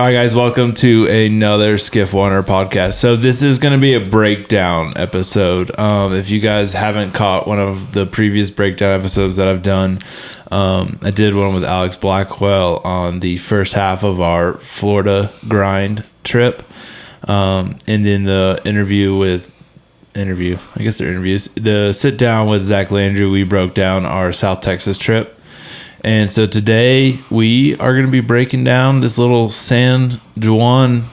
right, guys, welcome to another Skiff Wanderer podcast. So this is going to be a breakdown episode. If you guys haven't caught one of the previous breakdown episodes that I've done, I did one with Alex Blackwell on the first half of our Florida grind trip. And then the the sit down with Zach Landry, we broke down our South Texas trip. And so today we are going to be breaking down this little San Juan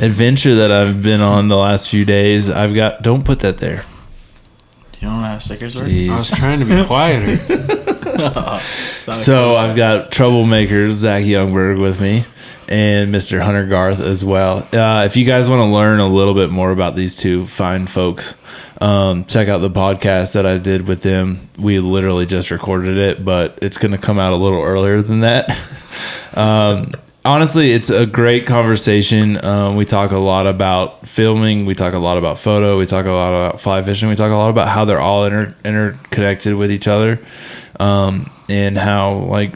adventure that I've been on the last few days. Don't put that there. You don't know how stickers work? I was trying to be quieter. So I've got troublemaker Zach Youngberg with me and Mr. Hunter Garth as well. If you guys want to learn a little bit more about these two fine folks, check out the podcast that I did with them. We literally just recorded it, but it's going to come out a little earlier than that. Honestly, it's a great conversation. We talk a lot about filming. We talk a lot about photo. We talk a lot about fly fishing. We talk a lot about how they're all interconnected with each other, and how like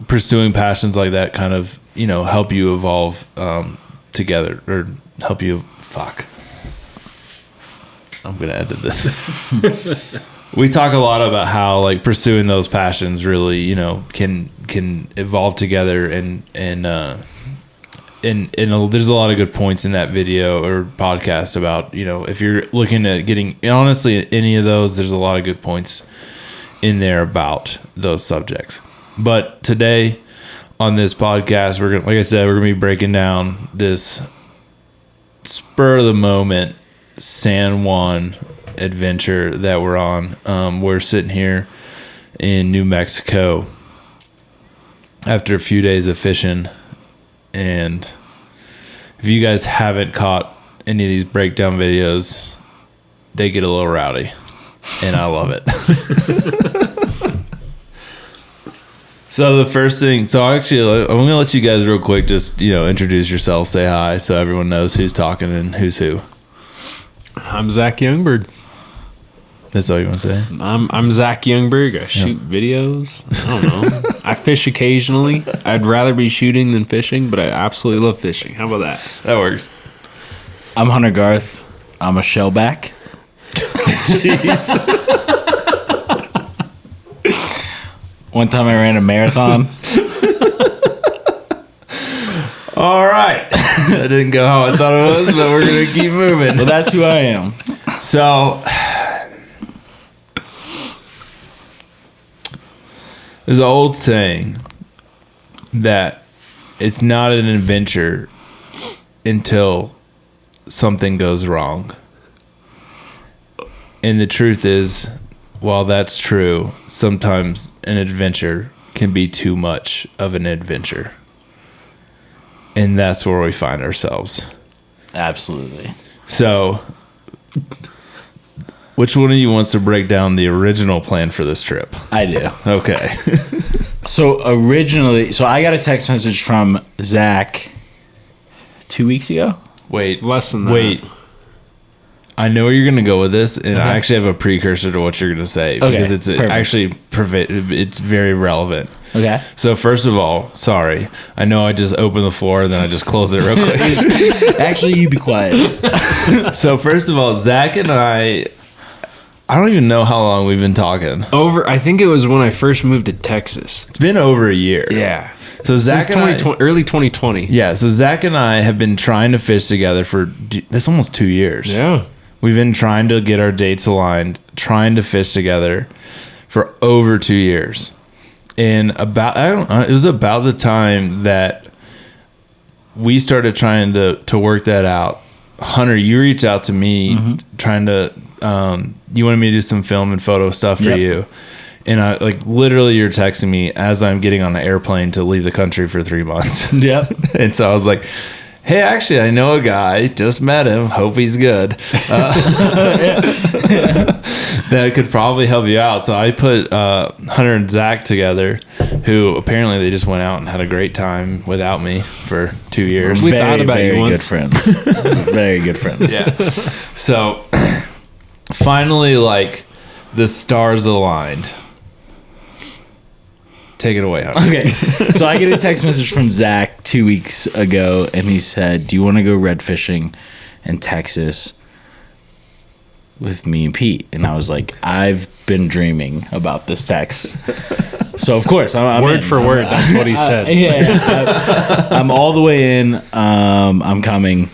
pursuing passions like that kind of, help you evolve together, or help you. I'm going to edit this. We talk a lot about how like pursuing those passions really, can evolve together, and there's a lot of good points in that video or podcast about, if you're looking at getting, honestly, any of those, there's a lot of good points in there about those subjects. But today on this podcast, we're going to be breaking down this spur of the moment San Juan adventure that we're on. We're sitting here in New Mexico after a few days of fishing, and if you guys haven't caught any of these breakdown videos, they get a little rowdy, and I love it. So the first thing, I'm going to let you guys real quick just, introduce yourself, say hi, so everyone knows who's talking and who's who. I'm Zach Youngberg. That's all you want to say? I'm Zach Youngberg. I shoot videos. I don't know. I fish occasionally. I'd rather be shooting than fishing, but I absolutely love fishing. How about that? That works. I'm Hunter Garth. I'm a shellback. Jeez. One time I ran a marathon. All right. That didn't go how I thought it was, but we're going to keep moving. Well, that's who I am. So, there's an old saying that it's not an adventure until something goes wrong. And the truth is, while that's true, sometimes an adventure can be too much of an adventure. And that's where we find ourselves. Absolutely. So, which one of you wants to break down the original plan for this trip? I do. Okay. So I got a text message from Zach 2 weeks ago. Wait. Less than that. Wait. I know where you're going to go with this, and I actually have a precursor to what you're going to say, because it's it's very relevant. Okay. So first of all, sorry. I know I just opened the floor and then I just closed it real quick. Actually, you be quiet. So first of all, Zach and I don't even know how long we've been talking. I think it was when I first moved to Texas. It's been over a year. Yeah. So Zach Since early 2020. Yeah, so Zach and I have been trying to fish together that's almost 2 years. Yeah. We've been trying to get our dates aligned, trying to fish together for over 2 years. And it was about the time that we started trying to work that out. Hunter, you reached out to me trying to, you wanted me to do some film and photo stuff for you. And I literally you're texting me as I'm getting on the airplane to leave the country for 3 months. Yep. And so I was like, hey, actually, I know a guy, just met him, hope he's good, that could probably help you out. So I put Hunter and Zach together, who apparently they just went out and had a great time without me for 2 years. We thought about you once. Good friends. Very good friends. Yeah. So finally, the stars aligned Take it away, Hunter. Okay. So I get a text message from Zach 2 weeks ago, and he said, "Do you want to go red fishing in Texas with me and Pete?" And I was like, "I've been dreaming about this text." So of course, I'm Word in. for word, that's what he said. I'm all the way in. I'm coming.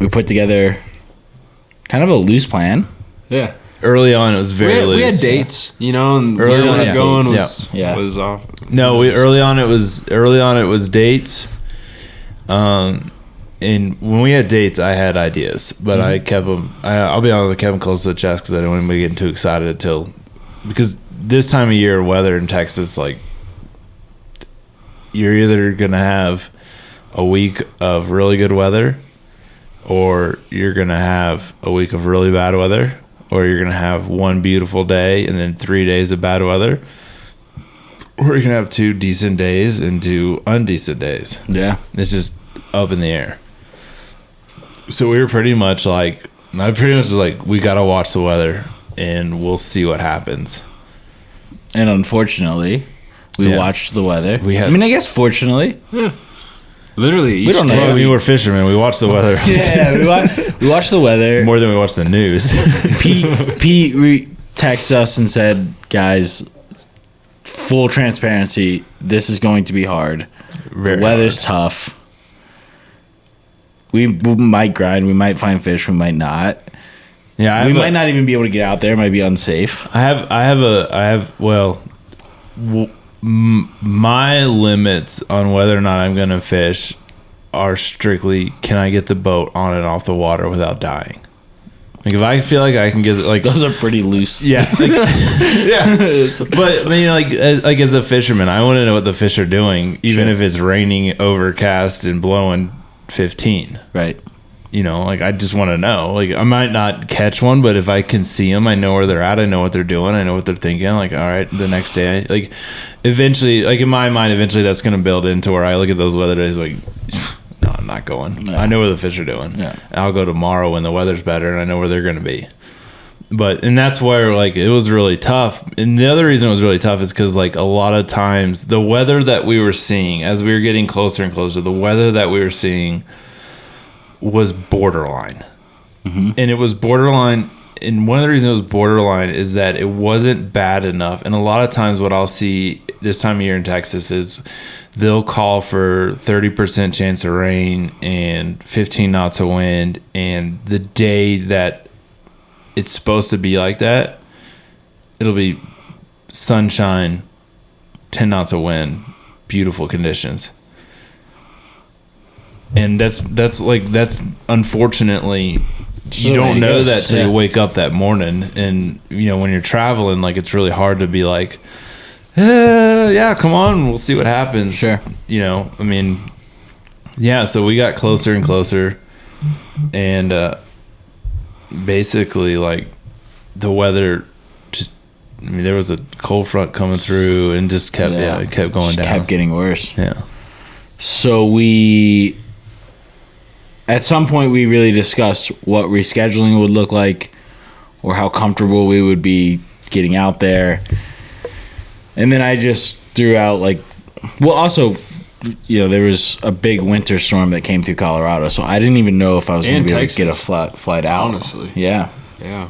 We put together kind of a loose plan. Yeah. Early on, it was very loose. We had dates, you know, and Early where we on, were yeah. going Dates. was off. No, early on it was dates. And when we had dates, I had ideas, but I kept them. I'll be honest, I kept them close to the chest because I didn't want anybody getting too excited because this time of year, weather in Texas, like, you're either gonna have a week of really good weather, or you're gonna have a week of really bad weather, or you're gonna have one beautiful day and then 3 days of bad weather, or you're gonna have 2 decent days and 2 undecent days. Yeah. It's just up in the air. So we were pretty much like, I pretty much was like, we gotta watch the weather and we'll see what happens. And unfortunately, we watched the weather. I guess fortunately. Yeah. Literally, We don't know. Well, I mean, we're fishermen. We watch the weather. Yeah, we watched the weather. More than we watch the news. Pete texted us and said, "Guys, full transparency, this is going to be hard. Very the weather's tough. We might grind. We might find fish. We might not. Yeah, we might not even be able to get out there. It might be unsafe." My limits on whether or not I'm going to fish are strictly, can I get the boat on and off the water without dying? Like, if I feel like I can get, like, Those are pretty loose. yeah, like, yeah. But I mean, like as a fisherman, I want to know what the fish are doing, even if it's raining, overcast, and blowing 15. Right. You know, like, I just want to know. Like, I might not catch one, but if I can see them, I know where they're at. I know what they're doing. I know what they're thinking. Like, all right, the next day, like, eventually, like, in my mind, eventually that's going to build into where I look at those weather days like, no, I'm not going. Yeah. I know where the fish are doing. Yeah. And I'll go tomorrow when the weather's better and I know where they're going to be. And that's where, like, it was really tough. And the other reason it was really tough is because, like, a lot of times the weather that we were seeing as we were getting closer and closer, the weather that we were seeing was borderline. And it was borderline, and one of the reasons it was borderline is that it wasn't bad enough. And a lot of times what I'll see this time of year in Texas is they'll call for 30% chance of rain and 15 knots of wind, and the day that it's supposed to be like that, it'll be sunshine, 10 knots of wind, beautiful conditions. And that's unfortunately, you don't know that till you wake up that morning. And, you know, when you're traveling, like, it's really hard to be like, yeah, come on, we'll see what happens. Sure. You know, I mean, yeah, so we got closer and closer, and basically, like, the weather just, I mean, there was a cold front coming through and just kept going down. Kept getting worse. Yeah. So at some point, we really discussed what rescheduling would look like, or how comfortable we would be getting out there. And then I just threw out, like, well, also, you know, there was a big winter storm that came through Colorado, so I didn't even know if I was going to be able to get a flight out. Honestly. Yeah. Yeah.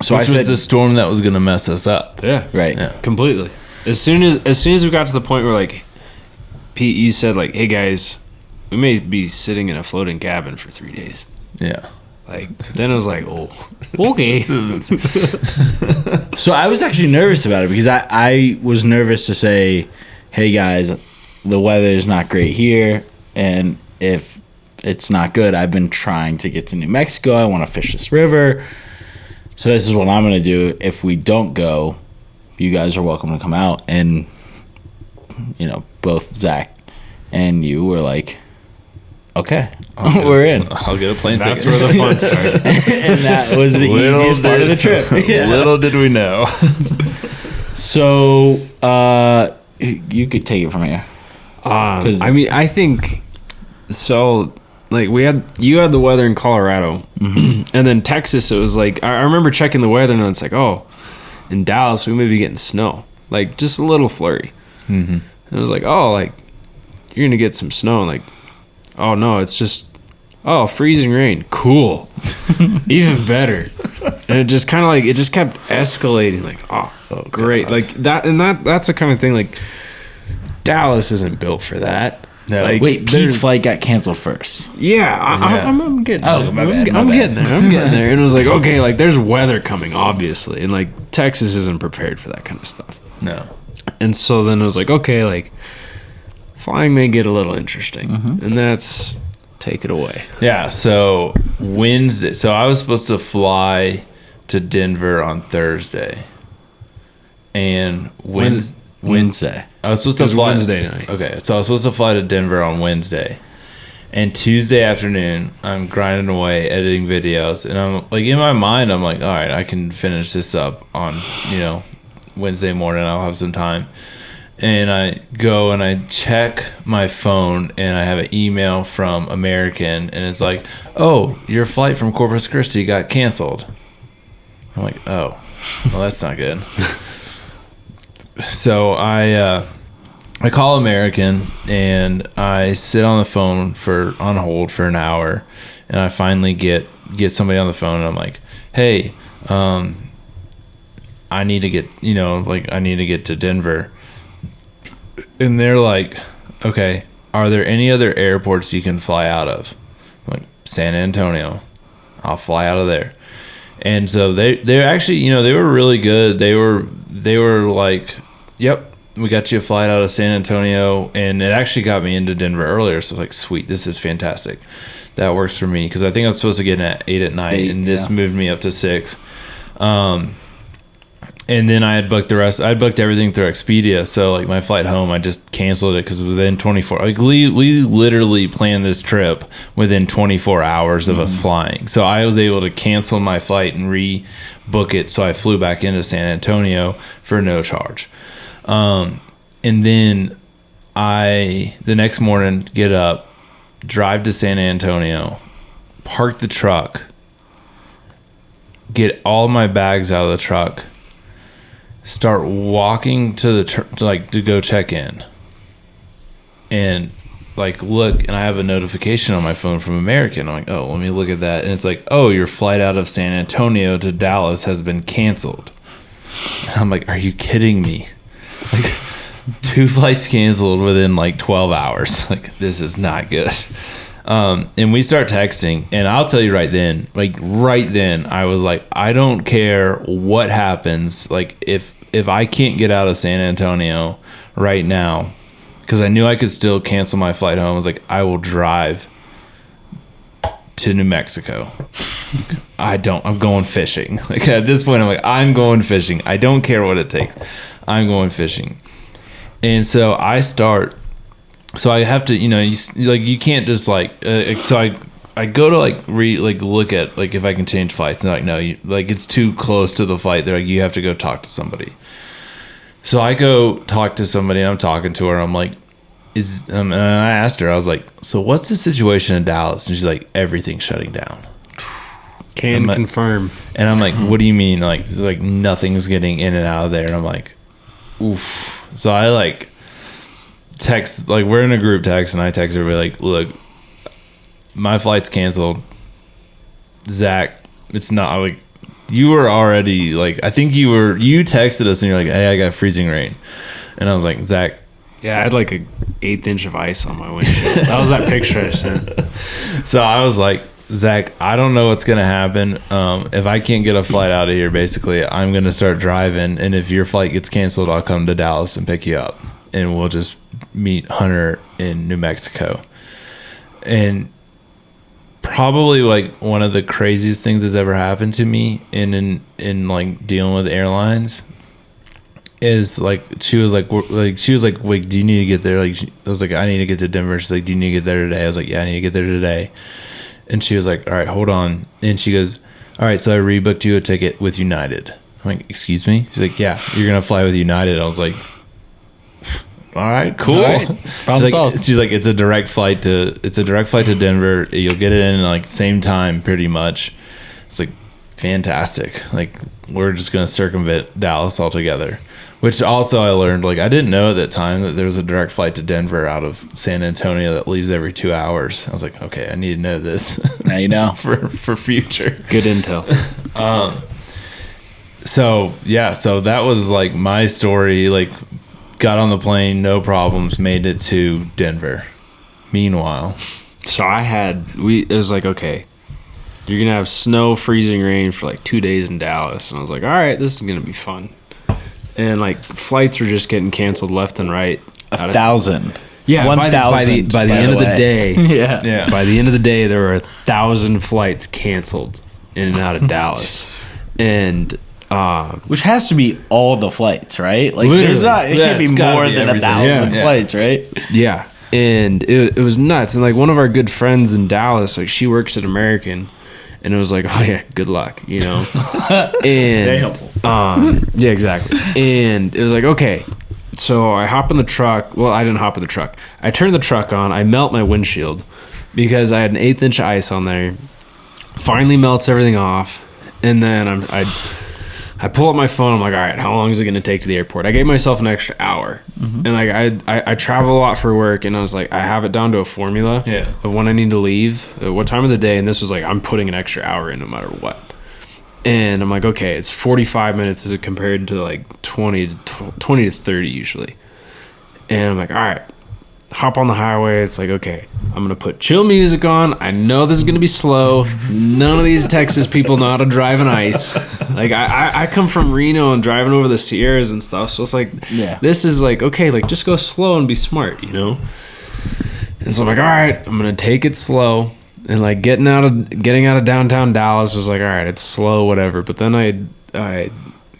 So Which was the storm that was going to mess us up. Yeah. Right. Yeah. Completely. As soon as we got to the point where, like, Pete, you said, like, hey, guys, we may be sitting in a floating cabin for 3 days. Yeah. Like, then I was like, oh, okay. So I was actually nervous about it because I was nervous to say, hey, guys, the weather is not great here, and if it's not good, I've been trying to get to New Mexico. I want to fish this river. So this is what I'm going to do. If we don't go, you guys are welcome to come out. And, you know, both Zach and you were like, okay, we're in. I'll get a plane ticket. That's where the fun started. And that was the easiest part of the trip. Yeah. Little did we know. So, you could take it from here. I mean, I think so. Like, you had the weather in Colorado, and then Texas. It was like I remember checking the weather, and it's like, oh, in Dallas we may be getting snow, like just a little flurry. Mm-hmm. And it was like, oh, like, you're going to get some snow. And like, oh, no, it's just, oh, freezing rain. Cool. Even better. And it just kind of like, it just kept escalating. Like, oh great. God. Like, that's the kind of thing, like, Dallas isn't built for that. No. Like, Wait, Pete's flight got canceled first. Yeah, I'm getting there. Oh, my bad, I'm my getting bad. there. I'm getting there. And it was like, okay, like, there's weather coming, obviously. And, like, Texas isn't prepared for that kind of stuff. No. And so then it was like, okay, like, flying may get a little interesting. And that's, take it away. Yeah, so Wednesday. So I was supposed to fly to Denver on Thursday. And Wednesday. I was supposed It to was fly Wednesday night. Okay, so I was supposed to fly to Denver on Wednesday. And Tuesday afternoon, I'm grinding away editing videos, and I'm like, in my mind, I'm like, all right, I can finish this up on, Wednesday morning. I'll have some time. And I go and I check my phone, and I have an email from American, and it's like, oh, your flight from Corpus Christi got canceled. I'm like, oh, well, that's not good. So I call American, and I sit on the phone on hold for an hour, and I finally get somebody on the phone, and I'm like, hey, I need to get to Denver. And they're like, okay, are there any other airports you can fly out of? I'm like, San Antonio. I'll fly out of there. And so they're actually, they were really good. They were like, yep, we got you a flight out of San Antonio, and it actually got me into Denver earlier. So I was like, sweet, this is fantastic. That works for me, because I think I was supposed to get in at 8 at night, and this moved me up to 6. And then I had booked the rest. I had booked everything through Expedia. So like my flight home, I just canceled it because within 24. Like we literally planned this trip within 24 hours of us flying. So I was able to cancel my flight and rebook it. So I flew back into San Antonio for no charge. And then the next morning, get up, drive to San Antonio, park the truck, get all my bags out of the truck, start walking to to go check in, and like look, and I have a notification on my phone from American. I'm like, oh, let me look at that, and it's like, oh, your flight out of San Antonio to Dallas has been canceled. And I'm like, are you kidding me? Like 2 flights canceled within like 12 hours. Like, this is not good. And we start texting, and I'll tell you right then, I was like, I don't care what happens. Like if I can't get out of San Antonio right now, because I knew I could still cancel my flight home, I was like, I will drive to New Mexico. I'm going fishing. Like at this point, I'm like, I'm going fishing. I don't care what it takes. I'm going fishing. And so I start. So I have to, you can't just so I go to look at if I can change flights. And they're like, no, it's too close to the flight. They're like, you have to go talk to somebody. So I go talk to somebody, and I'm talking to her. I'm like, and I asked her, I was like, so what's the situation in Dallas? And she's like, everything's shutting down. Can confirm. And I'm like, what do you mean? Like nothing's getting in and out of there. And I'm like, oof. So I text, we're in a group text, and I text everybody like, look, my flight's canceled. Zach, it's not you were already I think you texted us, and you're like, hey, I got freezing rain. And I was like, Zach. Yeah, I had like an 1/8 inch of ice on my windshield. That was that picture I sent. So I was like, Zach, I don't know what's going to happen. If I can't get a flight out of here, basically, I'm going to start driving. And if your flight gets canceled, I'll come to Dallas and pick you up. And we'll just meet Hunter in New Mexico. And probably one of the craziest things that's ever happened to me in dealing with airlines is she was like, wait, do you need to get there? I was like, I need to get to Denver. She's like, do you need to get there today? I was like, yeah, I need to get there today. And she was like, all right, hold on. And she goes, all right, so I rebooked you a ticket with United. I'm like, excuse me? She's like, yeah, you're going to fly with United. I was like, all right, cool. All right. She's like, it's a direct flight to Denver. You'll get it in same time pretty much. It's fantastic. We're just going to circumvent Dallas altogether. Which also I learned, like, I didn't know at that time that there was a direct flight to Denver out of San Antonio that leaves every 2 hours. I was like, okay, I need to know this. Now you know. for future. Good intel. So that was like my story. Like, got on the plane, no problems, made it to Denver. Meanwhile, So it was like, okay, you're going to have snow, freezing rain for like 2 days in Dallas. And I was like, all right, this is going to be fun. And like flights were just getting canceled left and right. 1,000. Yeah, 1,000 by the end of the day. Yeah. By the end of the day, there were 1,000 flights canceled in and out of Dallas. And Which has to be all the flights, right? Like, Literally. there's not. It can't be it's gotta more be than everything. 1,000 Yeah. flights, right? yeah, and it was nuts. And like one of our good friends in Dallas, like she works at American, and it was like, oh yeah, good luck, you know. And Very helpful. yeah, exactly. And it was like, okay, so I hop in the truck. Well, I didn't hop in the truck. I turn the truck on. I melt my windshield because I had an 1/8 inch of ice on there. Finally melts everything off, and then I pull up my phone. I'm like, all right, how long is it going to take to the airport? I gave myself an extra hour. And like I travel a lot for work, and I was like, I have it down to a formula of when I need to leave, what time of the day, and this was like, I'm putting an extra hour in no matter what. And I'm like, okay, it's 45 minutes as compared to like 20 to 30 usually. And I'm like, all right, hop on the highway. It's like, okay, I'm going to put chill music on. I know this is going to be slow. None of these Texas people know how to drive on ice. Like, I come from Reno and driving over the Sierras and stuff. So it's like, this is like, okay, like just go slow and be smart, you know? And so I'm like, all right, I'm going to take it slow. And like getting out of downtown Dallas was like, all right, it's slow, whatever. But then I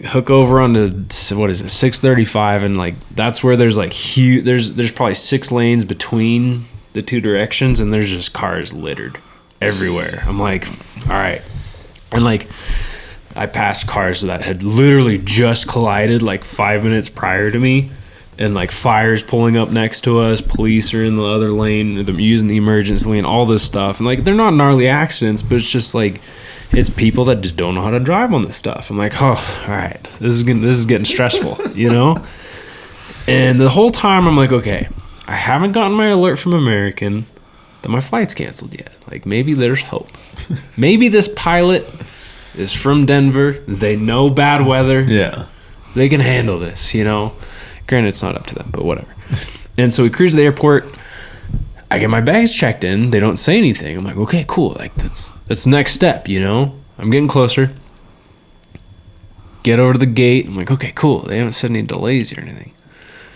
hook over onto, what is it, 635, and like that's where there's like huge, there's probably 6 lanes between the two directions, and there's just cars littered everywhere. I'm like, all right. And like I passed cars that had literally just collided like 5 minutes prior to me, and like fires pulling up next to us, police are in the other lane, they're using the emergency lane, all this stuff. And like they're not gnarly accidents, but it's just like, it's people that just don't know how to drive on this stuff. I'm like, oh, all right, this is getting stressful, you know? And the whole time I'm like, okay, I haven't gotten my alert from American that my flight's canceled yet. Like, maybe there's hope. Maybe this pilot is from Denver. They know bad weather. Yeah. They can handle this, you know? Granted, it's not up to them, but whatever. And so we cruise to the airport. I get my bags checked in. They don't say anything. I'm like, okay, cool. Like that's the next step, you know? I'm getting closer. Get over to the gate. I'm like, okay, cool. They haven't said any delays or anything.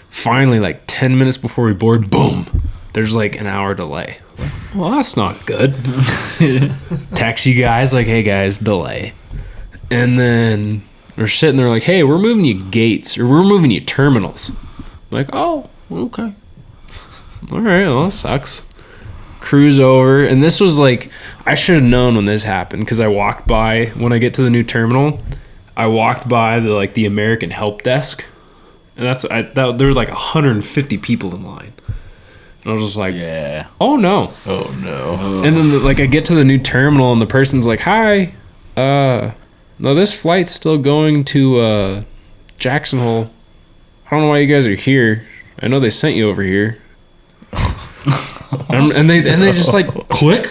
Finally, like 10 minutes before we board, boom. There's like an hour delay. Well, that's not good. Text you guys like, hey guys, delay. And then they're sitting there like, hey, we're moving you gates, or we're moving you terminals. I'm like, oh, okay. All right, well, that sucks. Cruise over, and this was like, I should have known when this happened, because I walked by, when I get to the new terminal, I walked by the American help desk, and there was like 150 people in line. And I was just like, Yeah. oh no. Oh no. And then I get to the new terminal, and the person's like, hi, no, this flight's still going to Jackson Hole. I don't know why you guys are here. I know they sent you over here. and they just like click.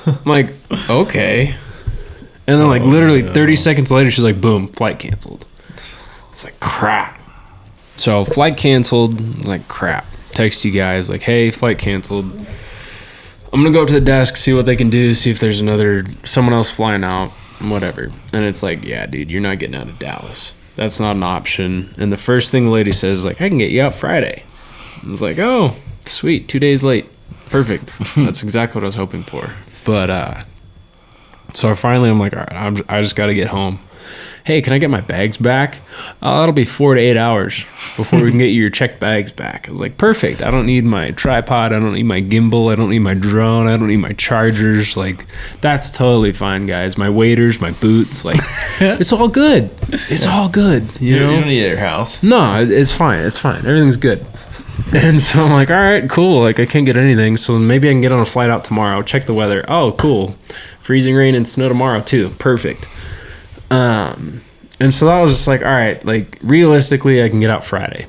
I'm like, okay. And then like literally 30 seconds later, she's like, boom, flight canceled. It's like, crap. So flight canceled, like, crap. Text you guys like, hey, flight canceled. I'm gonna go up to the desk, see what they can do, see if there's someone else flying out, whatever. And it's like, yeah, dude, you're not getting out of Dallas. That's not an option. And the first thing the lady says is like, I can get you out Friday. I was like, oh, sweet, 2 days late. Perfect. That's exactly what I was hoping for. But so finally I'm like, all right, I just got to get home. Hey, can I get my bags back? That'll be 4 to 8 hours before we can get your checked bags back. I was like, perfect. I don't need my tripod. I don't need my gimbal. I don't need my drone. I don't need my chargers. Like, that's totally fine, guys. My waders, my boots, like, it's all good. It's all good. You know? You don't need it at your house. No, it's fine. It's fine. Everything's good. And so I'm like, all right, cool. Like, I can't get anything. So maybe I can get on a flight out tomorrow. Check the weather. Oh, cool. Freezing rain and snow tomorrow, too. Perfect. And And so that was just like, all right, like realistically, I can get out Friday.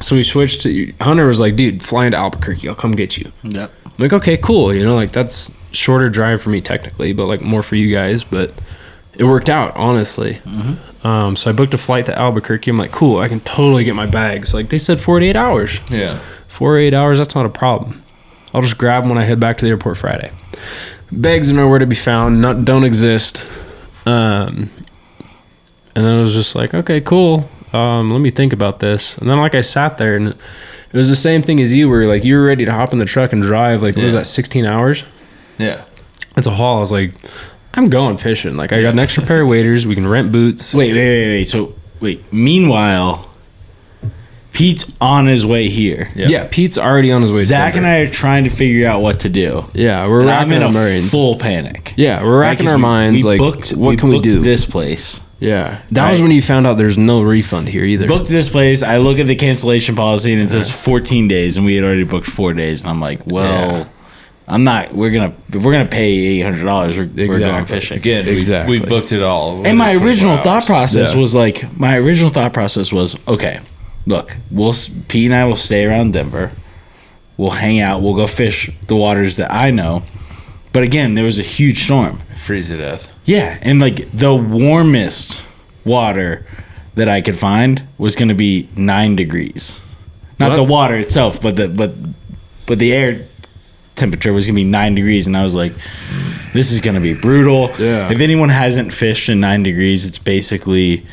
So we switched to Hunter was like, dude, fly into Albuquerque. I'll come get you. Yep. I'm like, okay, cool. You know, like that's shorter drive for me technically, but like more for you guys. But it worked out, honestly. Mm-hmm. So I booked a flight to Albuquerque. I'm like, cool, I can totally get my bags. Like they said 48 hours. Yeah. 48 hours, that's not a problem. I'll just grab them when I head back to the airport Friday. Bags are nowhere to be found, don't exist. And then it was just like, okay, cool. Let me think about this. And then like I sat there and it was the same thing as you were like, you were ready to hop in the truck and drive. Like, what was that, 16 hours? Yeah. That's a haul. I was like, I'm going fishing. Like I got an extra pair of waders. We can rent boots. Wait. So meanwhile, Pete's on his way here. Yeah, Pete's already on his way. Zach and I are trying to figure out what to do. Yeah, we're racking our minds. Full panic. Yeah, we're racking our minds. Like, what can we do? This place. Yeah, that was when you found out there's no refund here either. Booked this place. I look at the cancellation policy and it says 14 days, and we had already booked 4 days. And I'm like, well, I'm not. If we're gonna pay $800, we're going fishing again. We booked it all. And my original thought process was okay. Look, Pete and I will stay around Denver. We'll hang out. We'll go fish the waters that I know. But again, there was a huge storm. Freeze to death. Yeah, and like the warmest water that I could find was going to be 9 degrees. Not the water itself, but the air temperature was going to be 9 degrees, and I was like, this is going to be brutal. Yeah. If anyone hasn't fished in 9 degrees, it's basically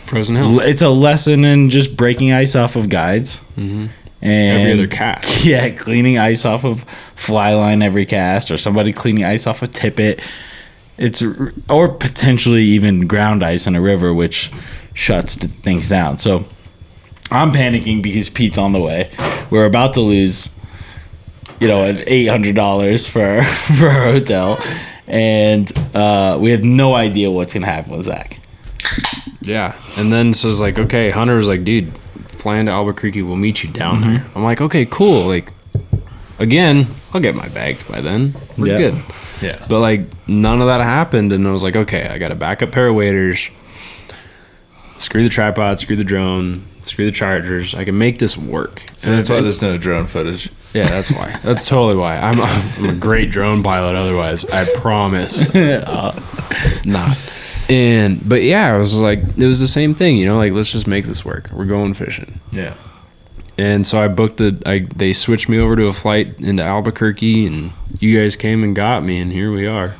frozen hell. It's a lesson in just breaking ice off of guides. Mm-hmm. And every other cast. Yeah, cleaning ice off of fly line every cast, or somebody cleaning ice off a tippet. Or potentially even ground ice in a river, which shuts things down. So I'm panicking because Pete's on the way. We're about to lose, an $800 for our hotel, and we have no idea what's gonna happen with Zach. Yeah, and then so it's like, okay, Hunter was like, dude, flying to Albuquerque, we'll meet you down there. I'm like, okay, cool. Like, again, I'll get my bags by then. We're good. Yeah. But like, none of that happened, and I was like, okay, I got a backup pair of waders. Screw the tripod, screw the drone, screw the chargers. I can make this work. So that's why there's no drone footage. Yeah, that's why. That's totally why. I'm a great drone pilot. Otherwise, I promise. Not. But yeah, I was like, it was the same thing, like, let's just make this work. We're going fishing. Yeah. And so I booked they switched me over to a flight into Albuquerque, and you guys came and got me, and here we are.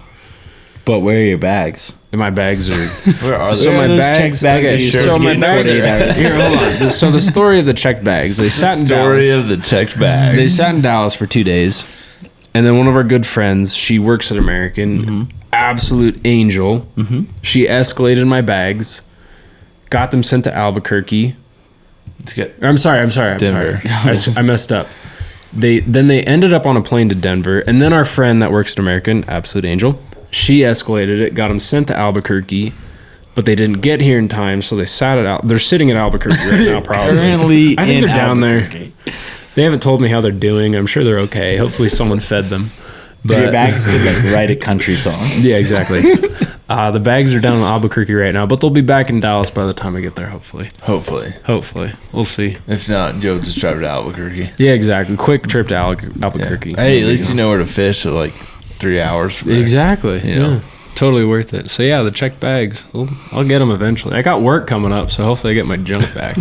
But where are your bags? And my bags are. Where are they? So my bags. Here, hold on. So the story of the checked bags. They sat in Dallas. Story of the checked bags. They sat in Dallas for 2 days, and then one of our good friends, she works at American, absolute angel. She escalated my bags, got them sent to Albuquerque. I'm sorry. Denver. I messed up. They ended up on a plane to Denver, and then our friend that works at American, absolute angel, she escalated it, got them sent to Albuquerque, but they didn't get here in time, so they sat it out. They're sitting at Albuquerque right now, probably. Currently, I think they're down there. Albuquerque. They haven't told me how they're doing. I'm sure they're okay. Hopefully, someone fed them. But your bags could write a country song. Yeah, exactly. The bags are down in Albuquerque right now, but they'll be back in Dallas by the time I get there, hopefully. Hopefully. We'll see. If not, Joe just drive to Albuquerque. Yeah, exactly. Quick trip to Albuquerque. Yeah. Hey, at least you know where to fish at like 3 hours from there. Exactly. Yeah. Totally worth it. So yeah, the checked bags. I'll get them eventually. I got work coming up, so hopefully I get my junk back.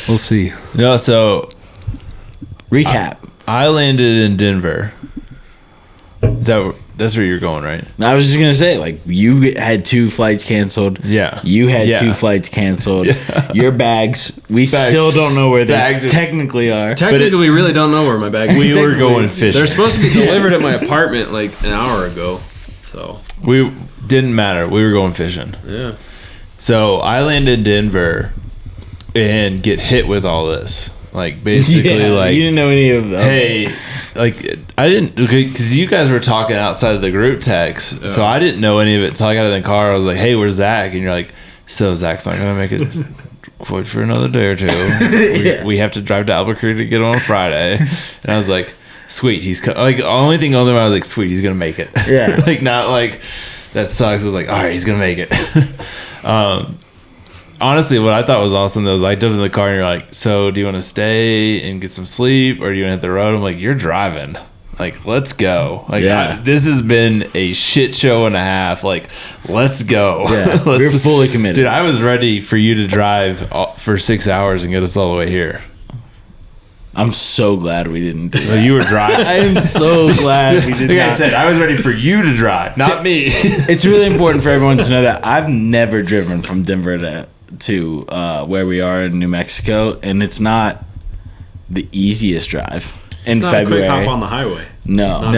We'll see. No, so recap. I landed in Denver. That's where you're going, right? I was just gonna say, like, you had 2 flights canceled. Yeah. You had 2 flights canceled. Yeah. Your bags, still don't know where they technically are. Technically, we really don't know where my bags are. We were going fishing. They're supposed to be delivered at my apartment like an hour ago. So we didn't matter. We were going fishing. Yeah. So I land in Denver and get hit with all this. Like, basically, like, you didn't know any of them. Hey, like, I didn't, because you guys were talking outside of the group text, so I didn't know any of it until I got in the car. I was like, hey, where's Zach? And you're like, so Zach's not going to make it quite for another day or two. We have to drive to Albuquerque to get on Friday. And I was like, sweet, he's like, the only thing on there, I was like, sweet, he's going to make it. Yeah. Like, not like, that sucks. I was like, all right, he's gonna make it. Honestly, what I thought was awesome though is I jumped in the car and you're like, so do you want to stay and get some sleep or do you want to hit the road? I'm like, you're driving. Like, let's go. Like, this has been a shit show and a half. Like, let's go. Yeah, we're fully committed. Dude, I was ready for you to drive for 6 hours and get us all the way here. I'm so glad we didn't do that. Well, you were driving. I am so glad we did Like not. I said, I was ready for you to drive, not me. It's really important for everyone to know that I've never driven from Denver to where we are in New Mexico, and it's not the easiest drive. It's in not February. a quick hop on the highway. No.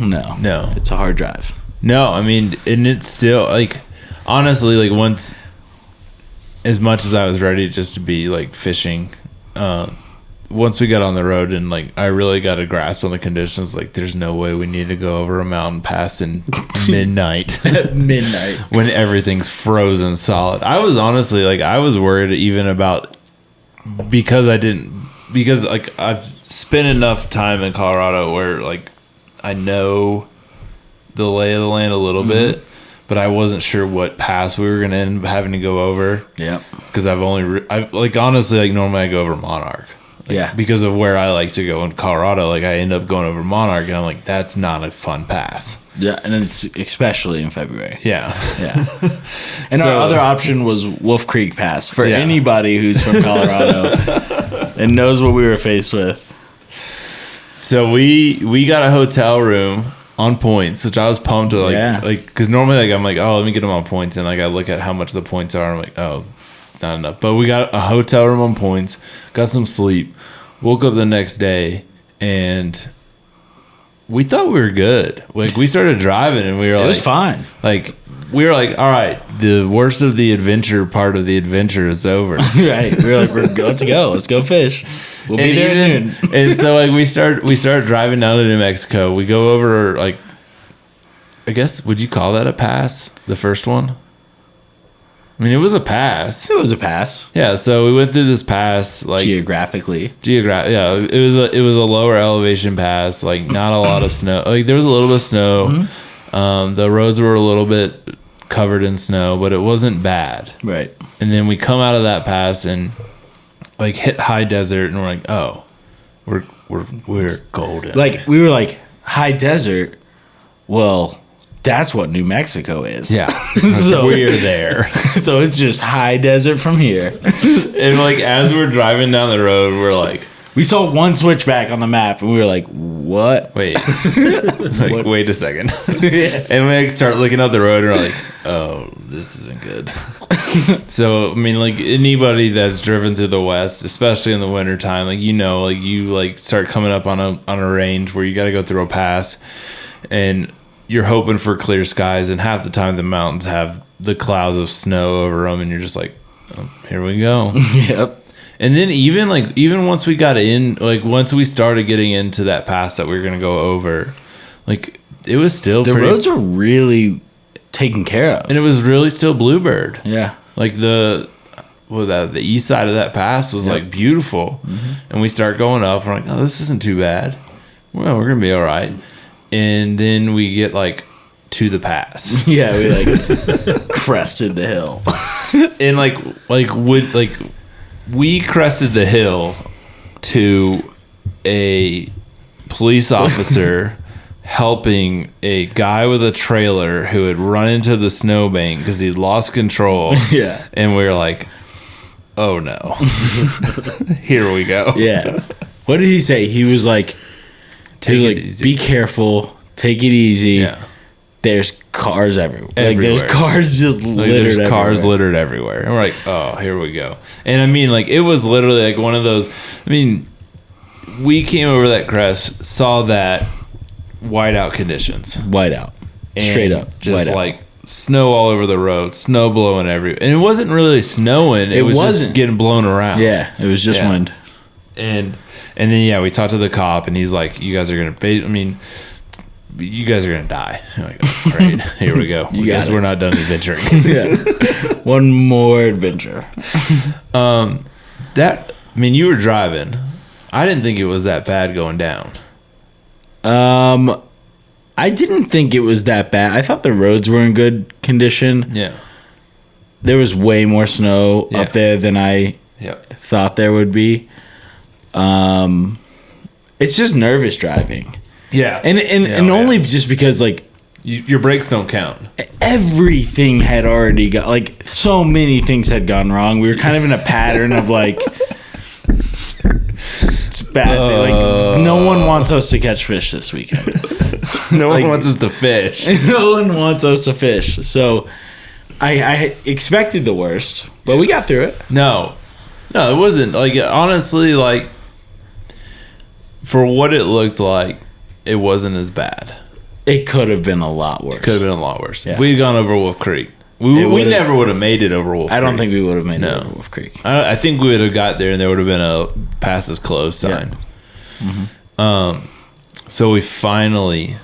No. It's a hard drive. No, I mean, and it's still, like, honestly, like, once, as much as I was ready just to be, like, fishing, once we got on the road and, like, I really got a grasp on the conditions, like, there's no way we need to go over a mountain pass in midnight. Midnight. When everything's frozen solid. I was honestly, like, I was worried even about, because like, I've spent enough time in Colorado where, like, I know the lay of the land a little bit, but I wasn't sure what pass we were going to end up having to go over. Yep. Because like, honestly, like, normally I go over Monarch. Like, Yeah. Because of where I like to go in Colorado, like, I end up going over Monarch, and I'm like, that's not a fun pass. Yeah, and it's especially in February. Yeah. Yeah. And So- our other option was Wolf Creek Pass for Yeah. anybody who's from Colorado and knows what we were faced with. So we got a hotel room on points, which I was pumped to, like, because normally, like, I'm like, oh, let me get them on points, and like I look at how much the points are, and I'm like, oh, not enough. But we got a hotel room on points, got some sleep, woke up the next day, and we thought we were good. Like, we started driving, and we were It like, was fine. like, we were like, all right, the worst of the adventure part of the adventure is over. Right. We were like, let's go. Let's go fish. We'll be there at noon. And so, like, we start driving down to New Mexico. We go over, like, I guess, would you call that a pass? The first one? I mean, it was a pass. It was a pass. Yeah, so we went through this pass, like, Geographically. yeah, it was a lower elevation pass, like, not a lot of snow. Like, there was a little bit of snow. The roads were a little bit covered in snow, but it wasn't bad. Right. And then we come out of that pass and, like, hit high desert, and we're like, oh, we're golden. Like, we were like, high desert. Well, that's what New Mexico is. Yeah. So- we're there. So it's just high desert from here. And, like, as we're driving down the road, we're like, We saw one switchback on the map, and we were like, what? wait. Like, wait a second. And we, like, start looking up the road, and we're like, oh, this isn't good. So, I mean, like, anybody that's driven through the West, especially in the wintertime, like, you know, like, you, like, start coming up on a range where you got to go through a pass, and you're hoping for clear skies, and half the time the mountains have the clouds of snow over them, and you're just like, oh, here we go. Yep. And then even once we got in, like, once we started getting into that pass that we were gonna go over, like, it was still The roads were really taken care of. and it was really still bluebird. Yeah. Like, the east side of that pass was, like, beautiful. And we start going up, and we're like, oh, this isn't too bad. Well, we're gonna be all right. And then we get, like, to the pass. Yeah, we, like, crested the hill. And, we crested the hill to a police officer helping a guy with a trailer who had run into the snowbank because he'd lost control. Yeah. And we were like, oh no. Here we go. Yeah. What did he say? He was like, Take it easy. be careful, take it easy. Yeah. There's cars everywhere. Like, Everywhere. there's cars just Like, littered there's everywhere. cars littered everywhere. And we're like, oh, here we go. And I mean, like, it was literally like one of those. I mean, we came over that crest, saw that whiteout conditions. Whiteout. And Straight up. Just whiteout. like snow all over the road, snow blowing everywhere. And it wasn't really snowing. It was wasn't. just getting blown around. Yeah, it was just Yeah. wind. And then, yeah, we talked to the cop, and he's like, you guys are going to, I mean, you guys are going to die. I'm like, all right, here we go. I You guess got it. we're not done adventuring. Yeah. One more adventure. I mean, you were driving. I didn't think it was that bad going down. I I didn't think it was that bad. I thought the roads were in good condition. Yeah. There was way more snow up there than I thought there would be. It's just nervous driving. Yeah. And only just because, like, your brakes don't count. Everything had already got, like, so many things had gone wrong. We were kind of in a pattern of, like, it's bad. Like, no one wants us to catch fish this weekend. No one wants us to fish. No one wants us to fish. So I expected the worst, but we got through it. No, it wasn't. Like, honestly, like, for what it looked like, it wasn't as bad. It could have been a lot worse. Yeah. If we'd gone over Wolf Creek, we never would have made it over Wolf Creek. I don't think we would have made it over Wolf Creek. I think we would have got there and there would have been a pass is closed sign. Yeah. Mm-hmm. So we finally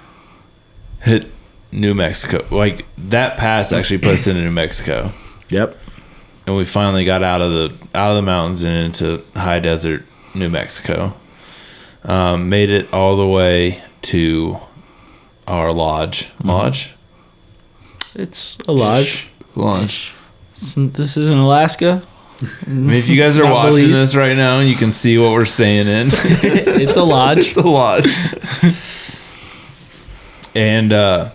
hit New Mexico. Like, that pass actually put us into New Mexico. Yep. And we finally got out of the mountains and into high desert New Mexico. Made it all the way to our lodge. Lodge? It's a lodge. Lodge. This isn't Alaska. I mean, if you guys are watching this right now, you can see what we're staying in. It's a lodge. It's a lodge. And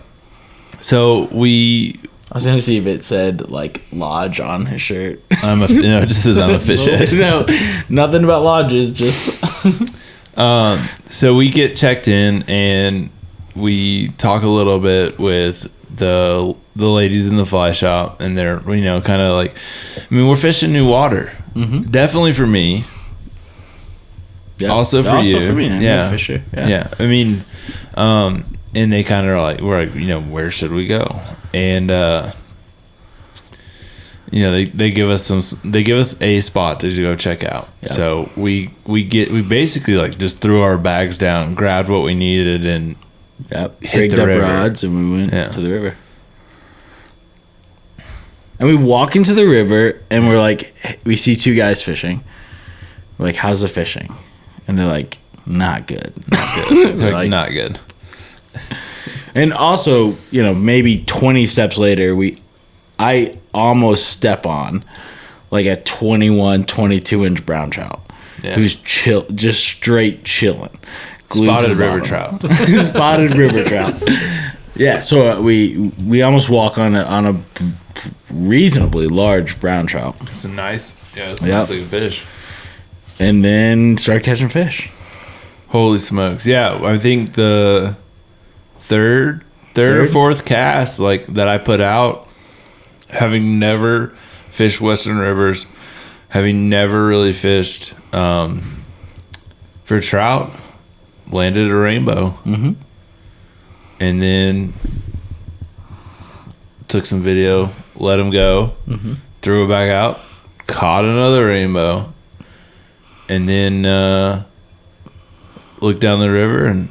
so we... I was going to see if it said, like, lodge on his shirt. It just says I'm a fish head. No, nothing about lodges, just... So we get checked in and we talk a little bit with the ladies in the fly shop, and they're, you know, kind of like, I mean, we're fishing new water. Mm-hmm. Definitely for me. Yeah. Also for you. Also for me. Yeah. Fisher. Yeah. I mean, and they kind of are like, we're like, you know, where should we go? And you know, they give us a spot to go check out. Yep. So we basically, like, just threw our bags down, grabbed what we needed, and rigged up rods, and we went to the river. And we walk into the river, and we're like, we see two guys fishing. We're like, how's the fishing? And they're like, not good. Not good. Like, not good. And also, you know, maybe 20 steps later, I almost step on, like, a 21, 22-inch brown trout who's just straight chilling. Spotted river trout. Spotted river trout. Yeah, so we almost walk on a reasonably large brown trout. It's a nice looking fish. And then start catching fish. Holy smokes. Yeah, I think the third or fourth cast, like, that I put out, having never fished Western rivers, having never really fished for trout, landed a rainbow. Mm-hmm. And then took some video, let him go, threw it back out, caught another rainbow, and then looked down the river, and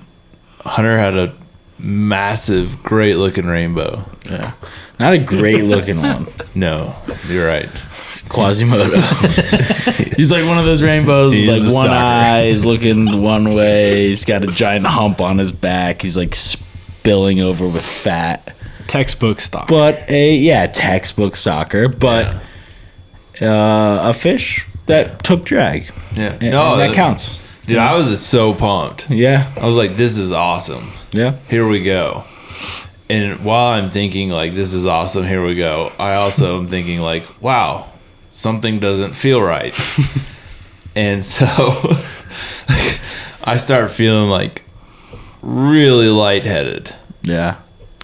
Hunter had a massive, great looking rainbow. Yeah, not a great looking one. No, you're right. Quasimodo. He's like one of those rainbows with, like, one eye is looking one way. He's got a giant hump on his back. He's, like, spilling over with fat. Textbook stalker. But textbook stalker. But a fish that took drag. Yeah, and that counts. Dude, I was so pumped. Yeah, I was like, this is awesome. Yeah, here we go. And while I'm thinking, like, this is awesome, here we go, I also am thinking, like, wow, something doesn't feel right. And so I start feeling, like, really lightheaded. Yeah.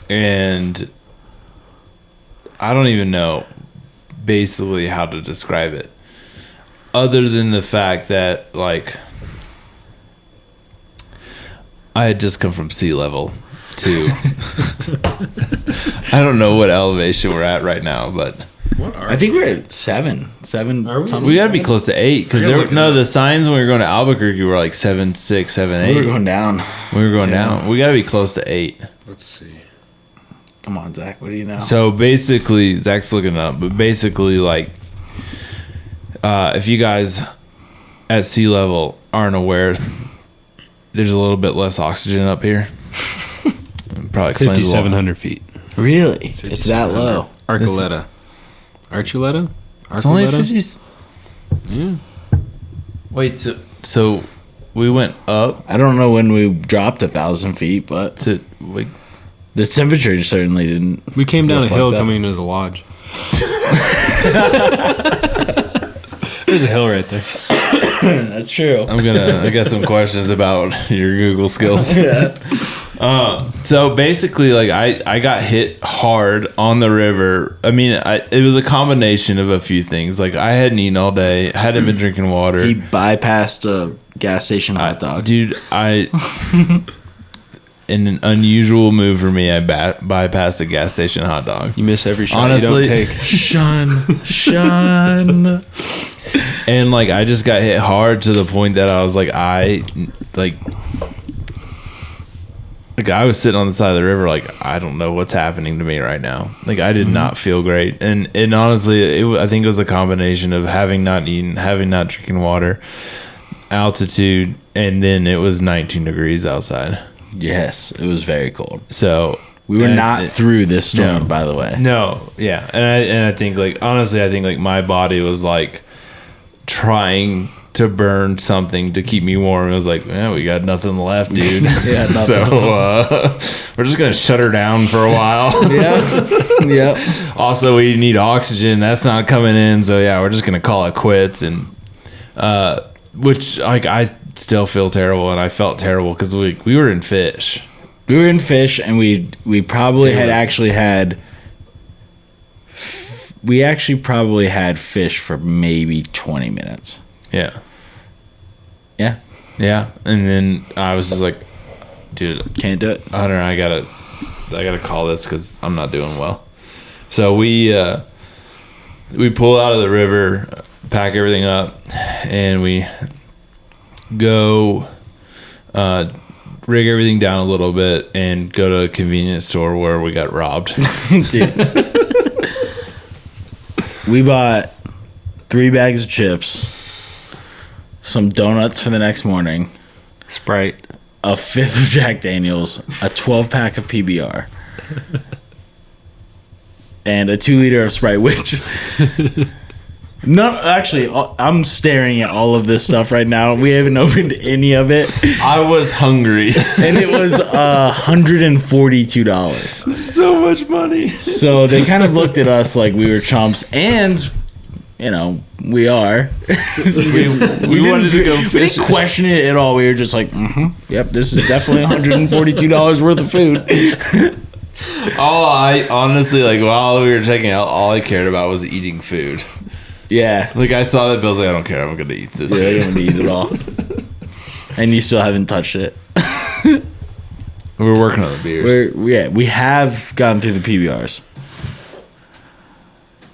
And I don't even know basically how to describe it, other than the fact that, like, I had just come from sea level to I don't know what elevation we're at right now, but I think we're at seven. Are we? We got to be close to 8 because the signs when we were going to Albuquerque were like 7, 6, 7, 8. We were going down. We got to be close to 8. Let's see. Come on, Zach. What do you know? So basically, Zach's looking up, but basically, like, if you guys at sea level aren't aware, there's a little bit less oxygen up here. probably explains a lot. 5,700 feet. Really? It's that low. Archuleta. Archuleta? It's only Archuleta? 50s. Yeah. Wait, so we went up I don't know when we dropped 1,000 feet, but to like the temperature certainly didn't. We came down a hill Reflect up. coming into the lodge. There's a hill right there. That's true. I got some questions about your Google skills. So basically, like I got hit hard on the river. I mean, it was a combination of a few things. Like I hadn't eaten all day, I hadn't been drinking water. He bypassed a gas station hot dog. Dude, in an unusual move for me, I bypassed a gas station hot dog. You miss every shot Honestly, you don't take. Shun. And like I just got hit hard to the point that I was like I was sitting on the side of the river like I don't know what's happening to me right now. Like I did not feel great, and honestly, I think it was a combination of having not eaten, having not drinking water, altitude, and then it was 19 degrees outside. Yes, it was very cold. So We were not through this storm, no. by the way. No, yeah, and I think like honestly, I think like my body was like trying to burn something to keep me warm. It was like, yeah, we got nothing left, dude. Yeah, nothing. So we're just gonna shut her down for a while. Yeah. Also, we need oxygen. That's not coming in. So yeah, we're just gonna call it quits. And which like I still feel terrible, and I felt terrible because we were in fish. We were in fish, and we probably probably had fish for maybe 20 minutes. Yeah. Yeah. Yeah. And then I was just like, dude, Can't do it. Hunter, I gotta call this because I'm not doing well. So we pull out of the river, pack everything up, and we go rig everything down a little bit and go to a convenience store where we got robbed. Dude. We bought 3 bags of chips, some donuts for the next morning, Sprite. a 5th of Jack Daniels, a 12-pack of PBR, and a 2-liter of Sprite, which... No, actually, I'm staring at all of this stuff right now. We haven't opened any of it. I was hungry. And it was $142. So much money. So they kind of looked at us like we were chumps, and, you know, we are. we wanted to go We fishing. didn't question it at all. We were just like, yep, this is definitely $142 worth of food. I honestly, like, while we were checking out, all I cared about was eating food. Yeah. Like, I saw that Bill's like, I don't care, I'm gonna eat this. Yeah, you don't eat it all. And you still haven't touched it. We're working on the beers. We have gotten through the PBRs.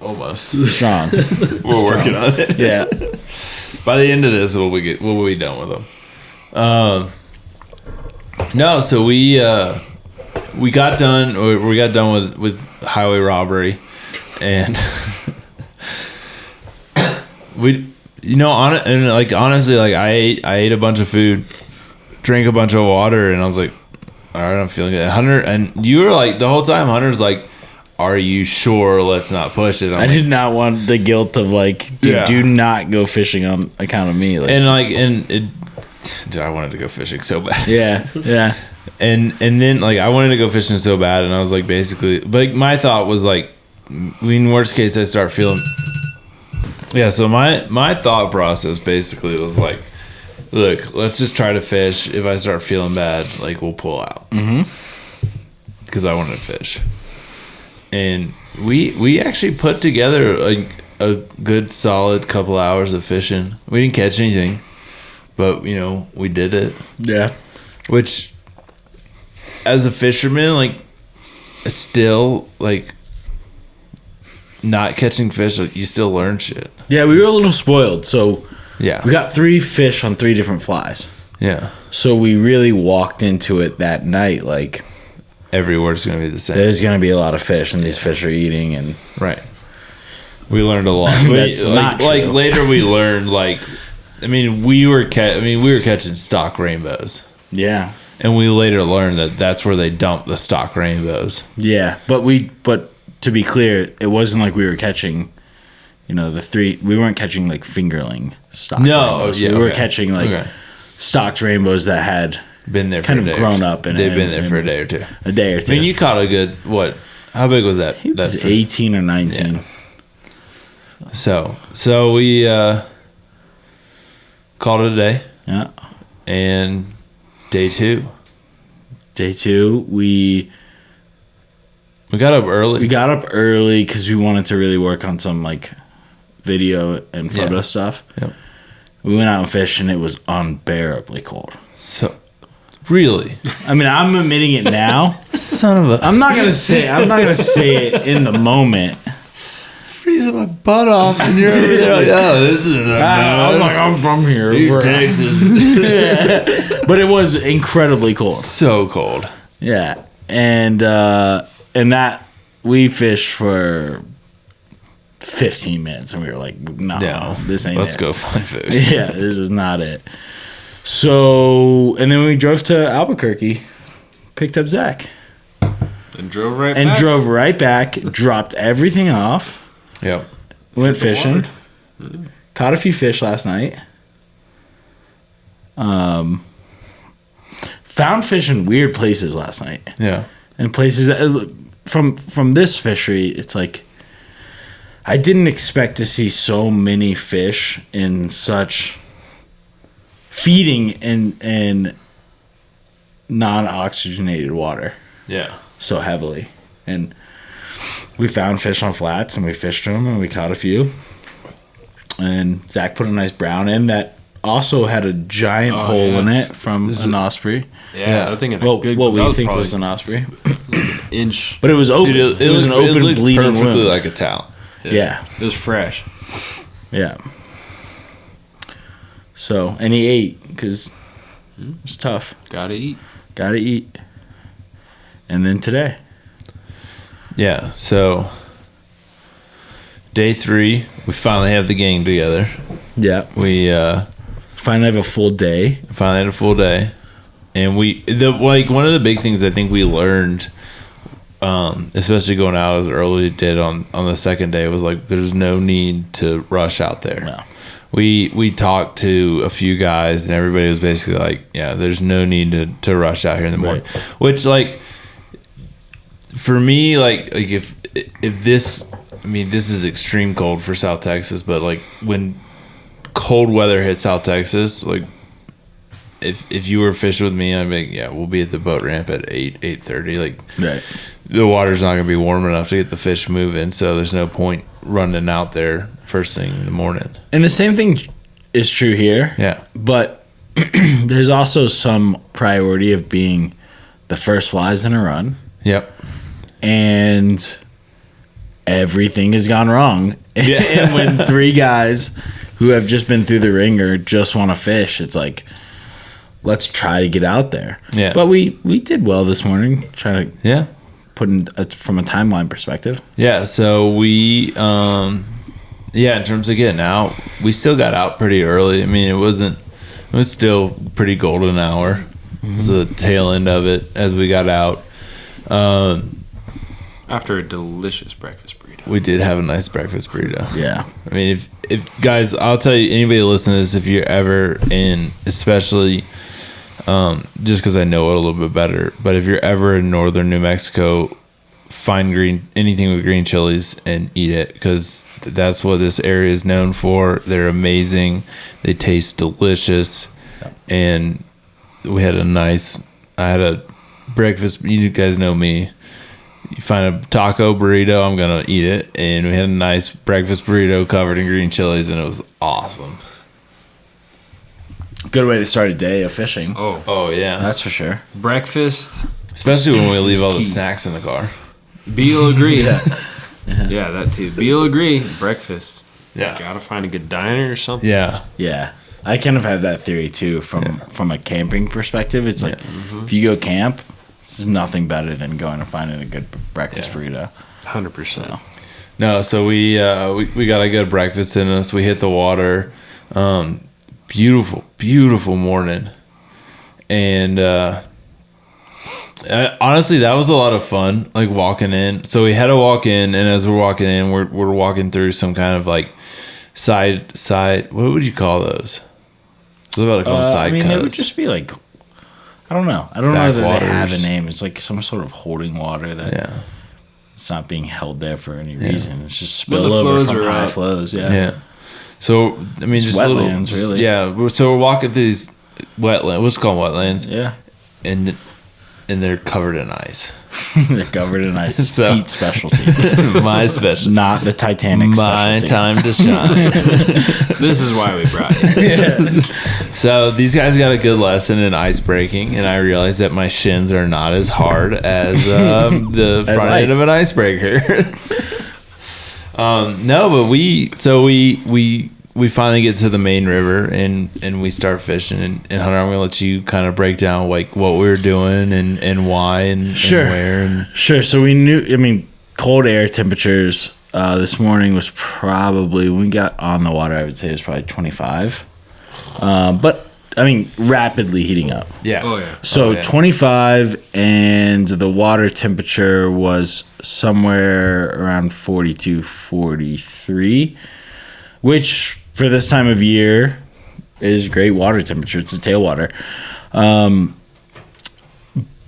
Almost. Strong. We're working on it. Yeah. By the end of this, we'll be done with them. No, so we got done. We got done with highway robbery, and honestly, like I ate a bunch of food, drank a bunch of water, and I was like, all right, I'm feeling good. Hunter, and you were like the whole time. Hunter's like, are you sure? Let's not push it. I did not want the guilt of like, dude, Yeah. do not go fishing on account of me. Like, dude, I wanted to go fishing so bad. yeah. And then like I wanted to go fishing so bad, and I was like basically, like my thought was like, in worst case I start feeling. Yeah, so my thought process basically was like, look, let's just try to fish. If I start feeling bad, like we'll pull out. Because I wanted to fish. And we actually put together a good solid couple hours of fishing. We didn't catch anything, but you know we did it. Yeah. Which, as a fisherman, like still like not catching fish, like, you still learn shit. Yeah, we were a little spoiled. So Yeah. we got 3 fish on 3 different flies. Yeah. So we really walked into it that night like, Everywhere's gonna be the same. there's going to be a lot of fish, and these fish are eating. And Right. We learned a lot. That's not true. Like later we learned like, I mean we were catching stock rainbows, yeah. And we later learned that that's where they dump the stock rainbows. Yeah, but to be clear, it wasn't like we were catching, we weren't catching like fingerling stock rainbows. We were catching like stocked rainbows that had been there kind of grown up. And they've been there for a day or two. A day or two. I mean, you caught a good, how big was that? It was 18 or 19. Yeah. So we called it a day. Yeah. And day two, we got up early. We got up early because we wanted to really work on some like video and photo stuff. Yep. We went out and fished, and it was unbearably cold. So, really? I mean, I'm admitting it now. Son of a... I'm not gonna say it in the moment. Freezing my butt off, and you're over there like, oh, this is... I'm like, I'm from here. Texas. But it was incredibly cold. So cold. Yeah. And that, we fished for 15 minutes, and we were like, no, this ain't Let's it. go find food. Yeah, this is not it. So, and then we drove to Albuquerque, picked up Zach. And drove right back. Dropped everything off. Yep. Went fishing. Caught a few fish last night. Found fish in weird places last night. Yeah. And places that, from this fishery, it's like, I didn't expect to see so many fish in such feeding in non-oxygenated water. Yeah. So heavily. And we found fish on flats, and we fished them, and we caught a few. And Zach put a nice brown in that also had a giant hole in it from an osprey. Yeah, I think what we think was an osprey. Inch. But it was open. Dude, it was an open, bleeding perfectly wound. like a towel. Yeah. It was fresh. Yeah. So, and he ate because it was tough. Gotta eat. And then today. Yeah, so day 3, we finally have the gang together. Yeah. We finally have a full day. And one of the big things I think we learned, especially going out as early as we did on the second day, was like there's no need to rush out there. No. We talked to a few guys, and everybody was basically like, yeah, there's no need to rush out here in the morning. Right. Which, like, for me, like if this, I mean, this is extreme cold for South Texas, but like when cold weather hits South Texas, like if you were fishing with me, I'd be like, yeah, we'll be at the boat ramp at 8:30. Like, Right. the water's not gonna be warm enough to get the fish moving, so there's no point running out there first thing in the morning. And the same thing is true here. Yeah. But there's also some priority of being the first flies in a run. Yep. And everything has gone wrong. Yeah. And when 3 guys who have just been through the ringer just want to fish, it's like, let's try to get out there. Yeah. But we did well this morning, trying to put in from a timeline perspective. Yeah, so we in terms of getting out, we still got out pretty early. I mean, it was still pretty golden hour. Mm-hmm. It was the tail end of it as we got out. After a delicious breakfast burrito. We did have a nice breakfast burrito. Yeah. I mean, if guys, I'll tell you, anybody listening to this, if you're ever in, especially just because I know it a little bit better, but if you're ever in northern New Mexico, find anything with green chilies and eat it, because that's what this area is known for. They're amazing. They taste delicious. And we had I had a breakfast. You guys know me. You find a taco burrito, I'm going to eat it. And we had a nice breakfast burrito covered in green chilies, and it was awesome. Good way to start a day of fishing. Oh yeah. That's for sure. Breakfast. Especially when we leave all the key. snacks in the car. Beal agree. Yeah, that too. Beal agree. Breakfast. Yeah. Gotta find a good diner or something. Yeah. Yeah. I kind of have that theory too from a camping perspective. It's like if you go camp, there's nothing better than going and finding a good breakfast burrito. 100%. No, so we got a good breakfast in us. We hit the water. Beautiful morning. And Honestly, that was a lot of fun, like walking in. So we had to walk in, and as we're walking in, we're walking through some kind of like side. What would you call those? I was about to call them side cuts. It would just be like, I don't know. I don't know that they have a name. It's like some sort of holding water that it's not being held there for any reason. It's just spillover from high flows. Yeah. So I mean, just wetlands, really. Yeah. So we're walking through these wetlands. What's called wetlands? Yeah. And they're covered in ice. They're covered in ice. So, Pete's specialty. My specialty. Not the Titanic specialty. My time to shine. This is why we brought you. So these guys got a good lesson in ice breaking, and I realized that my shins are not as hard as the front end of an icebreaker. No, but we finally get to the main river and we start fishing. And Hunter, I'm gonna let you kind of break down like what we were doing and why and where. And sure. So we knew. I mean, cold air temperatures this morning was probably when we got on the water. I would say it was probably 25. But I mean, rapidly heating up. Yeah. Oh yeah. So 25, and the water temperature was somewhere around 42, 43, which for this time of year is great water temperature. It's a tailwater.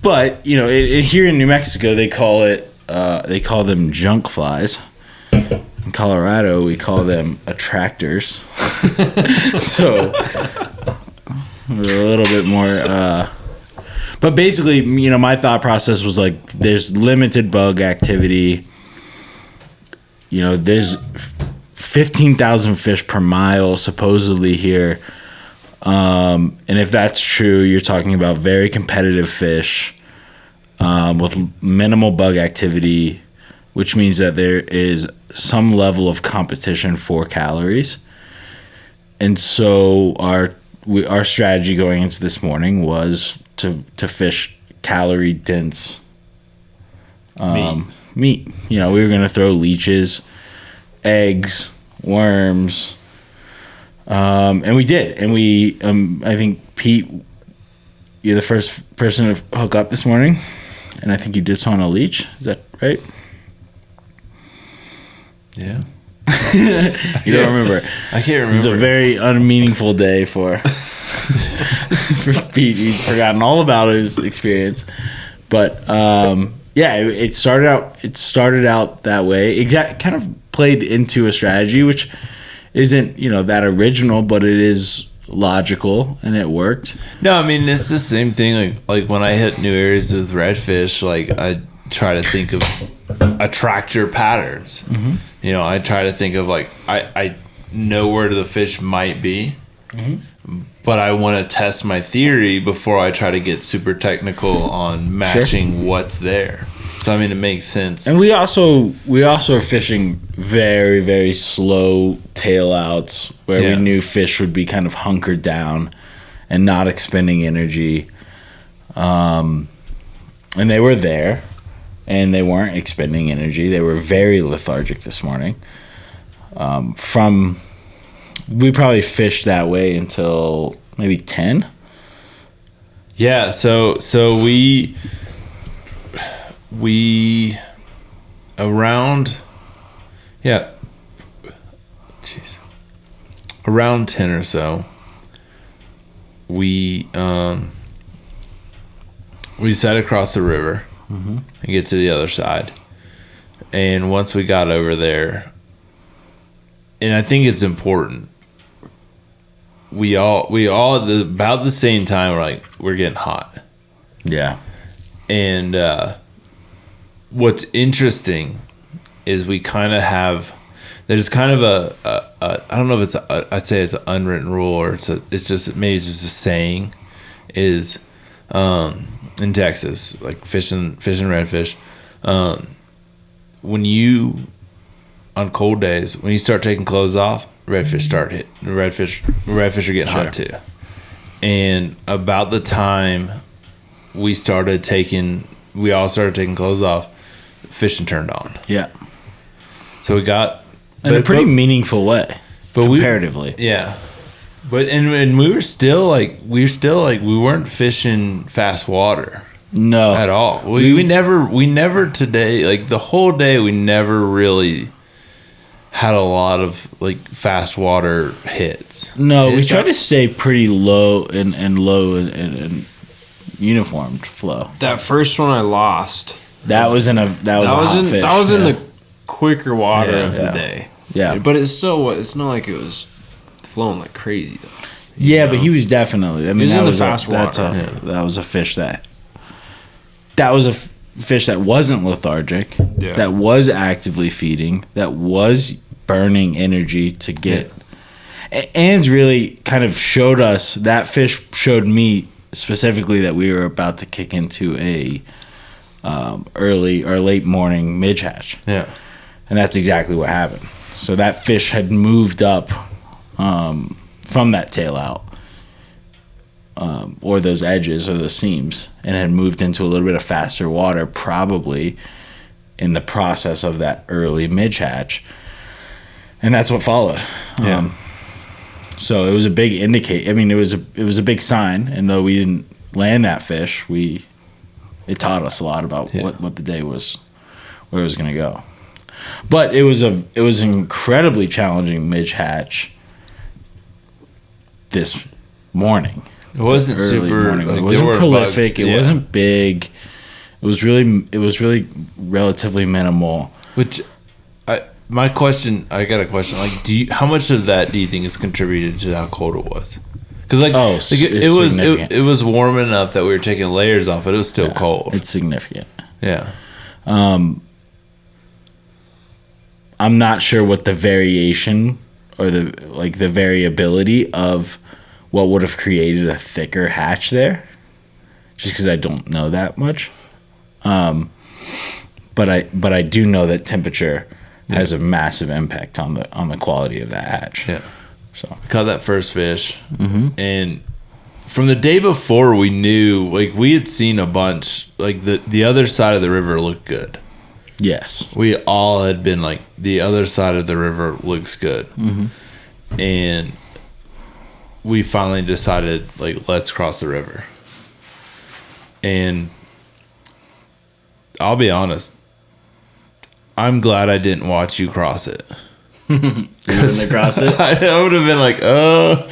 But you know, here in New Mexico, they call them junk flies. In Colorado, we call them attractors. So we're a little bit more. But basically, you know, my thought process was like, there's limited bug activity. You know, there's 15,000 fish per mile supposedly here. And if that's true, you're talking about very competitive fish with minimal bug activity, which means that there is some level of competition for calories. And so our strategy going into this morning was to fish calorie dense meat. You know, we were going to throw leeches, eggs, worms, and we did. And we I think, Pete, you're the first person to hook up this morning, and I think you did so on a leech. Is that right? Yeah. You don't remember? I can't remember. It's a very unmeaningful day for Pete. He's forgotten all about his experience, but yeah, it started out that way. Kind of played into a strategy, which isn't, you know, that original, but it is logical and it worked. No, I mean, it's the same thing. Like when I hit new areas with redfish, like I try to think of attractor patterns. Mm-hmm. You know, I try to think of like I know where the fish might be, but I want to test my theory before I try to get super technical on matching what's there. So I mean, it makes sense. And we also are fishing very, very slow tail outs where we knew fish would be kind of hunkered down and not expending energy. And they were there. And they weren't expending energy. They were very lethargic this morning. We probably fished that way until maybe 10. Yeah, so we around around 10 or so. We sat across the river. Mm-hmm. And get to the other side. And once we got over there, and I think it's important, we all about the same time we're getting hot. Yeah. And what's interesting is we kind of have, there's kind of a I don't know if I'd say it's an unwritten rule, or it's just a saying, is in Texas, like fishing redfish, when you, on cold days, when you start taking clothes off, redfish are getting hot too. And about the time we all started taking clothes off, fishing turned on. Yeah. So we got in a pretty meaningful way, comparatively. But and we were still like we weren't fishing fast water. No. at all. We never today, like the whole day, we never really had a lot of like fast water hits. No, we tried to stay pretty low and uniformed flow. That first one I lost. That was in a hot fish. That was in the quicker water of the day. Yeah, but it's still, it's not like it was flowing like crazy though. Yeah, but he was definitely. I mean, that was fast water. That was a fish that was a fish that wasn't lethargic. Yeah. That was actively feeding. That was burning energy to get. And really kind of showed us, that fish showed me specifically that we were about to kick into a early or late morning midge hatch. Yeah, and that's exactly what happened. So that fish had moved up from that tail out, or those edges or the seams, and had moved into a little bit of faster water, probably in the process of that early midge hatch, and that's what followed. Yeah. So it was a big indicate. I mean, it was a big sign, and though we didn't land that fish, it taught us a lot about what the day was, where it was going to go. But it was an incredibly challenging midge hatch this morning. it wasn't super. Morning. Like, it wasn't prolific. bugs. It wasn't big. It was really relatively minimal. Which, I got a question. Like, how much of that do you think is contributed to how cold it was? Because it was warm enough that we were taking layers off, but it was still cold. It's significant. Yeah. I'm not sure what the variation or the variability of what would have created a thicker hatch there, just because I don't know that much. But I do know that temperature has a massive impact on the quality of that hatch. Yeah. So I caught that first fish, and from the day before, we knew, like, we had seen a bunch. Like, the other side of the river looked good. yes, We all had been like, the other side of the river looks good, and we finally decided, like, let's cross the river. And I'll be honest, I'm glad I didn't watch you cross it. Because across it. I would have been like,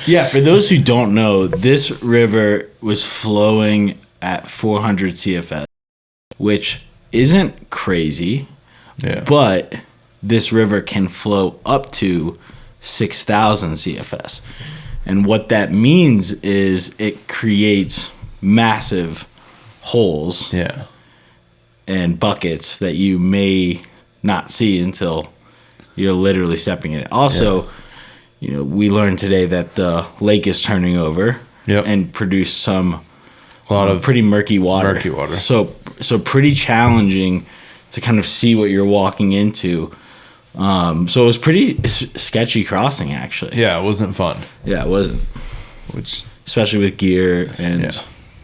Yeah, for those who don't know, this river was flowing at 400 CFS, which isn't crazy, but this river can flow up to 6,000 CFS. And what that means is it creates massive holes and buckets that you may not see until you're literally stepping in it. Also, we learned today that the lake is turning over and produced a lot of pretty murky water. So pretty challenging to kind of see what you're walking into. So it was pretty sketchy crossing, actually. Yeah, it wasn't fun. Yeah, it wasn't. Especially with gear and...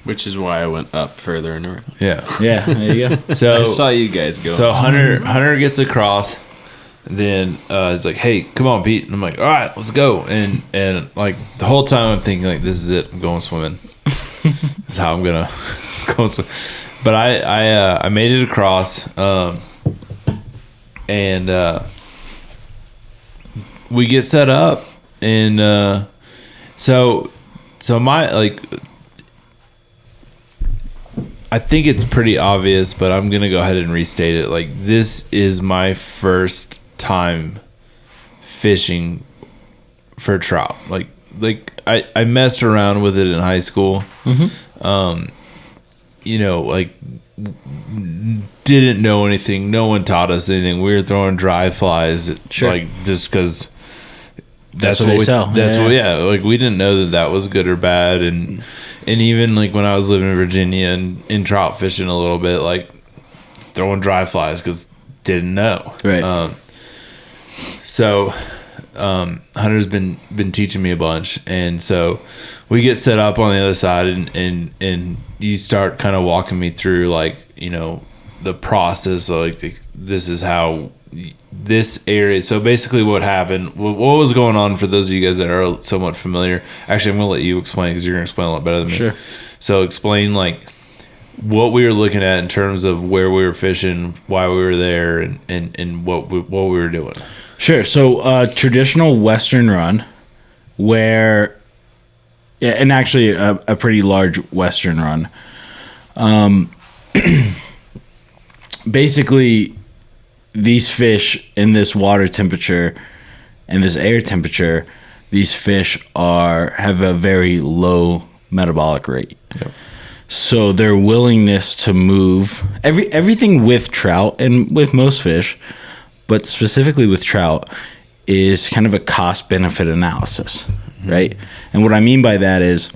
Which is why I went up further north. Yeah. Yeah, there you go. So I saw you guys go. So Hunter gets across. Then it's like, hey, come on, Pete. And I'm like, all right, let's go. And like the whole time I'm thinking, like, this is it. I'm going swimming. This is how I'm gonna go swim. But I made it across, and we get set up, and so my, like, I think it's pretty obvious, but I'm gonna go ahead and restate it. Like, this is my first time fishing for trout. Like I messed around with it in high school. Like, didn't know anything. No one taught us anything. We were throwing dry flies, like, just because that's what they sell. Like, we didn't know that was good or bad, and even like when I was living in Virginia and in trout fishing a little bit, like, throwing dry flies because didn't know. Right. So Hunter's been teaching me a bunch, and so we get set up on the other side, and you start kind of walking me through, like, the process of, like, this is how this area. So basically what happened, what was going on, for those of you guys that are somewhat familiar, actually I'm gonna let you explain because you're gonna explain a lot better than me. Sure. So explain, like, what we were looking at in terms of where we were fishing, why we were there, and what we were doing. Sure. So traditional Western run where, yeah, and actually a pretty large Western run. Basically, these fish in this water temperature and this air temperature, these fish have a very low metabolic rate. Yep. So their willingness to move, everything with trout and with most fish, but specifically with trout, is kind of a cost-benefit analysis, right? And what I mean by that is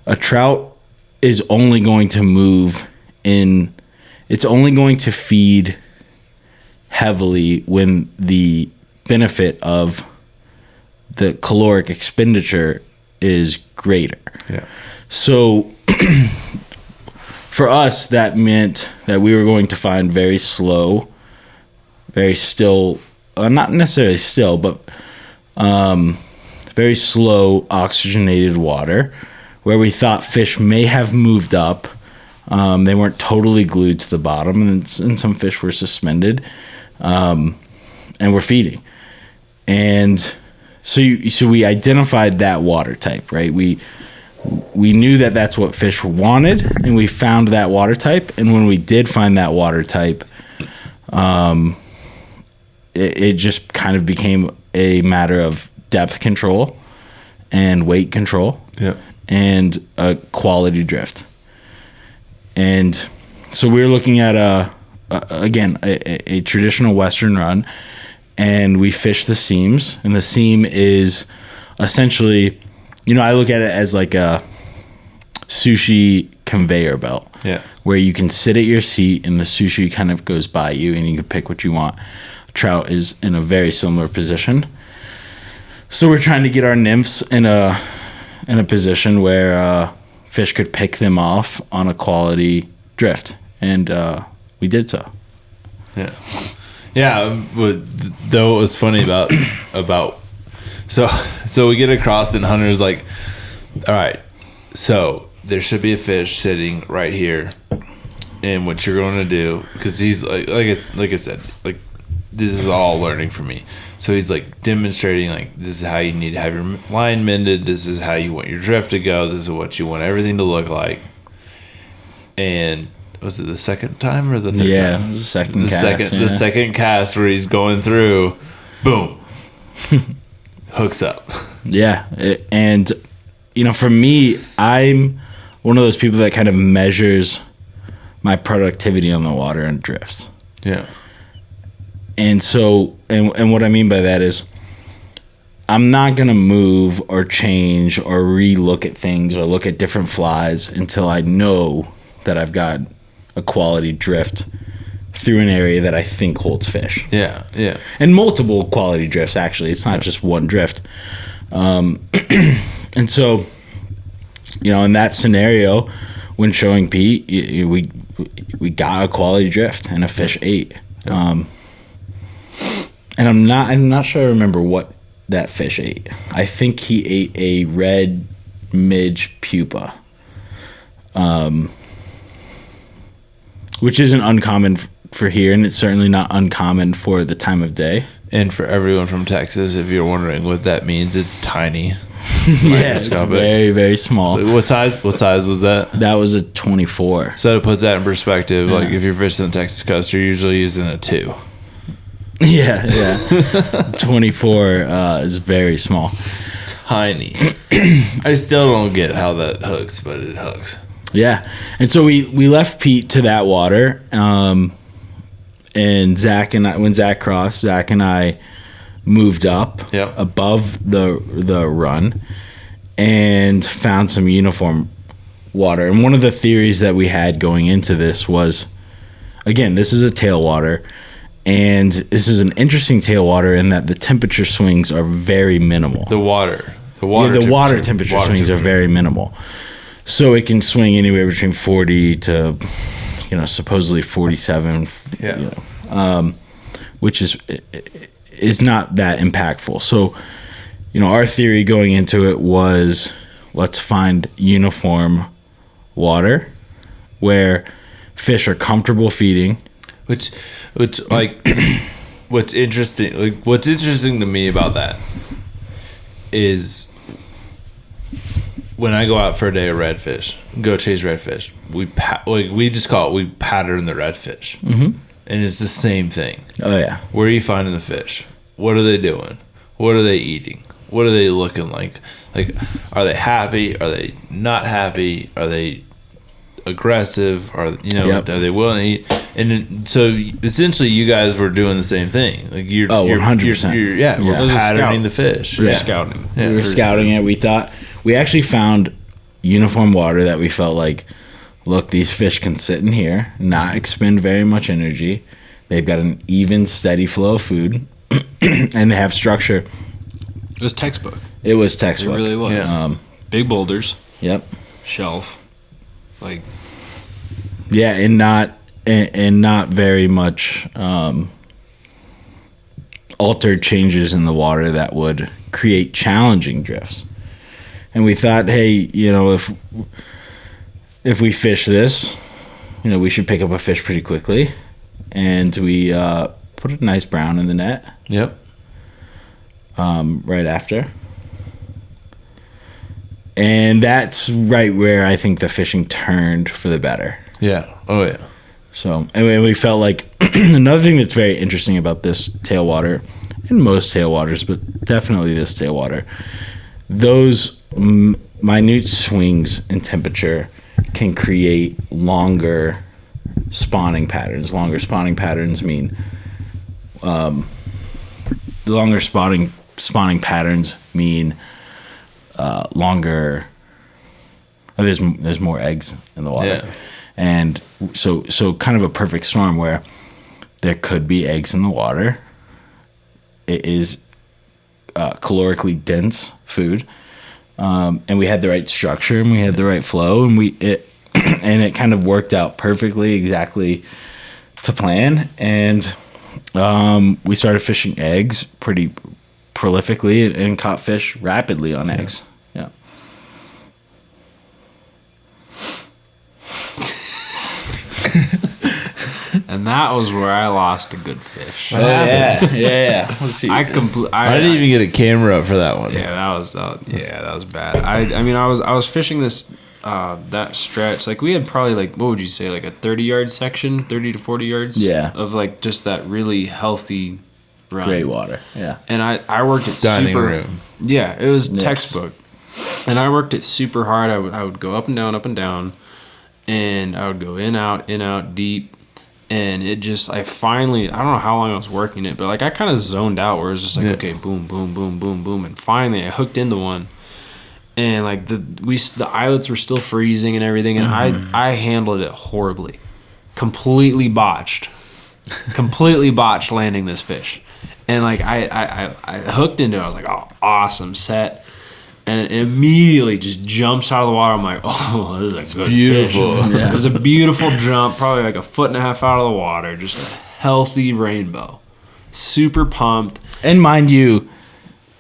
a trout is only going to move it's only going to feed heavily when the benefit of the caloric expenditure is greater. Yeah. So for us, that meant that we were going to find very slow, very still, not necessarily still, but very slow oxygenated water where we thought fish may have moved up. They weren't totally glued to the bottom, and some fish were suspended and were feeding. And so we identified that water type, right? We knew that that's what fish wanted, and we found that water type. And when we did find that water type, it just kind of became a matter of depth control and weight control, and a quality drift. And so we were looking at a traditional Western run, and we fished the seams. And the seam is essentially, I look at it as like a sushi conveyor belt. Yeah. Where you can sit at your seat and the sushi kind of goes by you and you can pick what you want. Trout is in a very similar position. So we're trying to get our nymphs in a position where fish could pick them off on a quality drift, and we did so. Yeah. But though it was funny about so we get across and Hunter's like, all right, so there should be a fish sitting right here, and what you're going to do, because he's like I said, like this is all learning for me. So he's like demonstrating, like, this is how you need to have your line mended. This is how you want your drift to go. This is what you want everything to look like. And was it the second time or the third time? Yeah, it was the second cast. The second cast where he's going through, boom, hooks up. Yeah, and for me, I'm one of those people that kind of measures my productivity on the water and drifts. Yeah. And so, and what I mean by that is, I'm not going to move or change or re-look at things or look at different flies until I know that I've got a quality drift through an area that I think holds fish. Yeah, yeah. And multiple quality drifts, actually. It's not just one drift. And so, in that scenario, when showing Pete, we got a quality drift and a fish ate. Yeah. And I'm not sure I remember what that fish ate. I think he ate a red midge pupa, which isn't uncommon for here, and it's certainly not uncommon for the time of day. And for everyone from Texas, if you're wondering what that means, it's tiny. Yeah, it's very, very small. So what size was that? That was a 24. So to put that in perspective, like if you're fishing the Texas coast, you're usually using a 2. Yeah. 24 is very small. Tiny. I still don't get how that hooks, but it hooks. Yeah. And so we left Pete to that water. And Zach and I, when Zach crossed, Zach and I moved up above the run and found some uniform water. And one of the theories that we had going into this was, again, this is a tailwater. And this is an interesting tailwater in that the temperature swings are very minimal. The water temperature swings are very minimal. So it can swing anywhere between 40 to, supposedly 47. Yeah. Which is not that impactful. So, our theory going into it was, let's find uniform water where fish are comfortable feeding. Which like what's interesting to me about that is when I go out for a day of redfish, go chase redfish, we just call it, we pattern the redfish. Mm-hmm. And it's the same thing. Oh yeah. Where are you finding the fish? What are they doing? What are they eating? What are they looking like? Like, are they happy? Are they not happy? Are they aggressive? Are they willing to eat? And so essentially, you guys were doing the same thing. Like you're 100%. We're patterning the fish. We were scouting. Yeah. We were scouting it. We thought we actually found uniform water that we felt like, look, these fish can sit in here, not expend very much energy. They've got an even, steady flow of food, and they have structure. It was textbook. It was textbook. It really was. Yeah. Big boulders. Yep. Shelf. Like. Yeah, and not very much altered changes in the water that would create challenging drifts. And we thought, hey, if we fish this, we should pick up a fish pretty quickly. And we put a nice brown in the net. Yep. Right after. And that's right where I think the fishing turned for the better. Yeah. Oh, yeah. So, and we felt like another thing that's very interesting about this tailwater, and most tailwaters, but definitely this tailwater, those minute swings in temperature can create longer spawning patterns. Longer spawning patterns mean longer spawning patterns mean longer. There's more eggs in the water. Yeah. And so kind of a perfect storm where there could be eggs in the water. It is calorically dense food, and we had the right structure and we had the right flow, and it kind of worked out perfectly, exactly to plan. And we started fishing eggs pretty prolifically and caught fish rapidly on eggs. Yeah. And that was where I lost a good fish. Yeah. Let's see. I didn't even get a camera up for that one. Yeah, that was bad. I mean, I was fishing this that stretch. Like we had probably like, what would you say, like a 30-yard section, 30 to 40 yards. Yeah. Of like just that really healthy run. Great water. Yeah. And I worked it Dining super. room. Yeah, it was Nips. textbook. And I worked it super hard. I would go up and down, and I would go in, out, deep. And it just, I don't know how long I was working it, but like I kind of zoned out where it was just like, okay, boom, boom, boom, boom, boom. And finally I hooked into one. And like the eyelets were still freezing and everything. And I handled it horribly. Completely botched landing this fish. And like I hooked into it. I was like, oh, awesome, set. And it immediately just jumps out of the water. I'm like, oh, this is a good beautiful. fish. Yeah. It was a beautiful jump, probably like 1.5 foot out of the water. Just a healthy rainbow. Super pumped. And mind you,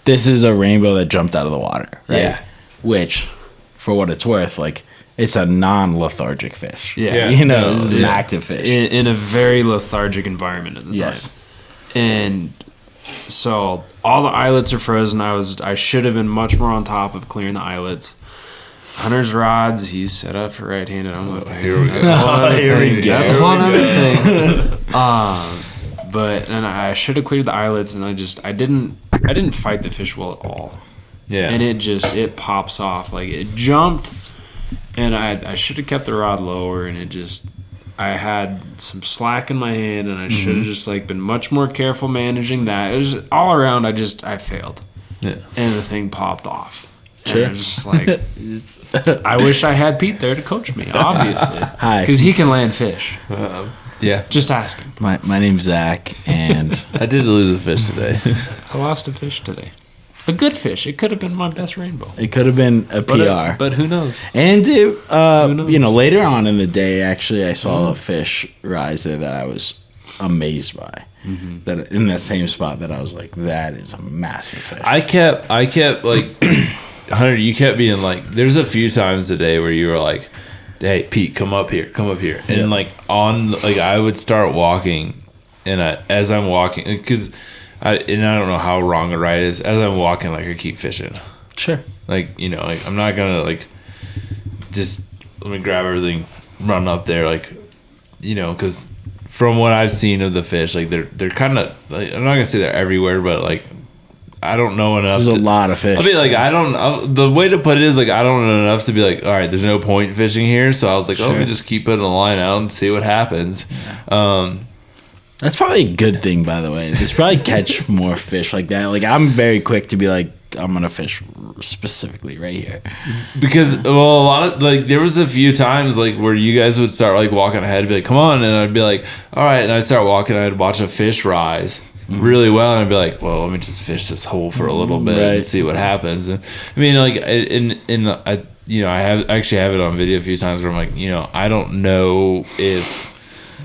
this is a rainbow that jumped out of the water, right? Yeah. Which, for what it's worth, like, it's a non-lethargic fish. Yeah. This is an active fish. In a very lethargic environment at the time. And so all the eyelets are frozen. I should have been much more on top of clearing the eyelets. Hunter's rods, he's set up for right-handed. I'm like, here we go. That's a whole other thing. But and I should have cleared the eyelets, and I didn't fight the fish well at all. Yeah. And it pops off. Like it jumped, and I should have kept the rod lower, and I had some slack in my hand, and I should have just like been much more careful managing that. It was all around. I failed. Yeah. And the thing popped off. Sure. And it was just like, I wish I had Pete there to coach me, obviously. Hi. Because he can land fish. Yeah. Just ask him. My name's Zach, and I did lose a fish today. I lost a fish today. A good fish. It could have been my best rainbow. it could have been a PR. But who knows? And knows? later on in the day, actually, I saw a fish rise there that I was amazed by. That in that same spot, that I was like, that is a massive fish. I kept like, Hunter, you kept being like, there's a few times today where you were like, hey, Pete, come up here. And like I would start walking, and as I'm walking, because I don't know how wrong or right it is. As I'm walking, like I keep fishing. Sure. Like, you know, like I'm not gonna like just let me grab everything, run up there, like, you know, because from what I've seen of the fish, like they're kind of like, I'm not gonna say they're everywhere, but like I don't know enough. There's a lot of fish. I mean, like the way to put it is like I don't know enough to be like, all right, there's no point fishing here. So I was like, let me just keep putting the line out and see what happens. Yeah. That's probably a good thing, by the way. There's probably catch more fish like that. Like I'm very quick to be like, I'm gonna fish specifically right here, because a lot of like there was a few times like where you guys would start like walking ahead and be like, come on, and I'd be like, all right, and I'd start walking and I'd watch a fish rise really well, and I'd be like, well, let me just fish this hole for a little bit and see what happens. And I mean, like I you know, I actually have it on video a few times where I'm like, you know, I don't know if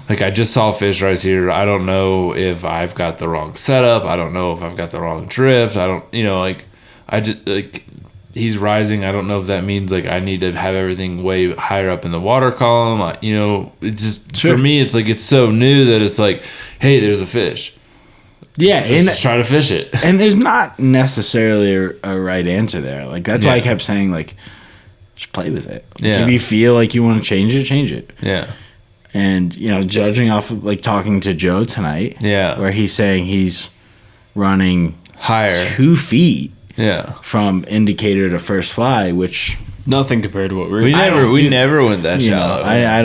like I just saw fish rise here. I don't know if I've got the wrong setup. I don't know if I've got the wrong drift. I don't, you know, like I just like he's rising. I don't know if that means like I need to have everything way higher up in the water column. You know, it's just for me, it's like it's so new that it's like, hey, there's a fish. Yeah, just try to fish it. And there's not necessarily a right answer there. Like that's why I kept saying like, just play with it. Like, if you feel like you want to change it, change it. Yeah. And, you know, judging off of, like, talking to Joe tonight, where he's saying he's running higher 2 feet from indicator to first fly, which nothing compared to what we never went that shallow. I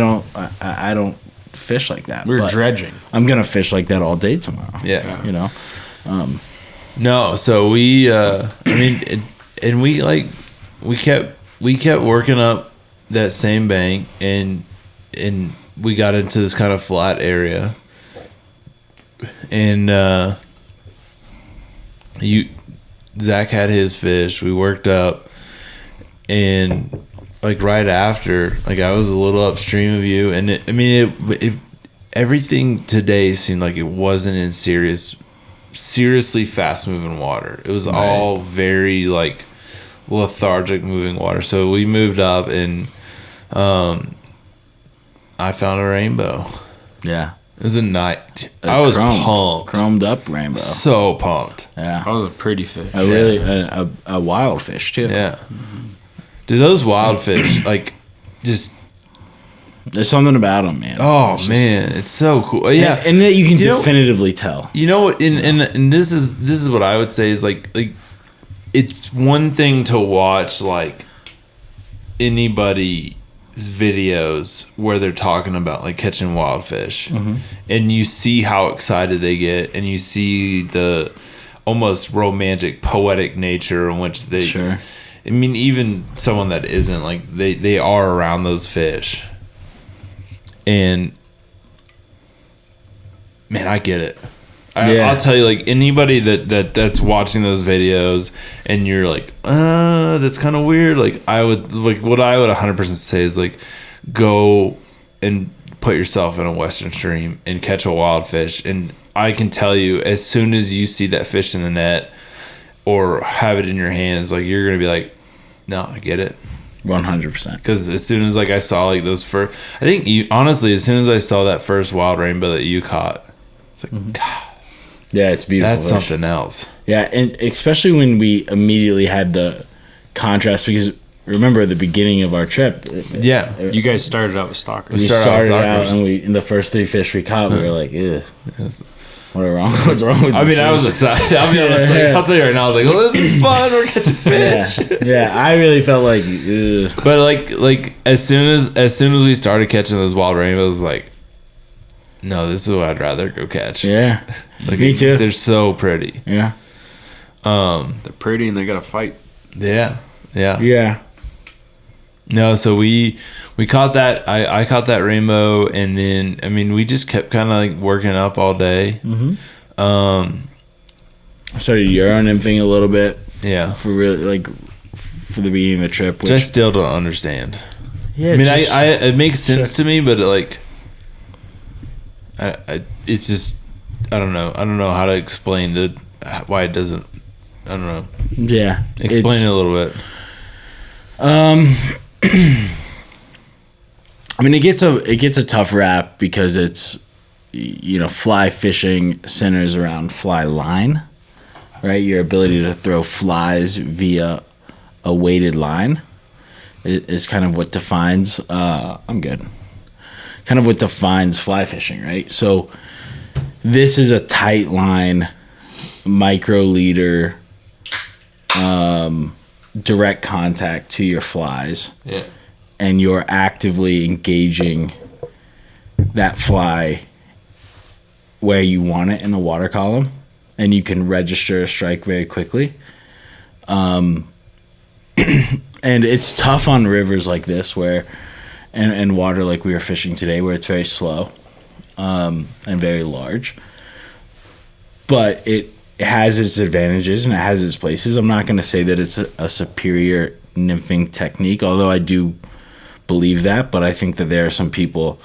don't fish like that. We're dredging. I'm gonna fish like that all day tomorrow. Yeah, you know. No, so we I mean, and we kept working up that same bank, and we got into this kind of flat area, and Zach had his fish. We worked up, and like right after, like I was a little upstream of you, and it everything today seemed like it wasn't in seriously fast moving water. It was all very like lethargic moving water. So we moved up, and I found a rainbow. Yeah. It was a night. I was pumped. Chromed up rainbow. So pumped. Yeah. That was a pretty fish. A wild fish, too. Yeah. Dude, those wild fish, like, just... There's something about them, man. Oh, man. It's so cool. Yeah. And that you can definitively tell. You know what? And this is what I would say is, like, it's one thing to watch, like, anybody's videos where they're talking about like catching wild fish, and you see how excited they get, and you see the almost romantic, poetic nature in which they I mean, even someone that isn't, like they are around those fish, and man, I get it. I'll tell you, like anybody that's watching those videos and you're like, that's kind of weird. Like I would 100% say is like, go and put yourself in a Western stream and catch a wild fish. And I can tell you, as soon as you see that fish in the net or have it in your hands, like you're gonna be like, no, I get it. 100%. Because as soon as like I saw like those first, I think honestly, as soon as I saw that first wild rainbow that you caught, it's like, God. Yeah, it's beautiful. That's something else. Yeah, and especially when we immediately had the contrast, because remember at the beginning of our trip. You guys started out with stalkers. We started out, and in the first 3 fish we caught, we were like, ugh. What's wrong with this? I mean, I was excited. I'll be honest. Like, I'll tell you right now, I was like, well, this is fun. We're catching fish. Yeah, I really felt like, ugh. But like as soon as we started catching those wild rainbows, like, no, this is what I'd rather go catch. Yeah. Like, me too. They're so pretty. Yeah. They're pretty and they got to fight. Yeah. Yeah. No, so we caught that. I caught that rainbow, and then I mean we just kept kind of like working up all day. Started Euro nymphing a little bit. Yeah. For really for the beginning of the trip, which I still don't understand. Yeah. I mean, it makes sense to me, but like, it's just I don't know how to explain why it doesn't. I don't know. Yeah. Explain it a little bit. I mean, it gets a tough rap because it's, fly fishing centers around fly line, right? Your ability to throw flies via a weighted line is kind of what defines. I'm good. Kind of what defines fly fishing, right? So this is a tight line, micro leader, direct contact to your flies. Yeah. And you're actively engaging that fly where you want it in the water column, and you can register a strike very quickly. And it's tough on rivers like this where, and water like we were fishing today, where it's very slow and very large. But it has its advantages and it has its places. I'm not going to say that it's a superior nymphing technique, although I do believe that. But I think that there are some people,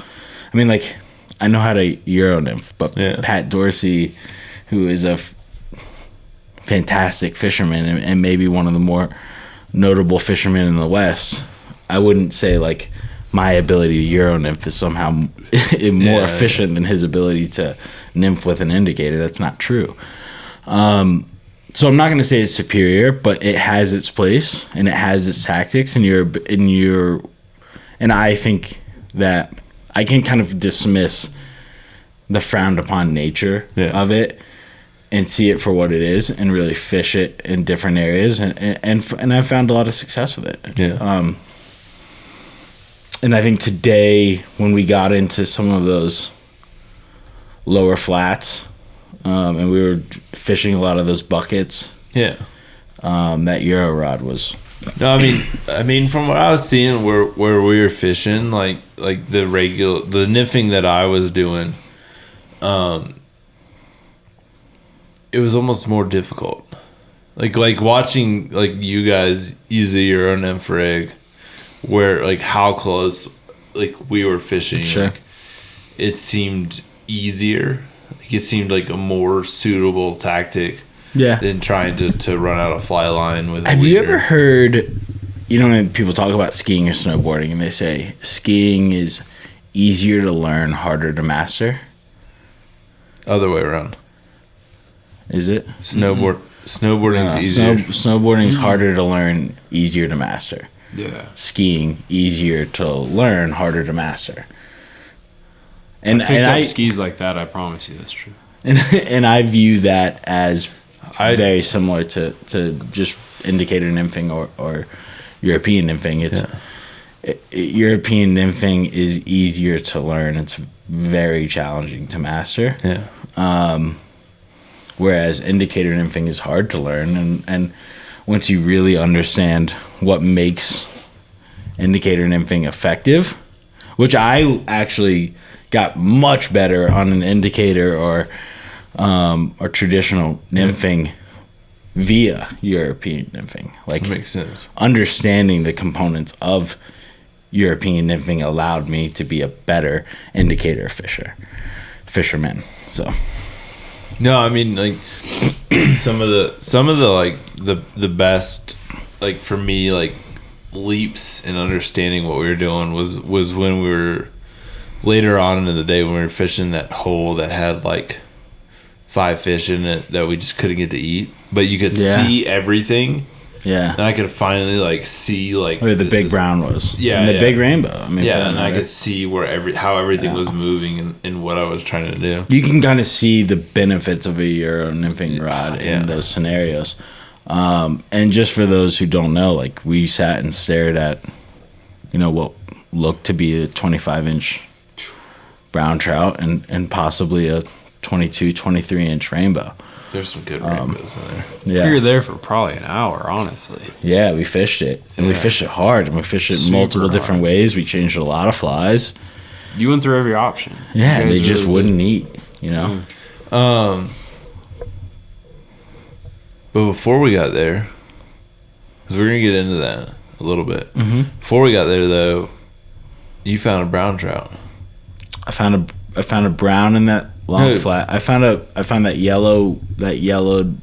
I mean, like, I know how to Euro nymph, but Pat Dorsey, who is a fantastic fisherman and maybe one of the more notable fishermen in the West, I wouldn't say like my ability to Euro nymph is somehow more efficient than his ability to nymph with an indicator. That's not true. So I'm not going to say it's superior, but it has its place and it has its tactics, and I think that I can kind of dismiss the frowned upon nature of it and see it for what it is and really fish it in different areas, and I've found a lot of success with it. Yeah. And I think today, when we got into some of those lower flats, and we were fishing a lot of those buckets, that Euro rod was. No, I mean, from what I was seeing, where we were fishing, like the nymphing that I was doing, it was almost more difficult. Like watching like you guys use a Euro nymph rig, where like how close like we were fishing, like, it seemed easier. Like, it seemed like a more suitable tactic. Than trying to run out a fly line with. Have you ever heard? When people talk about skiing or snowboarding, and they say skiing is easier to learn, harder to master. Other way around. Is it? Snowboarding is easier. Snowboarding is harder to learn, easier to master. Yeah. Skiing easier to learn, harder to master. And I skis like that. I promise you, that's true. And I view that as very similar to just indicator nymphing or European nymphing. European nymphing is easier to learn. It's very challenging to master. Whereas indicator nymphing is hard to learn, and once you really understand what makes indicator nymphing effective, which I actually got much better on an indicator or traditional nymphing via European nymphing. Like, that makes sense. Understanding the components of European nymphing allowed me to be a better indicator fisherman. So, no, I mean, like some of the like the best, like for me, like leaps in understanding what we were doing was when we were later on in the day when we were fishing that hole that had like 5 fish in it that we just couldn't get to eat, but you could see everything. And I could finally like see like where the big brown was. And the big rainbow. I mean, and I could see where how everything was moving and what I was trying to do. You can kind of see the benefits of a Euro nymphing rod in those scenarios. And just for those who don't know, like we sat and stared at, what looked to be a 25-inch brown trout and possibly a 22, 23-inch rainbow. There's some good rainbows in there. We were there for probably an hour, honestly. Yeah, we fished it. And we fished it hard. And we fished it in multiple different ways. We changed a lot of flies. You went through every option. Yeah, they just wouldn't eat, But before we got there, because we're going to get into that a little bit. Before we got there, though, you found a brown trout. I found a brown in that long flat. I found that yellowed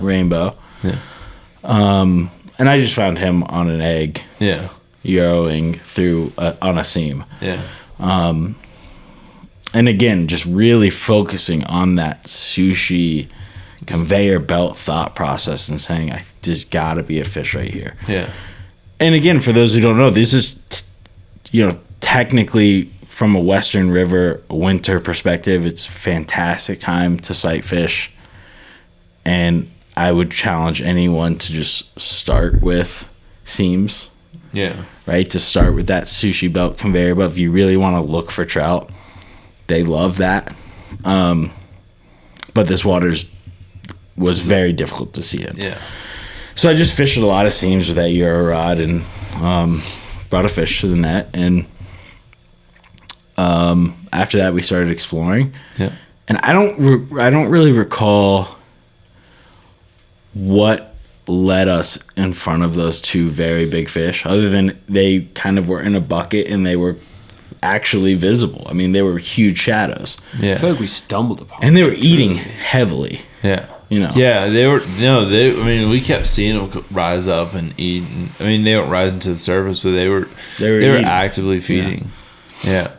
rainbow. And I just found him on an egg. Euroing through on a seam. Yeah. And again, just really focusing on that sushi conveyor belt thought process and saying, there's got to be a fish right here. Yeah. And again, for those who don't know, this is, technically from a Western River winter perspective, it's a fantastic time to sight fish. And I would challenge anyone to just start with seams. Yeah. Right? To start with that sushi belt conveyor belt. If you really want to look for trout, they love that. But this was very difficult to see it. Yeah. So I just fished a lot of seams with that Euro rod and brought a fish to the net. And after that, we started exploring. Yeah. And I don't really recall what led us in front of those two very big fish, other than they kind of were in a bucket and they were actually visible. I mean, they were huge shadows. Yeah. I feel like we stumbled upon And they were eating heavily. Yeah. Yeah, they were. I mean, we kept seeing them rise up and eat. And, I mean, they don't rise into the surface, but they were actively feeding. Yeah.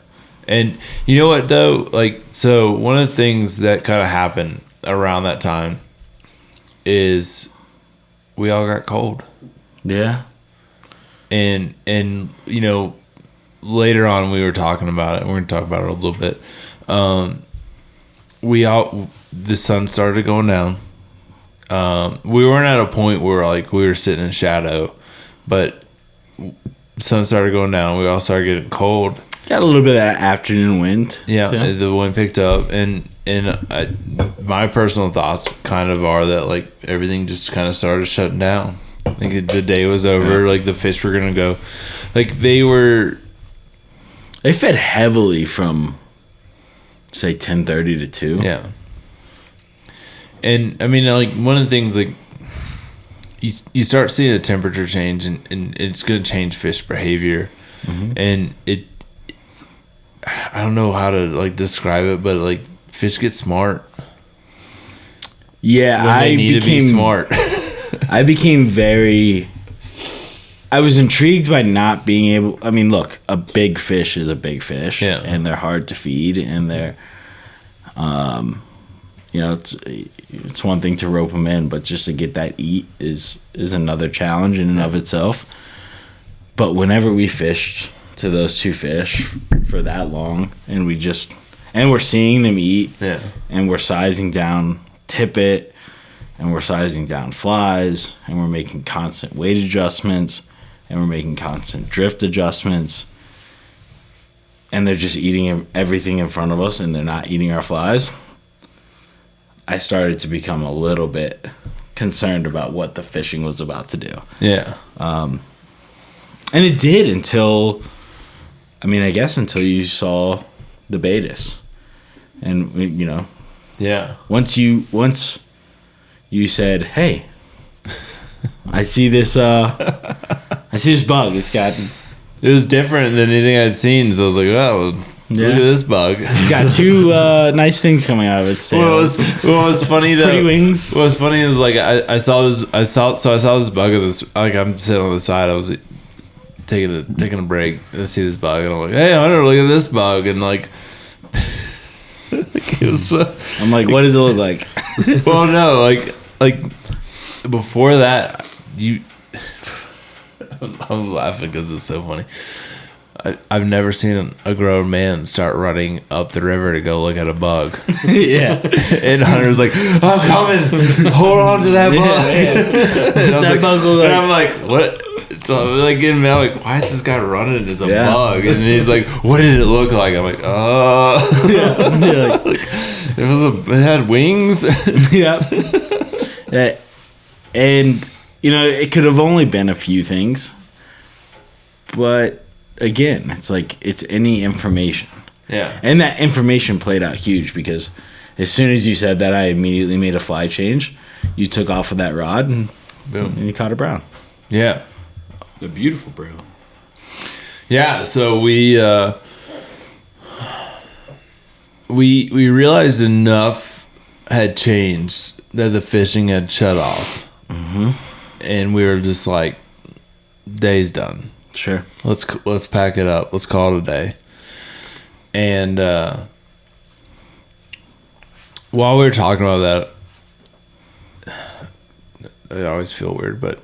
And you know what though? Like, so one of the things that kind of happened around that time is we all got cold. Yeah. And later on we were talking about it. We're going to talk about it a little bit. The sun started going down. We weren't at a point where like we were sitting in shadow, but the sun started going down. We all started getting cold. Got a little bit of that afternoon wind. Yeah, too. the wind picked up, and my personal thoughts kind of are that like everything just kind of started shutting down. I think the day was over. Like the fish were gonna go, like they fed heavily from say 10:30 to 2. Yeah. And I mean, like one of the things, like you start seeing the temperature change, and it's going to change fish behavior, and I don't know how to like describe it, but like fish get smart. Yeah, when they need to be smart. I was intrigued by not being able. I mean, look, a big fish is a big fish, and they're hard to feed, and they're, it's one thing to rope them in, but just to get that eat is another challenge in and of itself. But whenever we fished to those two fish for that long, and we're seeing them eat, and we're sizing down tippet, and we're sizing down flies, and we're making constant weight adjustments, and we're making constant drift adjustments, and they're just eating everything in front of us, and they're not eating our flies, I started to become a little bit concerned about what the fishing was about to do. Yeah. And it did until you saw the Betas. And, Yeah. Once you said, hey, I see this bug. It was different than anything I'd seen, so I was like, oh, look at this bug. It's got two nice things coming out of its tail. What was funny though? Pretty wings. What was funny is like I saw this bug of this. Like I'm sitting on the side. I was like, taking a break. I see this bug, and I'm like, hey, Hunter, look at this bug, and like. It was, I'm like, what does it look like? Well, no, like before that, I'm laughing because it's so funny. I've never seen a grown man start running up the river to go look at a bug. Yeah. And Hunter's like, I'm coming. Hold on to that bug. And I'm like, what? So I'm like getting mad, like, why is this guy running? It's a bug. And he's like, what did it look like? I'm like, it had wings. Yeah. And, it could have only been a few things. But again, it's like it's any information. Yeah. And that information played out huge because as soon as you said that, I immediately made a fly change. You took off with that rod and boom, and you caught a brown. Yeah. A beautiful brown. Yeah, so we realized enough had changed that the fishing had shut off. Mm-hmm. And we were just like, day's done. Sure. Let's pack it up. Let's call it a day. And while we were talking about that, I always feel weird, but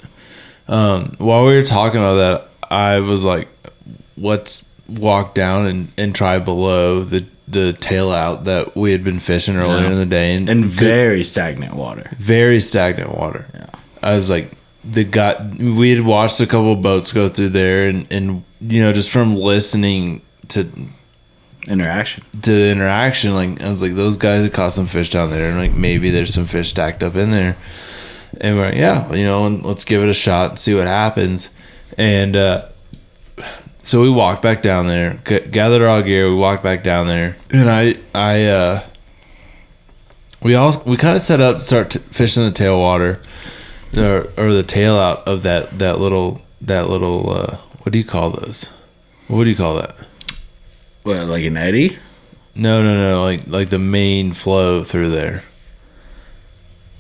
while we were talking about that, I was like, let's walk down and try below the tail out that we had been fishing earlier in the day. And very stagnant water. Very stagnant water. Yeah. I was like, we had watched a couple of boats go through there, and just from listening to interaction, like I was like, those guys had caught some fish down there, and like maybe there's some fish stacked up in there, and we're like, and let's give it a shot and see what happens. And so we walked back down there, gathered our gear, we walked back down there, and we kind of set up to start fishing the tailwater. Or the tail out of that little what do you call those? What do you call that? What, like an eddy? No, like the main flow through there.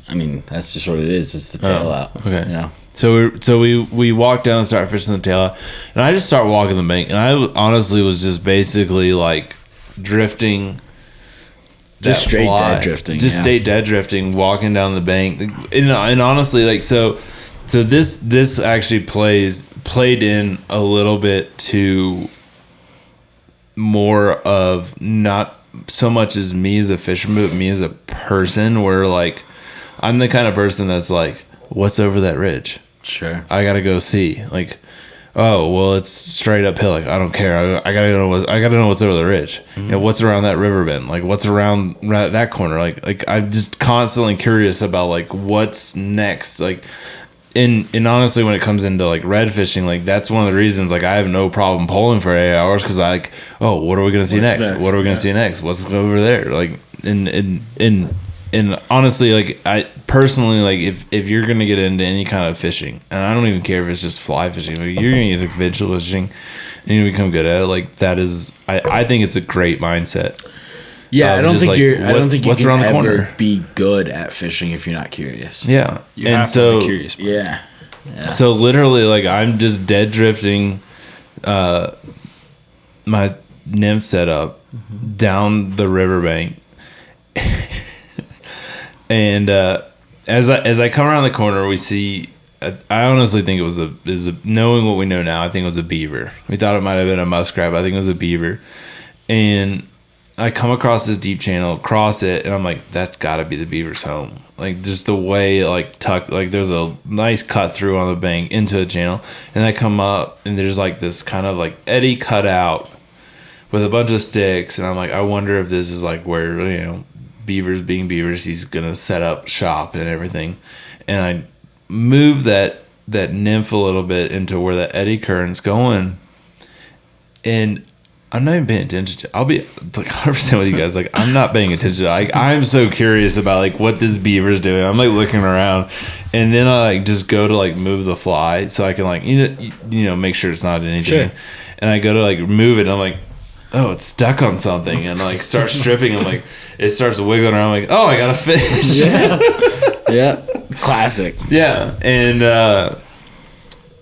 I mean, that's just what it is. It's the tail out. Okay. Yeah. So we walked down and started fishing the tail out, and I just started walking the bank, and I honestly was just basically like drifting. Just straight dead drifting. Just straight dead drifting, walking down the bank, and honestly, like so this actually played in a little bit to more of not so much as me as a fisherman, but me as a person, where like I'm the kind of person that's like, what's over that ridge? Sure. I gotta go see. Like, oh well, it's straight uphill. Like, I don't care. I gotta know what's over the ridge. Mm-hmm. What's around that river bend? Like, what's around that corner? Like I'm just constantly curious about like what's next. Like, and honestly, when it comes into like red fishing, like that's one of the reasons like I have no problem pulling for 8 hours, because like, oh, what are we gonna see next? What are we gonna see next? What's over there? Like, and honestly, like I personally, like if you're gonna get into any kind of fishing, and I don't even care if it's just fly fishing, like you're gonna get into conventional fishing and you become good at it. Like that is, I think it's a great mindset. Yeah, I don't think like, you can around the ever corner? be good at fishing if you're not curious. Yeah, You have to be curious. Yeah. So literally, like I'm just dead drifting, my nymph setup down the riverbank. And as I come around the corner, we see. I honestly think it was a knowing what we know now. I think it was a beaver. We thought it might have been a muskrat, but I think it was a beaver. And I come across this deep channel, cross it, and I'm like, that's got to be the beaver's home. Like just the way like tuck, like there's a nice cut through on the bank into the channel, and I come up and there's like this kind of like eddy cut out with a bunch of sticks, and I'm like, I wonder if this is like where beavers being beavers, he's gonna set up shop and everything. And I move that nymph a little bit into where that eddy current's going, and I'm not even paying attention to it. I'll be like 100% with you guys. Like I'm not paying attention. I'm so curious about like what this beaver's doing. I'm like looking around, and then I like just go to like move the fly so I can like make sure it's not anything. Sure. And I go to like move it, and I'm like, oh, it's stuck on something, and like start stripping. I'm like, it starts wiggling around. I'm like, oh, I got a fish. Yeah. Yeah. Classic. Yeah, and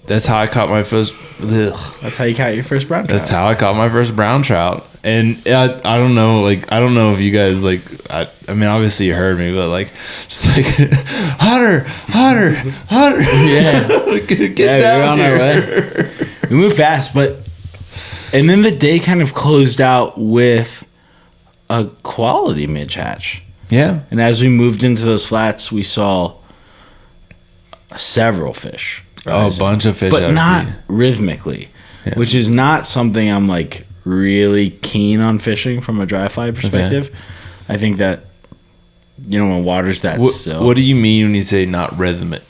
that's how I caught my first. That's how you caught your first brown trout. That's how I caught my first brown trout. And I don't know, like I don't know if you guys like. I mean, obviously you heard me, but like, just like hotter. Yeah. Get down we're on here. our way. We move fast, and then the day kind of closed out with a quality midge hatch. Yeah. And as we moved into those flats, we saw several fish. Oh, a bunch of fish. But not rhythmically, which is not something I'm like really keen on fishing from a dry fly perspective. Okay. I think that, when water's that still. What do you mean when you say not rhythmic?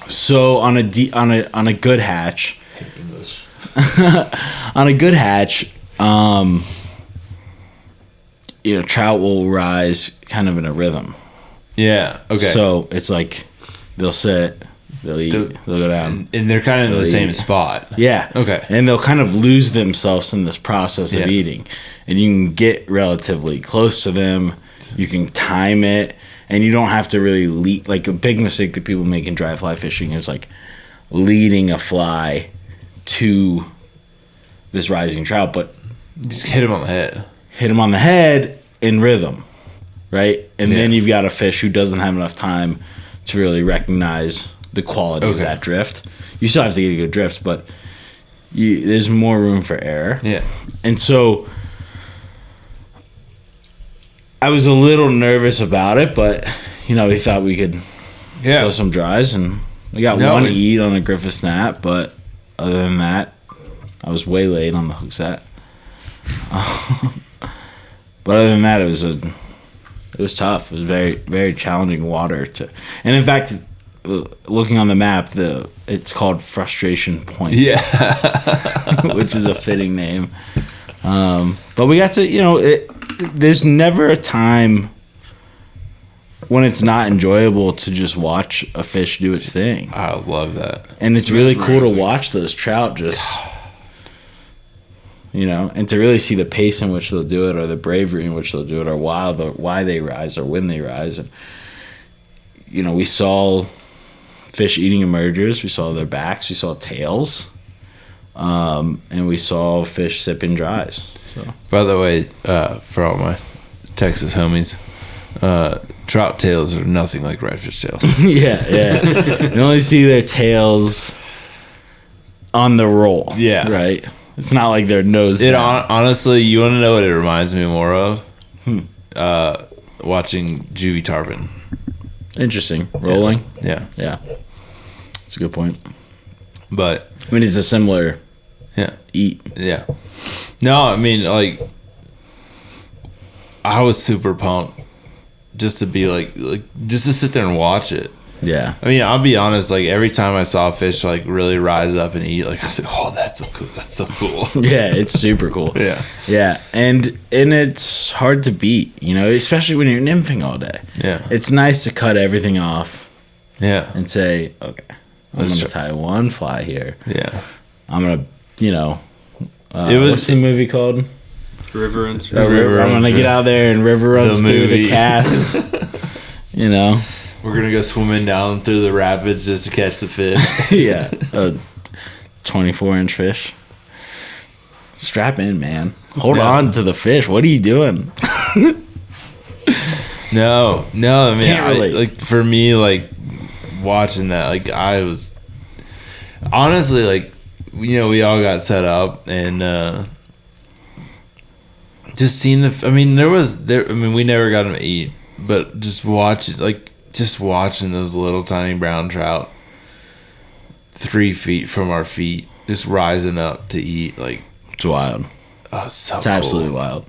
So on a good hatch, on a good hatch, trout will rise kind of in a rhythm. Yeah. Okay. So it's like they'll sit, they'll eat, they'll go down, and they're kind of in the same spot. Yeah. Okay. And they'll kind of lose themselves in this process of eating, and you can get relatively close to them. You can time it, and you don't have to really lead. Like a big mistake that people make in dry fly fishing is like leading a fly to this rising trout, but Just hit him on the head. hit him on the head in rhythm, right? And then Yeah. you've got a fish who doesn't have enough time to really recognize the quality of Okay. that drift. You still have to get a good drift, but there's more room for error. Yeah. And so I was a little nervous about it, but we thought we could Yeah. throw some dries, and we got No, one it- eat on a Griffith snap, but other than that, I was way late on the hook set. But other than that, it was tough. It was very, very challenging water to, and in fact, looking on the map, it's called Frustration Point. Yeah. Which is a fitting name. But we got to, there's never a time when it's not enjoyable to just watch a fish do its thing. I love that. And it's really cool to mesmerizing. watch those trout just, and to really see the pace in which they'll do it, or the bravery in which they'll do it, or why they rise, or when they rise. And, we saw fish eating emergers, we saw their backs, we saw tails, and we saw fish sipping dries. So. By the way, for all my Texas homies, trout tails are nothing like redfish tails. yeah. You only see their tails on the roll. Yeah. Right? It's not like their nose It down. honestly, you want to know what it reminds me more of? Watching Juvie tarpon. Interesting. Rolling? Yeah. Yeah. That's a good point. But I mean, it's a similar yeah. eat. Yeah. No, I mean, like, I was super pumped just to be like just to sit there and watch it. Yeah. I mean, I'll be honest, like, every time I saw a fish, like, really rise up and eat, like, I was like, oh, that's so cool. That's so cool. Yeah, it's super cool. Yeah. Yeah. And it's hard to beat, especially when you're nymphing all day. Yeah. It's nice to cut everything off Yeah. and say, okay, I'm Let's going to tie one fly here. Yeah. I'm going to, It was- what's the movie called? River runs. River I'm Runs, gonna get out there and river runs The through movie. the cast. We're going to go swimming down through the rapids just to catch the fish. Yeah, a 24-inch fish. Strap in, man. Hold Yeah. on to the fish. What are you doing? No, I mean, Can't relate. like, for me, like, watching that, like, I was honestly, like, we all got set up, and just seeing we never got them to eat, but just watching those little tiny brown trout 3 feet from our feet just rising up to eat, like, It's wild. so It's cool. absolutely wild.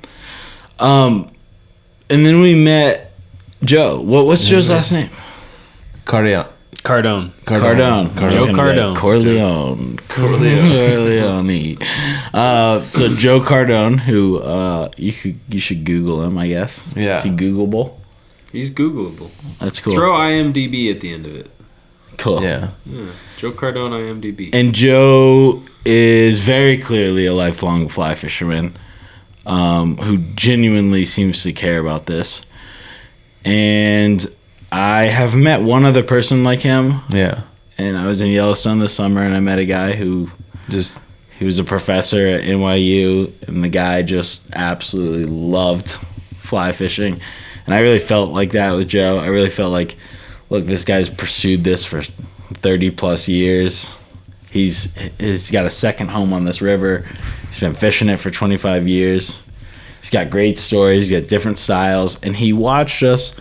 And then we met Joe. What's Joe's last name? Cardone. Cardone. Cardone. Joe Cardone. Corleone. So Joe Cardone, who you should Google him, I guess. Yeah. Is he Googleable? He's Googleable. That's cool. Throw IMDb at the end of it. Cool. Yeah. Yeah. Joe Cardone IMDb. And Joe is very clearly a lifelong fly fisherman who genuinely seems to care about this. And I have met one other person like him. Yeah. And I was in Yellowstone this summer, and I met a guy who he was a professor at NYU, and the guy just absolutely loved fly fishing. And I really felt like that with Joe. I really felt like, look, this guy's pursued this for 30 plus years. He's got a second home on this river. He's been fishing it for 25 years. He's got great stories. He's got different styles. And he watched us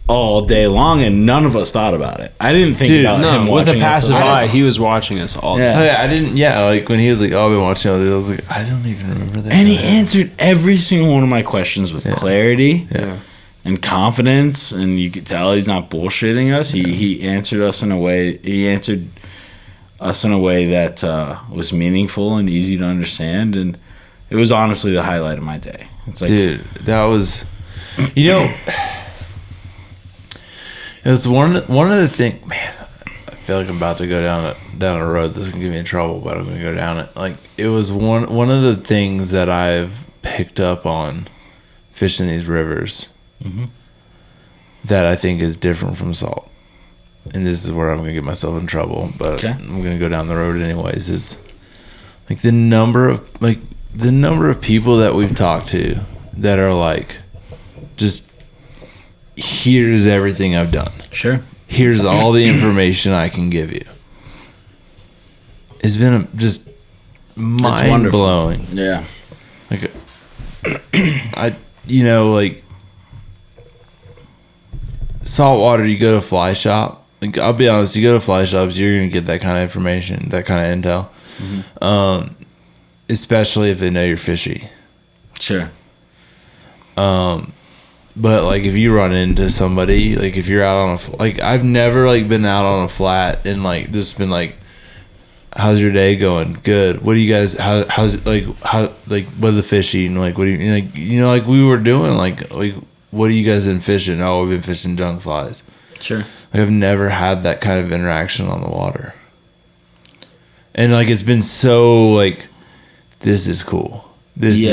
all day long, and none of us thought about it. I didn't think about him with watching a passive us. eye, he was watching us all day. Yeah. Oh, yeah, I didn't. Yeah, like when he was like, "Oh, I've been watching all this," I was like, "I don't even remember that." And he guy. answered every single one of my questions with clarity Yeah. and confidence, and you could tell he's not bullshitting us. He answered us in a way. He answered us in a way that was meaningful and easy to understand, and it was honestly the highlight of my day. It's like, Dude, that was, it was one of the things. Man, I feel like I'm about to go down a road that's gonna get me in trouble, but I'm gonna go down it. Like, it was one of the things that I've picked up on fishing these rivers that I think is different from salt. And this is where I'm gonna get myself in trouble, but Okay. I'm gonna go down the road anyways. Is Like the number of people that we've talked to that are like, just here's everything I've done. Sure. Here's all the information I can give you. It's been just mind blowing. Yeah. Like, like saltwater, you go to fly shop. Like, I'll be honest, you go to fly shops, you're gonna get that kind of information, that kind of intel. Mm-hmm. Especially if they know you're fishy. Sure. But like if you run into somebody, like if you're out on like I've never like been out on a flat and like just been like, how's your day going? Good. What do you guys? How's what are the fishing? Like what do you like we were doing like what are you guys been fishing? Oh, we've been fishing junk flies. Sure. Like I've never had that kind of interaction on the water, and like it's been so like, this is cool. This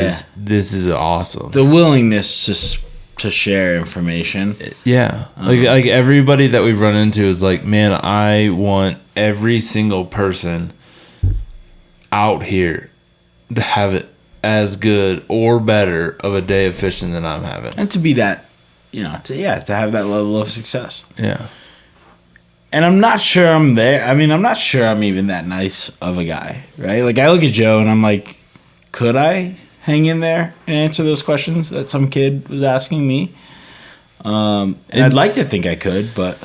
is awesome. The willingness to share information. Yeah. Like everybody that we've run into is like, man, I want every single person out here to have it as good or better of a day of fishing than I'm having. And to be that, to have that level of success. Yeah. And I'm not sure I'm there. I mean, I'm not sure I'm even that nice of a guy, right? Like I look at Joe and I'm like, could I hang in there and answer those questions that some kid was asking me? And I'd like to think I could, but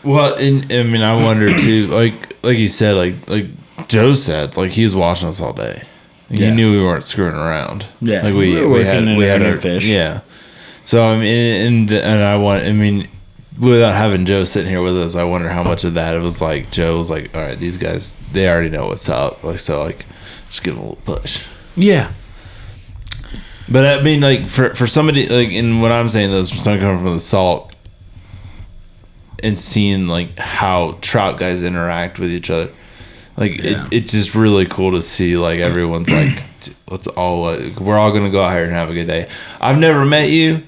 I wonder too. Like you said, like Joe said, like he was watching us all day. Like, he knew we weren't screwing around. Yeah, like we had our fish. Yeah. So I mean, without having Joe sitting here with us, I wonder how much of that it was like Joe was like, all right, these guys, they already know what's up. Like so, like just give them a little push. Yeah. But I mean, like for somebody like, and what I'm saying though is for someone coming from the salt and seeing like how trout guys interact with each other, like it's just really cool to see like everyone's like, we're all gonna go out here and have a good day. I've never met you.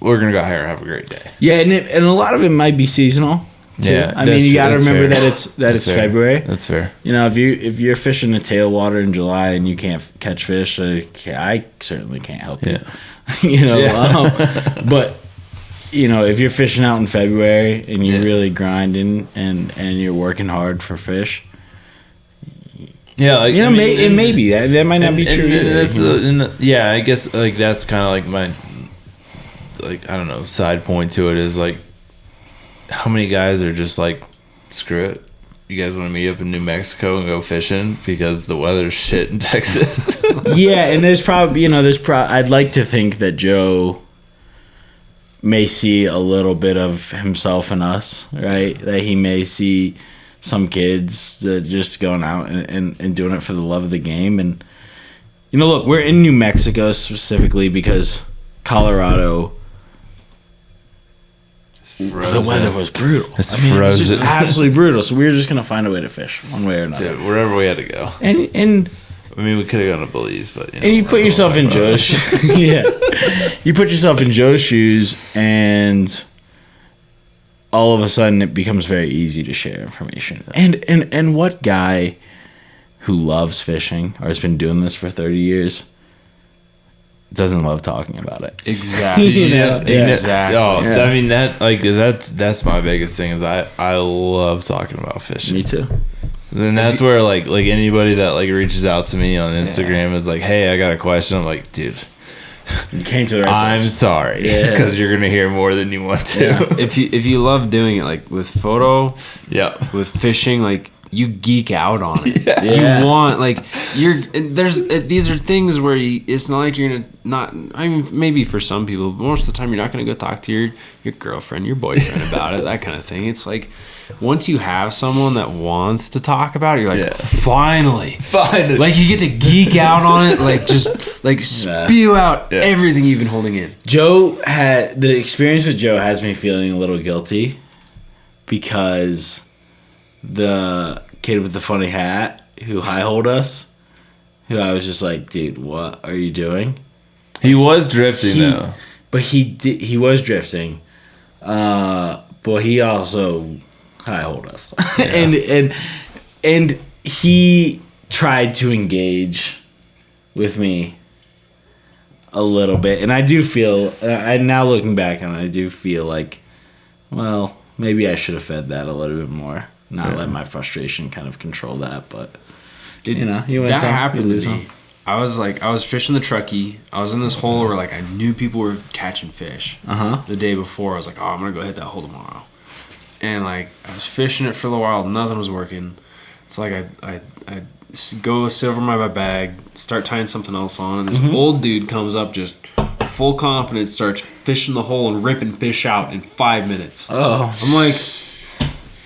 We're gonna go out here and have a great day. Yeah, and a lot of it might be seasonal. Too. Yeah, I mean, you got to remember fair. that it's fair. February. That's fair. If you're fishing the tailwater in July and you can't catch fish, I certainly can't help you. But if you're fishing out in February and you're really grinding and you're working hard for fish, it may be that might not be true either. I guess like that's kind of like my, like, I don't know, side point to it is like, how many guys are just like, screw it, you guys want to meet up in New Mexico and go fishing because the weather's shit in Texas? Yeah, and there's probably I'd like to think that Joe may see a little bit of himself in us, right? That he may see some kids that just going out and doing it for the love of the game. And look, we're in New Mexico specifically because Colorado, the weather was brutal. Frozen. It was just absolutely brutal. So we were just gonna find a way to fish one way or another. Dude, wherever we had to go. And I mean, we could have gone to Belize, but and you put yourself in Joe's you put yourself in Joe's shoes, and all of a sudden it becomes very easy to share information. And what guy who loves fishing or has been doing this for 30 years doesn't love talking about it? Exactly. Exactly. I mean, that's my biggest thing is I love talking about fishing. Me too. And that's where like anybody that like reaches out to me on Instagram is like, hey, I got a question. I'm like, dude, you came to the right place. I'm sorry, because you're gonna hear more than you want to. Yeah. If you love doing it, like with photo, with fishing, like you geek out on it. Yeah. You want these are things where it's not like you're gonna not. I mean, maybe for some people, but most of the time you're not gonna go talk to your girlfriend, your boyfriend about it, that kind of thing. It's like, once you have someone that wants to talk about it, you're like, finally. Like you get to geek out on it, like just like spew out everything you've been holding in. The experience with Joe has me feeling a little guilty because the kid with the funny hat who high-holed us, who I was just like, dude, what are you doing? He was drifting though. But he was drifting. But he also high-holed us. And he tried to engage with me a little bit, and I do feel. Now looking back on it, I do feel like, well, maybe I should have fed that a little bit more. Not let my frustration kind of control that, but you win that some, happened you lose to me. some. I was fishing the truckee. I was in this hole where like I knew people were catching fish. The day before, I was like, oh, I'm gonna go hit that hole tomorrow. And like I was fishing it for a little while, nothing was working. It's like I go sit over my bag, start tying something else on, and this old dude comes up just full confidence, starts fishing the hole and ripping fish out in 5 minutes. Oh, I'm like,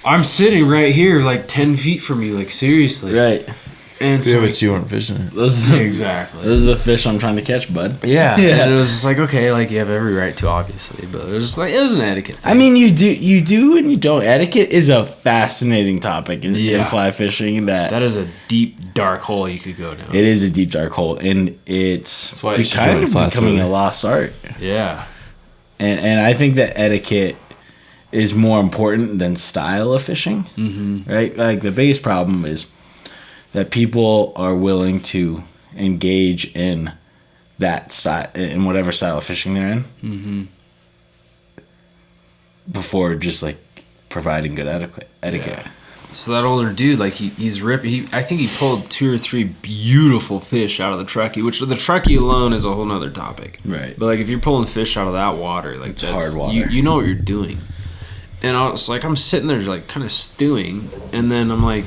I'm sitting right here, like 10 feet from you, like seriously. right. And so but you weren't fishing it. exactly. Those are the fish I'm trying to catch, bud. Yeah. And it was just like, okay, like you have every right to, obviously, but it was just like it was an etiquette thing. I mean, you do and you don't. Etiquette is a fascinating topic in fly fishing. That is a deep, dark hole you could go down. it is a deep dark hole, and it's why you should kind join of flats becoming with a it. lost art. Yeah. And I think that etiquette is more important than style of fishing, right? Like the biggest problem is that people are willing to engage in that style, in whatever style of fishing they're in, before just like providing good etiquette. Yeah. So that older dude, like he's ripping. I think he pulled 2 or 3 beautiful fish out of the truckee, which the truckee alone is a whole nother topic. Right. But like if you're pulling fish out of that water, like It's that's hard water. You know what you're doing. And I was like, I'm sitting there like kind of stewing, and then I'm like,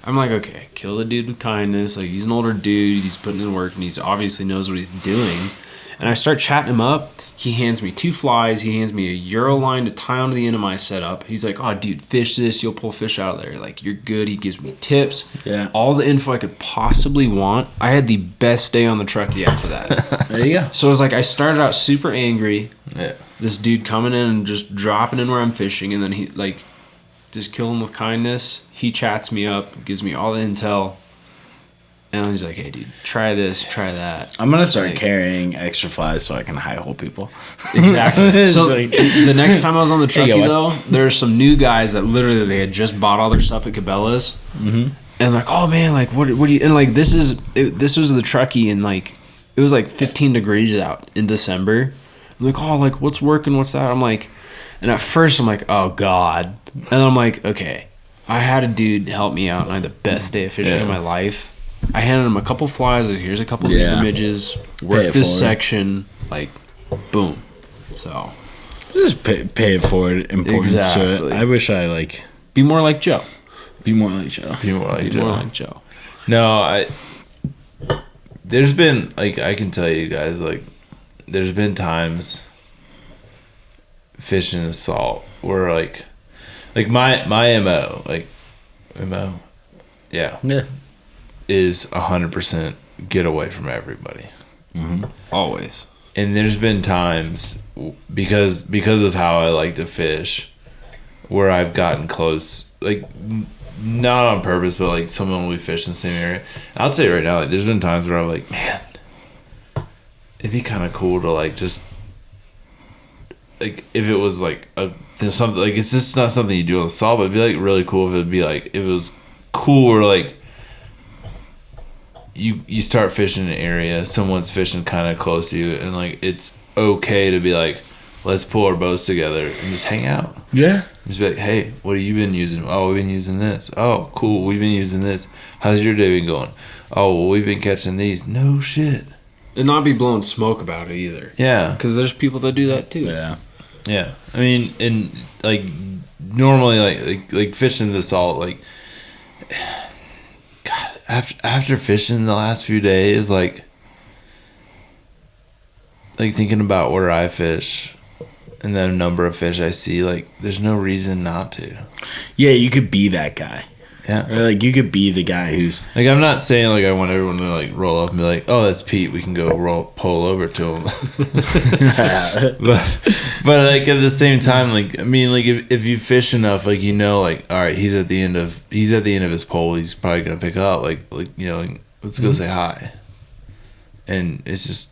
okay, kill the dude with kindness. Like he's an older dude, he's putting in work, and he's obviously knows what he's doing. And I start chatting him up. He hands me 2 flies. He hands me a Euro line to tie onto the end of my setup. He's like, oh, dude, fish this. You'll pull fish out of there. Like, you're good. He gives me tips. Yeah. All the info I could possibly want. I had the best day on the truckee after that. There you go. So it was like I started out super angry. Yeah. This dude coming in and just dropping in where I'm fishing. And then he, like, just kill him with kindness. He chats me up, gives me all the intel. And he's like, hey, dude, try this, try that. I'm gonna start Like, carrying extra flies so I can high hole people. Exactly. So like- the next time I was on the Hey, truckee, what? though, there's some new guys that literally they had just bought all their stuff at Cabela's, and like, oh man, like what do you? And like this was the truckee, and like it was like 15 degrees out in December. I'm like, oh, like what's working? What's that? I'm like, and at first I'm like, oh god, and then I'm like, okay, I had a dude help me out, and I had the best day of fishing of my life. I handed him a couple flies. Like, here's a couple zebra midges. Work this forward. section. Like, boom. So, Just pay it forward. Importance to Exactly. it. I wish I like be more like Joe. be more like Joe. Be more like Be Joe. more like Joe. No, there's been, like, I can tell you guys, like, there's been times fishing the salt where, like my MO, yeah, is 100% get away from everybody. Always. And there's been times because of how I like to fish where I've gotten close, like not on purpose, but like someone will be fishing the same area. I'll tell you right now, like, there's been times where I'm like, man, it'd be kind of cool to like just like if it was like there's something like it's just not something you do on the salt, but it'd be like really cool if it'd be like if it was cool or like you start fishing an area, someone's fishing kind of close to you, and like it's okay to be like, let's pull our boats together and just hang out. Yeah. Just be like, hey, what have you been using? Oh, we've been using this. Oh, cool, we've been using this. How's your day been going? Oh, well, we've been catching these. No shit. And not be blowing smoke about it either. Yeah. Because there's people that do that too. Yeah. Yeah. I mean, and like normally like fishing the salt, like God, after fishing the last few days, like thinking about where I fish and the number of fish I see, like there's no reason not to. Yeah, you could be that guy. Yeah. Or like you could be the guy who's Like I'm not saying like I want everyone to like roll up and be like, oh, that's Pete, we can go pull over to him. but like at the same time, like I mean, like if you fish enough, like you know, like all right, he's at the end of his pole, he's probably gonna pick up. Like you know, like, let's go say hi. And it's just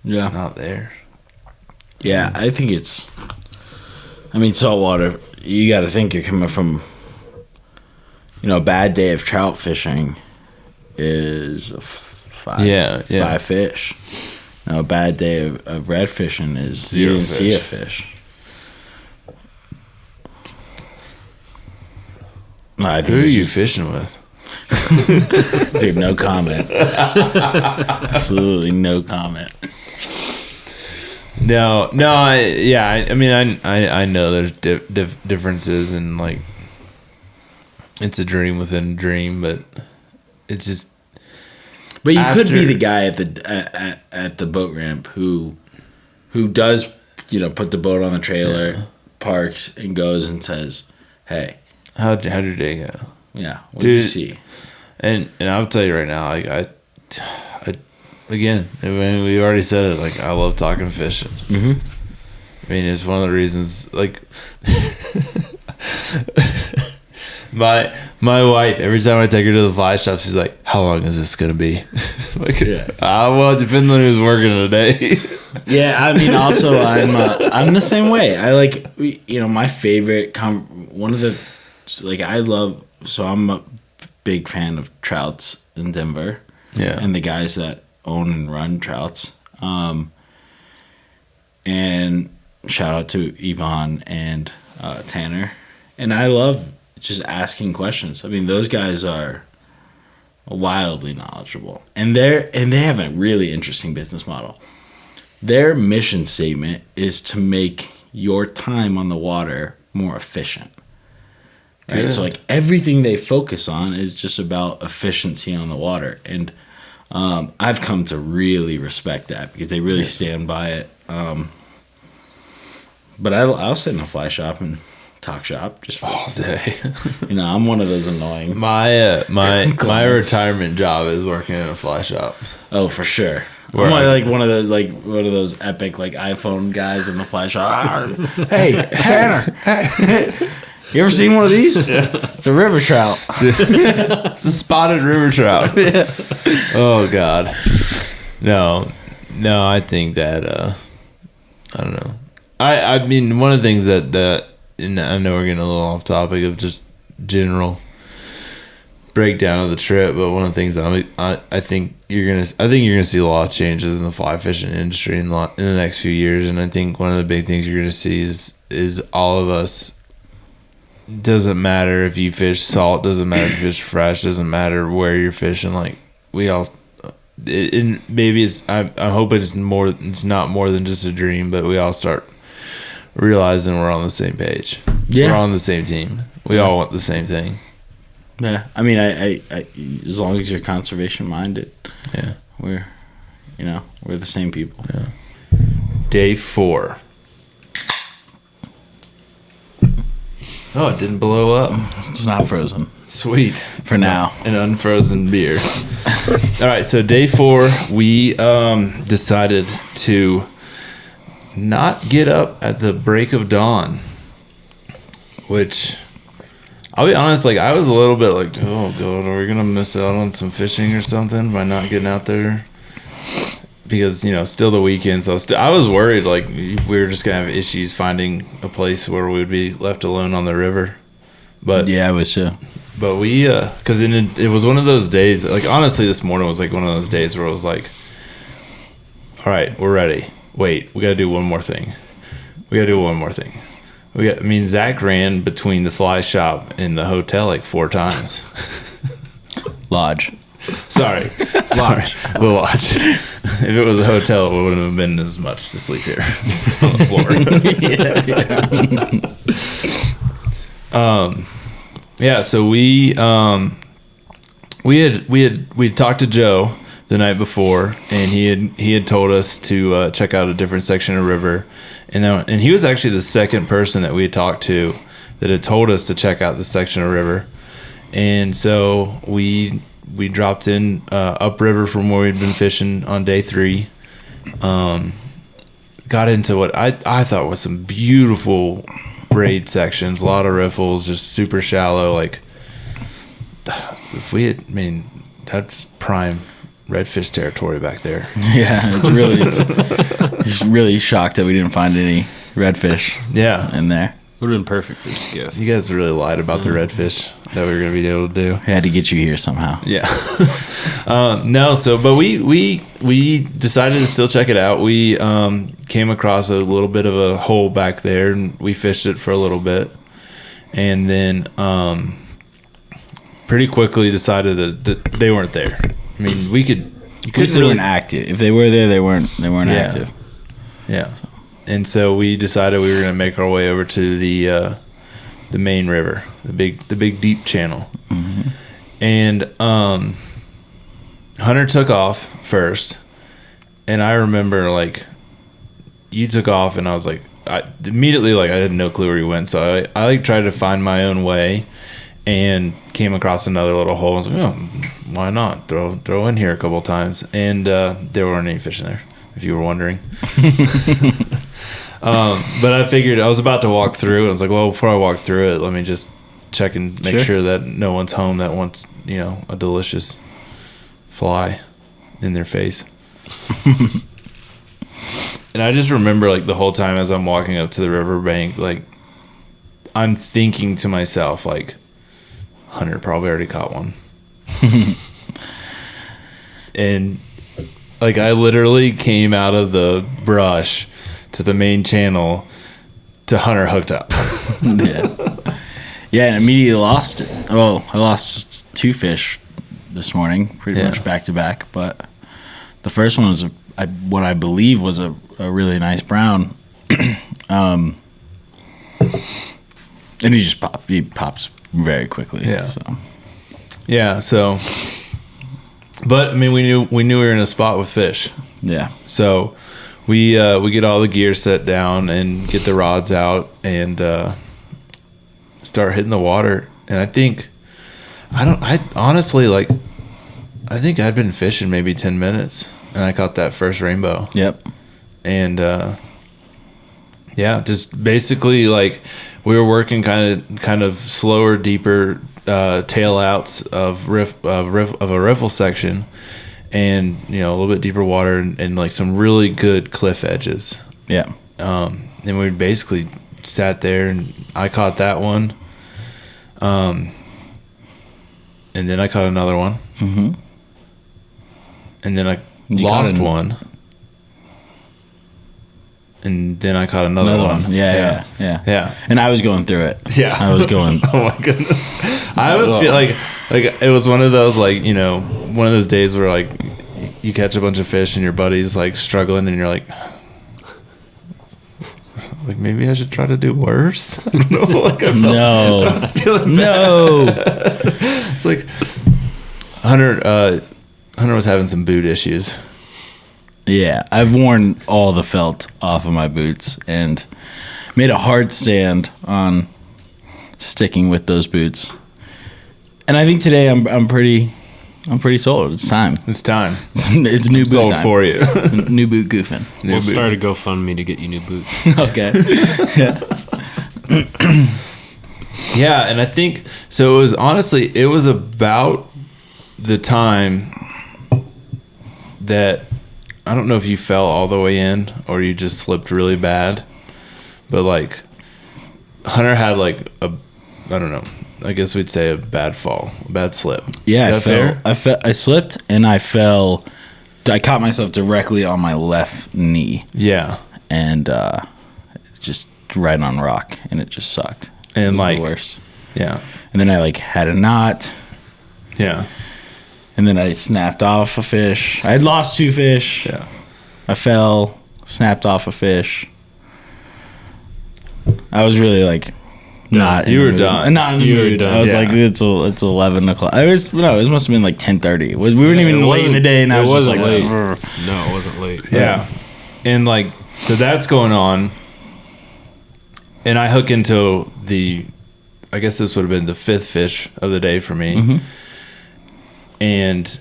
it's not there. Yeah, I think it's I mean saltwater, you gotta think you're coming from a bad day of trout fishing, is five fish. Now, a bad day of red fishing is you didn't see a fish. Who are you fishing with? Dude, no comment. Absolutely no comment. No. I mean, I know there's differences, and like, it's a dream within a dream, but it's just. But you could be the guy at the boat ramp who does, put the boat on the trailer, parks, and goes and says, "Hey, how'd your day go?" Yeah, what did you see? And I'll tell you right now, I again, I mean, we already said it. Like, I love talking fishing. Mm-hmm. I mean, it's one of the reasons. Like, my wife, every time I take her to the fly shop, she's like, "How long is this gonna be?" Like, well, it depends on who's working today. Yeah, I mean, also I'm the same way. I like, my favorite one of the, like, I love. So I'm a big fan of Trouts in Denver. Yeah, and the guys that own and run Trouts. And shout out to Yvonne and Tanner. And I love just asking questions. I mean, those guys are wildly knowledgeable, and they have a really interesting business model. Their mission statement is to make your time on the water more efficient. Right? Yeah. So like everything they focus on is just about efficiency on the water, and I've come to really respect that because they really stand by it. But I'll sit in a fly shop and talk shop just all day. I'm one of those annoying. My retirement job is working in a fly shop. Oh, for sure. I'm one of those epic like iPhone guys in the fly shop. Hey, Tanner. Hey. You ever seen one of these? Yeah. It's a river trout. It's a spotted river trout. Yeah. Oh God. No, I think that I don't know. I mean, one of the things that and I know we're getting a little off topic of just general breakdown of the trip, but one of the things I think you're gonna see a lot of changes in the fly fishing industry in the next few years, and I think one of the big things you're gonna see is all of us. Doesn't matter if you fish salt, doesn't matter if you fish fresh, doesn't matter where you're fishing. Like, we all, maybe it's. I'm hoping it's more. It's not more than just a dream, but we all start realizing we're on the same page. Yeah, we're on the same team. We all want the same thing. Yeah, I mean, I as long as you're conservation minded, yeah, we're the same people. Yeah. Day 4. Oh, it didn't blow up. It's not frozen. Sweet. For now. An unfrozen beer. All right, so day 4, we decided to not get up at the break of dawn, which, I'll be honest, like, I was a little bit like, oh, God, are we going to miss out on some fishing or something by not getting out there? Because, still the weekend, so I was worried, like, we were just going to have issues finding a place where we would be left alone on the river. But yeah, I was too. But we, because it was one of those days, like, honestly, this morning was, like, one of those days where it was like, all right, we're ready. Wait, we got to do one more thing. Zach ran between the fly shop and the hotel, like, 4 times. Lodge. Sorry. The lodge. If it was a hotel, it wouldn't have been as much to sleep here on the floor. Yeah. So we talked to Joe the night before, and he had told us to check out a different section of river, and he was actually the second person that we had talked to that had told us to check out this section of river, and so we dropped in upriver from where we'd been fishing on day 3. Got into what I thought was some beautiful braid sections, a lot of riffles, just super shallow. Like, if we had, that's prime redfish territory back there. Yeah, it's really shocked that we didn't find any redfish. Yeah, in there. Would have been perfect for Skiff. You guys really lied about the redfish. that we were gonna be able to do. I had to get you here somehow. Yeah. No, but we decided to still check it out. We came across a little bit of a hole back there, and we fished it for a little bit, and then pretty quickly decided that they weren't there. I mean, you couldn't They weren't active. If they were there, they weren't active. Yeah. And so we decided we were going to make our way over to the main river, the big deep channel. Mm-hmm. And Hunter took off first, and I remember like you took off, and I was like, I had no clue where he went, so I like tried to find my own way, and came across another little hole. I was like, oh, why not throw in here a couple of times, and there weren't any fish in there, if you were wondering. But I figured I was about to walk through, and I was like, well, before I walk through it, let me just check and make sure that no one's home that wants, a delicious fly in their face. And I just remember, like, the whole time as I'm walking up to the riverbank, like, I'm thinking to myself, like, Hunter probably already caught one. And, like, I literally came out of the brush to the main channel to Hunter hooked up. Yeah, and immediately lost it. Well, I lost 2 fish this morning, pretty much back to back. But the first one was what I believe was a really nice brown. And he pops very quickly. Yeah. So, but I mean, we knew we were in a spot with fish. Yeah. So we get all the gear set down and get the rods out and start hitting the water. And I think I'd been fishing maybe 10 minutes, and I caught that first rainbow. Yep. And just basically like we were working kind of slower, deeper tail outs of a riffle section, and a little bit deeper water, and like some really good cliff edges. Yeah. And we basically sat there, and I caught that one. And then I caught another one. Mm-hmm. And then I lost one. And then I caught another one. Yeah. And I was going through it. Yeah. I was going. Oh my goodness. I always feel like it was one of those, like, one of those days where, like, you catch a bunch of fish and your buddy's like struggling, and you're like maybe I should try to do worse. I don't know. Like I was feeling bad. It's like Hunter was having some boot issues. Yeah, I've worn all the felt off of my boots and made a hard stand on sticking with those boots. And I think today I'm pretty sold. It's time. It's time. It's new boot sold time for you. New boot goofing. We'll start a GoFundMe to get you new boots. Okay. Yeah, and I think so. It was about the time that I don't know if you fell all the way in or you just slipped really bad, but like Hunter had like I don't know. I guess we'd say a bad fall, a bad slip. Yeah, Is that fair? I slipped and I fell. I caught myself directly on my left knee. Yeah, and just right on rock, and it just sucked. And like the worst. Yeah, and then I like had a knot. Yeah, and then I snapped off a fish. I had lost 2 fish. Yeah, I fell, snapped off a fish. I was really like. Not you were done. Not in the mood. I was like, it's 11 o'clock. It must have been like 10:30. We weren't even late in the day, and I was just like, late. No, it wasn't late. Yeah, and like so that's going on, and I hook into I guess this would have been the 5th fish of the day for me, and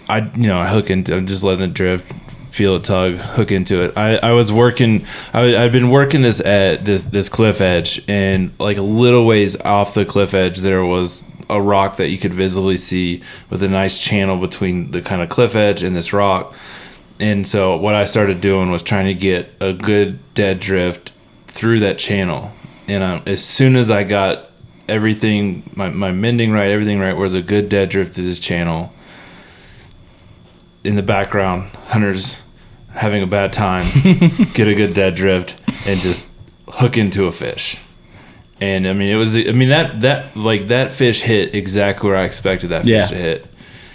I hook into. I'm just letting it drift. Feel it tug, hook into it. I was working. I'd been working this at this cliff edge, and like a little ways off the cliff edge, there was a rock that you could visibly see with a nice channel between the kind of cliff edge and this rock. And so what I started doing was trying to get a good dead drift through that channel. And as soon as I got everything, my mending right, everything right, was a good dead drift to this channel. In the background, Hunter's having a bad time, get a good dead drift, and just hook into a fish. And I mean, that fish hit exactly where I expected that fish to hit.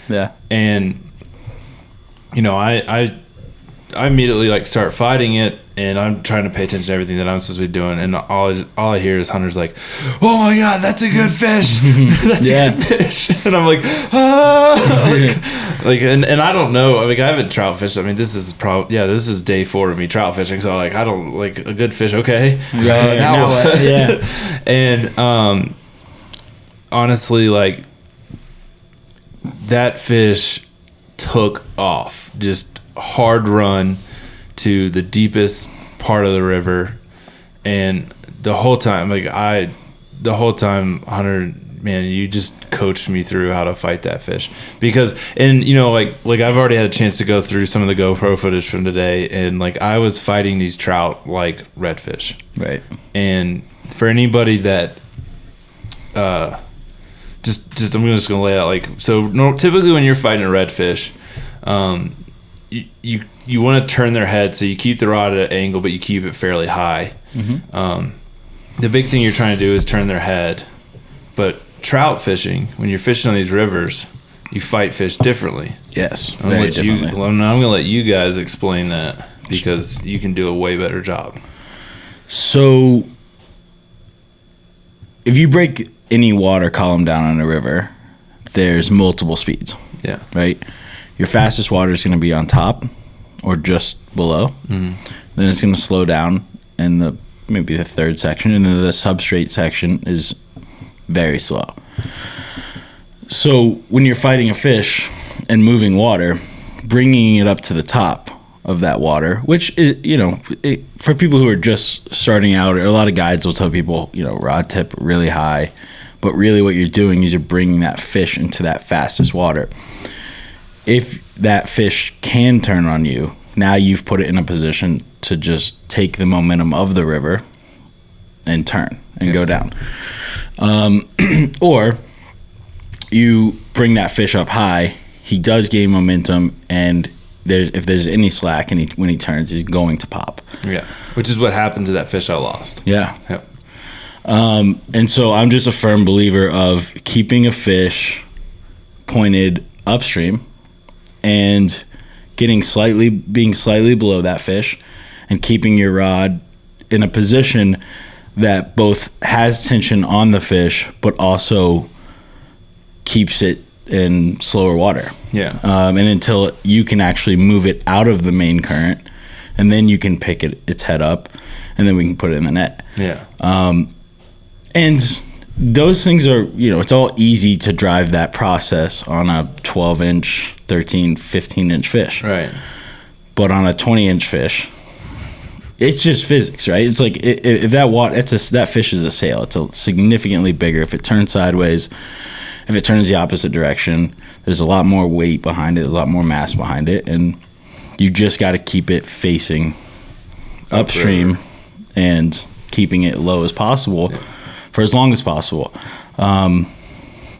Yeah. And I immediately like start fighting it, and I'm trying to pay attention to everything that I'm supposed to be doing, and all I hear is Hunter's like, "Oh my god, that's a good fish! That's a good fish!" And I'm like, "Ah!" and I don't know. I mean, I haven't trout fished. I mean, this is day 4 of me trout fishing. So like, I don't like a good fish. Okay, now what? Yeah. And honestly, like that fish took off, just hard run to the deepest part of the river, and the whole time Hunter, man, you just coached me through how to fight that fish, because like I've already had a chance to go through some of the GoPro footage from today, and like I was fighting these trout like redfish, right? And for anybody that just I'm just gonna lay out, like, so typically when you're fighting a redfish, you want to turn their head, so you keep the rod at an angle, but you keep it fairly high. The big thing you're trying to do is turn their head. But trout fishing, when you're fishing on these rivers, you fight fish differently. Yes, very differently. I'm going to let you guys explain that, because you can do a way better job. So if you break any water column down on a river, there's multiple speeds. Yeah. Right? Your fastest water is going to be on top or just below. Then it's going to slow down in maybe the third section, and then the substrate section is very slow. So when you're fighting a fish and moving water, bringing it up to the top of that water, which is, for people who are just starting out, a lot of guides will tell people, rod tip really high, but really what you're doing is you're bringing that fish into that fastest water. If that fish can turn on you, now you've put it in a position to just take the momentum of the river and turn and go down. Or you bring that fish up high, he does gain momentum, and if there's any slack and when he turns, he's going to pop. Yeah, which is what happened to that fish I lost. Yeah. Yep. And so I'm just a firm believer of keeping a fish pointed upstream and being slightly below that fish, and keeping your rod in a position that both has tension on the fish but also keeps it in slower water. Yeah. And until you can actually move it out of the main current, and then you can pick its head up, and then we can put it in the net. Yeah. And those things are, it's all easy to drive that process on a 12-inch, 13, 15-inch fish. Right. But on a 20-inch fish, it's just physics, right? It's like if that fish is a sail. It's significantly bigger. If it turns sideways, if it turns the opposite direction, there's a lot more weight behind it. There's a lot more mass behind it, and you just got to keep it facing upstream and keeping it low as possible for as long as possible.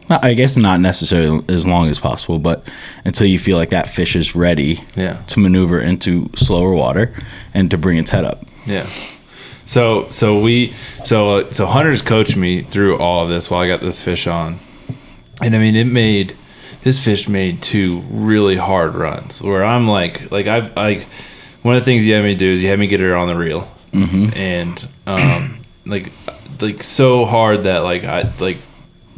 I guess not necessarily as long as possible, but until you feel like that fish is ready to maneuver into slower water and to bring its head up. Yeah. So Hunter's coached me through all of this while I got this fish on, and I mean this fish made 2 really hard runs where I'm like I've one of the things you had me do is you had me get her on the reel, and like so hard that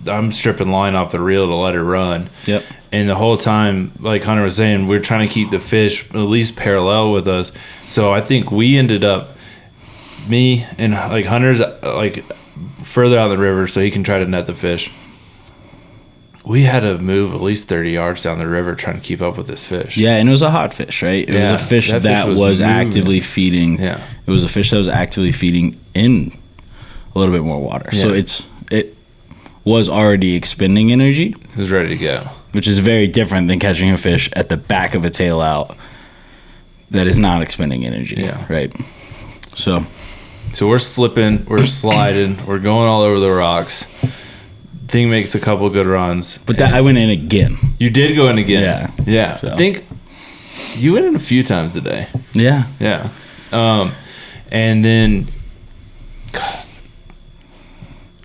I'm stripping line off the reel to let her run. Yep. And the whole time, like Hunter was saying, we're trying to keep the fish at least parallel with us. So I think we ended up, me and Hunter's further out the river so he can try to net the fish. We had to move at least 30 yards down the river trying to keep up with this fish. Yeah, and it was a hot fish, right? It was a fish that was actively feeding. Yeah. It was a fish that was actively feeding in a little bit more water. Yeah. So it was already expending energy. It was ready to go. Which is very different than catching a fish at the back of a tail out that is not expending energy. Yeah. Right? So we're slipping, we're sliding, we're going all over the rocks. Thing makes a couple good runs. But I went in again. You did go in again. Yeah. Yeah. So. I think you went in a few times a day. Yeah. Yeah. And then God,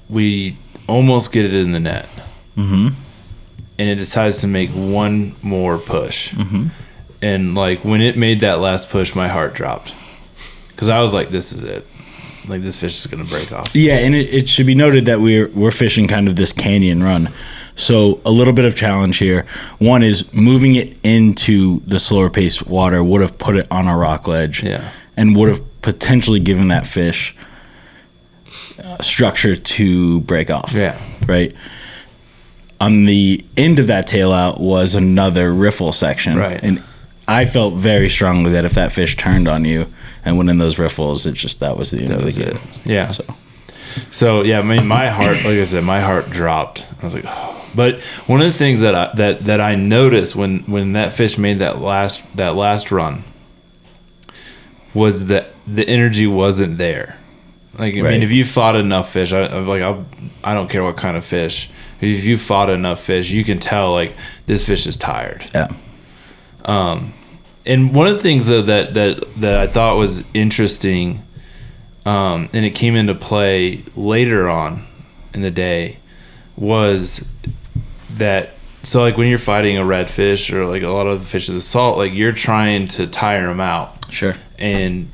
we almost get it in the net. Mm-hmm. And it decides to make one more push. Mm-hmm. And like when it made that last push, my heart dropped. Because I was like, this is it. Like this fish is going to break off. Yeah, and it should be noted that we're fishing kind of this canyon run. So a little bit of challenge here. One is moving it into the slower paced water would have put it on a rock ledge. Yeah. And would have potentially given that fish structure to break off. Yeah. Right? On the end of that tail out was another riffle section. Right. And I felt very strongly that if that fish turned on you and went in those riffles, that was the end of the game. Yeah. So yeah, I mean, my heart, like I said, my heart dropped. I was like, oh. But one of the things that I noticed when that fish made that last run was that the energy wasn't there. Like I mean, if you fought enough fish, I don't care what kind of fish. If you fought enough fish, you can tell like this fish is tired. Yeah. And one of the things that I thought was interesting, and it came into play later on in the day, was that so like when you're fighting a redfish or like a lot of the fish of the salt, like you're trying to tire them out. Sure. And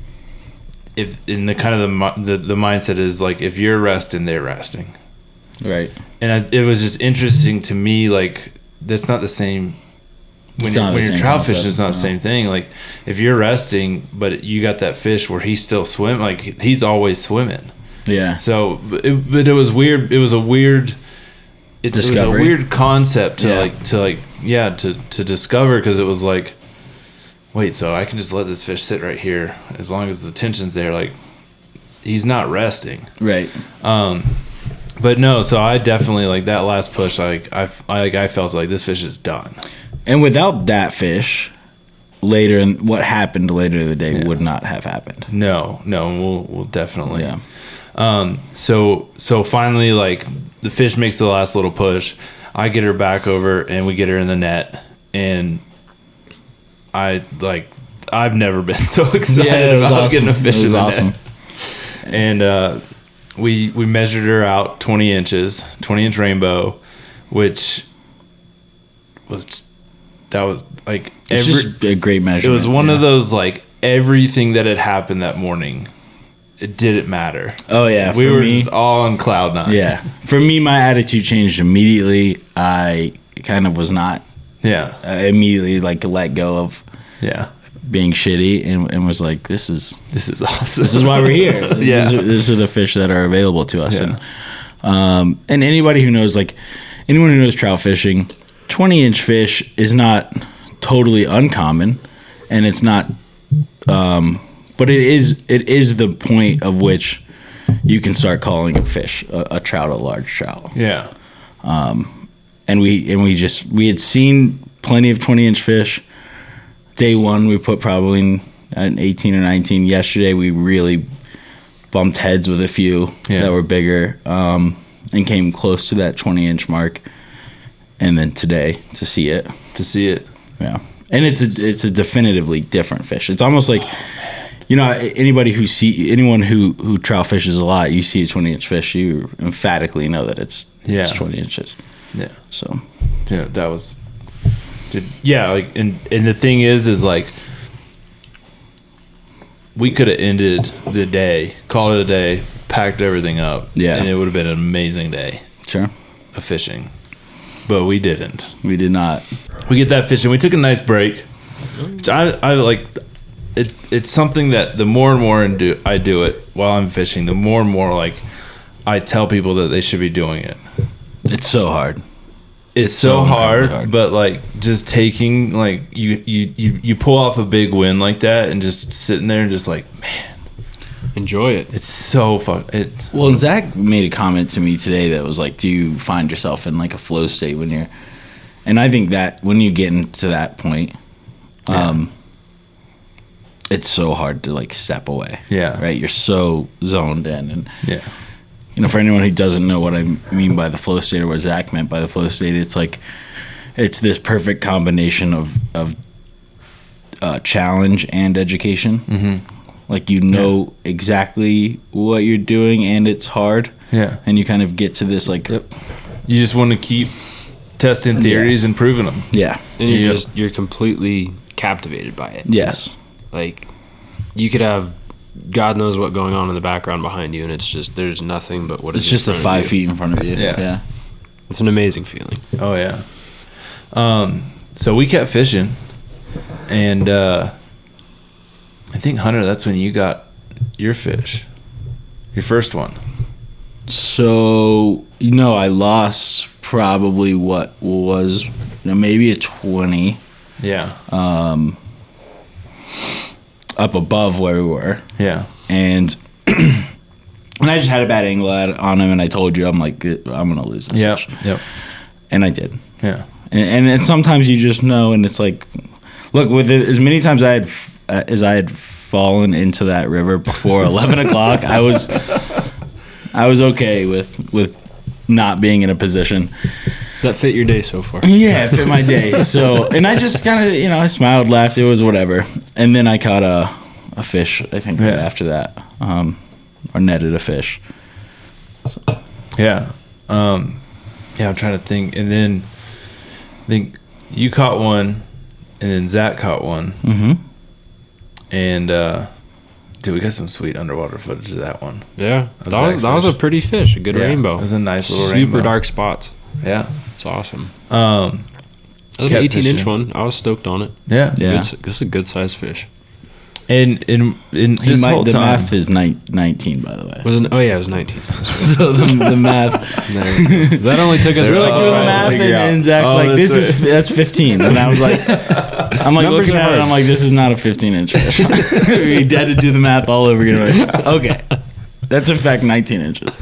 if in the kind of the mindset is like if you're resting, they're resting. Right. And it was just interesting to me, like that's not the same. When you're trout fishing, it's not the same thing. Like if you're resting, but you got that fish where he's still swimming, like he's always swimming. Yeah. So, but it was weird. It was a weird. It was a weird concept to discover because it was like, wait, so I can just let this fish sit right here as long as the tension's there. Like he's not resting. Right. But no, so I definitely like that last push. I felt like this fish is done. And without that fish, what happened later in the day would not have happened. No, we'll definitely. Yeah. So finally, like the fish makes the last little push. I get her back over, and we get her in the net. And I've never been so excited about getting a fish in the net. And we measured her out 20 inches, 20-inch rainbow, which was. That was like it's just a great measurement. It was one of those like everything that had happened that morning, it didn't matter. Oh yeah, we were just all on cloud nine. Yeah, for me, my attitude changed immediately. I kind of was not. Yeah, I immediately like let go of. Yeah. Being shitty and was like, this is awesome. This is why we're here. Yeah, these are the fish that are available to us, and anybody who knows, like anyone who knows trout fishing. 20-inch fish is not totally uncommon, and it's not, but it is the point of which you can start calling a fish a trout, a large trout. Yeah. And we had seen plenty of 20-inch fish. Day one, we put probably an 18 or 19. Yesterday, we really bumped heads with a few that were bigger, and came close to that 20-inch mark. And then today to see it, yeah, and it's a definitively different fish. It's almost like, anyone who trout fishes a lot, you see a 20-inch fish, you emphatically know that it's 20 inches. Yeah. So, yeah, that was, like, and the thing is like, we could have ended the day, called it a day, packed everything up, and it would have been an amazing day. Sure. Of fishing. But we didn't. We did not. We get that fishing. We took a nice break. Which I like. It's something that the more and more I do it while I'm fishing, the more and more like I tell people that they should be doing it. It's so hard. It's so hard, but like just taking like you pull off a big win like that and just sitting there and just like, man. Enjoy it. It's so fun. Well, Zach made a comment to me today that was like, do you find yourself in like a flow state when you're, and I think that when you get into that point, it's so hard to like step away. Yeah. Right. You're so zoned in, and for anyone who doesn't know what I mean by the flow state or what Zach meant by the flow state, it's like it's this perfect combination of challenge and education. Mm-hmm. Like exactly what you're doing, and it's hard. Yeah, and you kind of get to this like. Yep. You just want to keep testing theories and proving them. Yeah, and you're completely captivated by it. Yes, like you could have God knows what going on in the background behind you, and it's just there's nothing but what is. It's just the 5 feet in front of you. Yeah, it's an amazing feeling. Oh yeah. So we kept fishing, and I think, Hunter, that's when you got your fish, your first one. So, I lost probably what was maybe a 20. Yeah. Up above where we were. Yeah. And I just had a bad angle on him, and I told you, I'm like, I'm going to lose this fish. Yep. And I did. Yeah. And sometimes you just know, and it's like, look, with it, as many times as I had fallen into that river before 11 o'clock, I was okay with not being in a position that fit your day so far. Yeah, it fit my day. So, and I just kind of, I smiled, laughed, it was whatever. And then I caught a fish, I think, right after that, or netted a fish. So. Yeah. I'm trying to think. And then I think you caught one, and then Zach caught one. Mm-hmm. And, dude, we got some sweet underwater footage of that one. Yeah. That was a pretty fish, a good rainbow. It was a nice little rainbow. Super dark spots. Yeah. It's awesome. It was an 18-inch one. I was stoked on it. Yeah. It's a good size fish. And in this whole the time, math is 19, by the way. It was 19. So the math. That only took us. We're like doing the math, and Zach's like, that's 15, and I was like, I'm like looking at it, I'm like, this is not a 15-inch fish. We had to do the math all over again. Like, okay, that's in fact 19 inches.